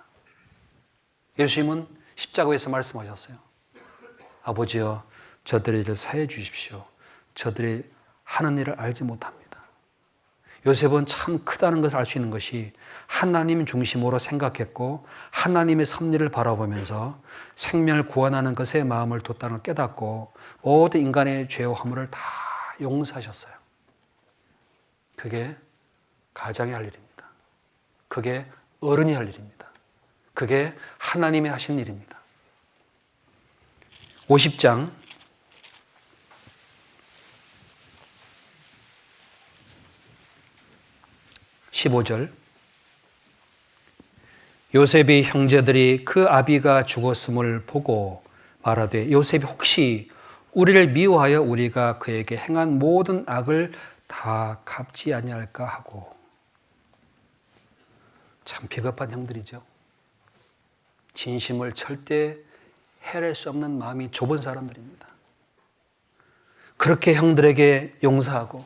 예수님은 십자가에서 말씀하셨어요. 아버지여 저들의 일을 사해 주십시오. 저들이 하는 일을 알지 못합니다. 요셉은 참 크다는 것을 알 수 있는 것이 하나님 중심으로 생각했고 하나님의 섭리를 바라보면서 생명을 구원하는 것에 마음을 뒀다는 걸 깨닫고 모든 인간의 죄와 허물을 다 용서하셨어요. 그게 가장이 할 일입니다. 그게 어른이 할 일입니다. 그게 하나님이 하신 일입니다. 50장 15절 요셉의 형제들이 그 아비가 죽었음을 보고 말하되 요셉이 혹시 우리를 미워하여 우리가 그에게 행한 모든 악을 다 갚지 아니할까 하고. 참 비겁한 형들이죠. 진심을 절대 헤아릴 수 없는 마음이 좁은 사람들입니다. 그렇게 형들에게 용서하고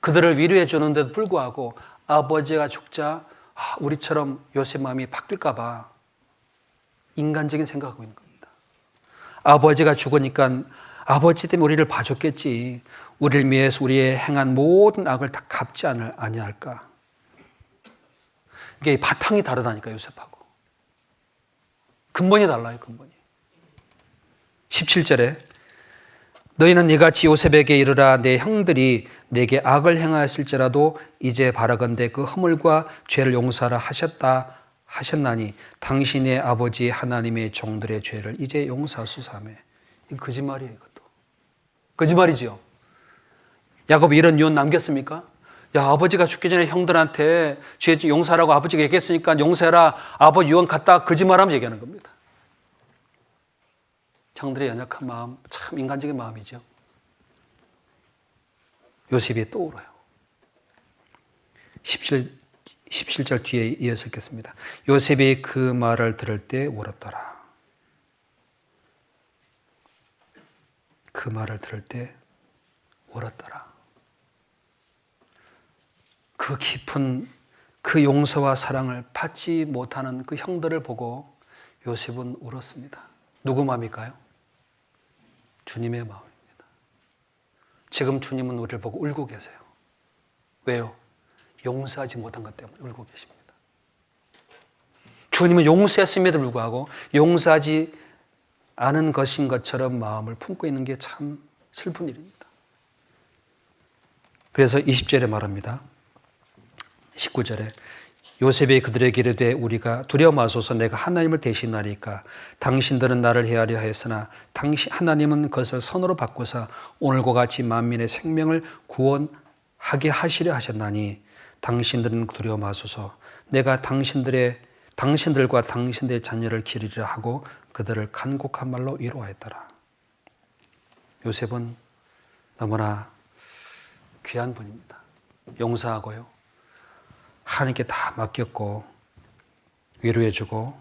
그들을 위로해 주는데도 불구하고 아버지가 죽자 우리처럼 요셉 마음이 바뀔까 봐 인간적인 생각하고 있는 겁니다. 아버지가 죽으니까 아버지 때문에 우리를 봐줬겠지. 우리를 위해서 우리의 행한 모든 악을 다 갚지 아니할까. 이게 바탕이 다르다니까 요셉하고. 근본이 달라요. 근본이. 17절에 너희는 이같이 요셉에게 이르라. 내 형들이 내게 악을 행하였을지라도 이제 바라건대 그 허물과 죄를 용서하라 하셨나니 당신의 아버지 하나님의 종들의 죄를 이제 용서하소서하며. 이거 거짓말이에요. 이것도 거짓말이지요. 야곱이 이런 유언 남겼습니까? 야, 아버지가 죽기 전에 형들한테 죄 용서하라고 아버지가 얘기했으니까 용서해라. 아버지 유언 갖다 거짓말하면 얘기하는 겁니다. 형들의 연약한 마음, 참 인간적인 마음이죠. 요셉이 떠오르요. 17절 뒤에 이어서 읽겠습니다. 요셉이 그 말을 들을 때 울었더라. 그 말을 들을 때 울었더라. 그 깊은 그 용서와 사랑을 받지 못하는 그 형들을 보고 요셉은 울었습니다. 누구 마음일까요? 주님의 마음입니다. 지금 주님은 우리를 보고 울고 계세요. 왜요? 용서하지 못한 것 때문에 울고 계십니다. 주님은 용서했음에도 불구하고 용서하지 않은 것인 것처럼 마음을 품고 있는 게 참 슬픈 일입니다. 그래서 20절에 말합니다. 19절에 요셉이 그들에게 이르되 우리가 두려워 마소서. 내가 하나님을 대신하리까. 당신들은 나를 헤아려 하였으나 하나님은 그것을 선으로 바꾸사 오늘과 같이 만민의 생명을 구원하게 하시려 하셨나니 당신들은 두려워 마소서. 내가 당신들과 당신들의 자녀를 기르리라 하고 그들을 간곡한 말로 위로하였더라. 요셉은 너무나 귀한 분입니다. 용서하고요, 하나님께 다 맡겼고 위로해주고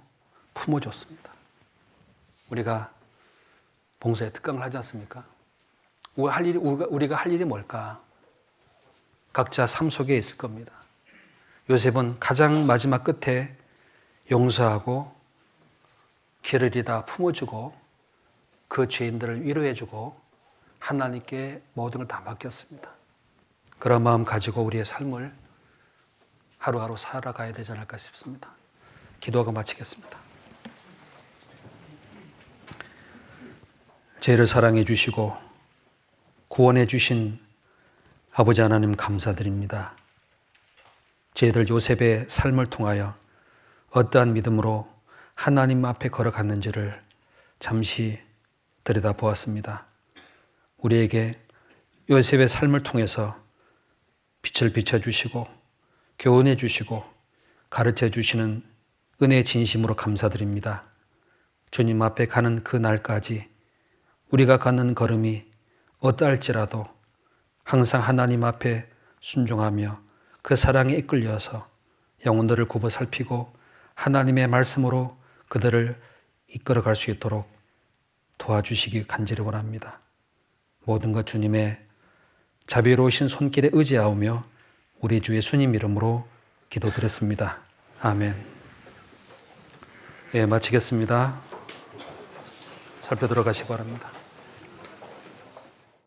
품어줬습니다. 우리가 봉사의 특강을 하지 않습니까? 우리가 할 일이 뭘까? 각자 삶 속에 있을 겁니다. 요셉은 가장 마지막 끝에 용서하고 기르리다 품어주고 그 죄인들을 위로해주고 하나님께 모든 걸 다 맡겼습니다. 그런 마음 가지고 우리의 삶을 하루하루 살아가야 되지 않을까 싶습니다. 기도하고 마치겠습니다. 저희를 사랑해 주시고 구원해 주신 아버지 하나님 감사드립니다. 저희들 요셉의 삶을 통하여 어떠한 믿음으로 하나님 앞에 걸어갔는지를 잠시 들여다보았습니다. 우리에게 요셉의 삶을 통해서 빛을 비춰주시고 교훈해 주시고 가르쳐 주시는 은혜의 진심으로 감사드립니다. 주님 앞에 가는 그 날까지 우리가 가는 걸음이 어떠할지라도 항상 하나님 앞에 순종하며 그 사랑에 이끌려서 영혼들을 굽어 살피고 하나님의 말씀으로 그들을 이끌어갈 수 있도록 도와주시기 간절히 원합니다. 모든 것 주님의 자비로우신 손길에 의지하오며 우리 주 예수님 이름으로 기도드렸습니다. 아멘. 예, 마치겠습니다. 살펴 들어가시기 바랍니다.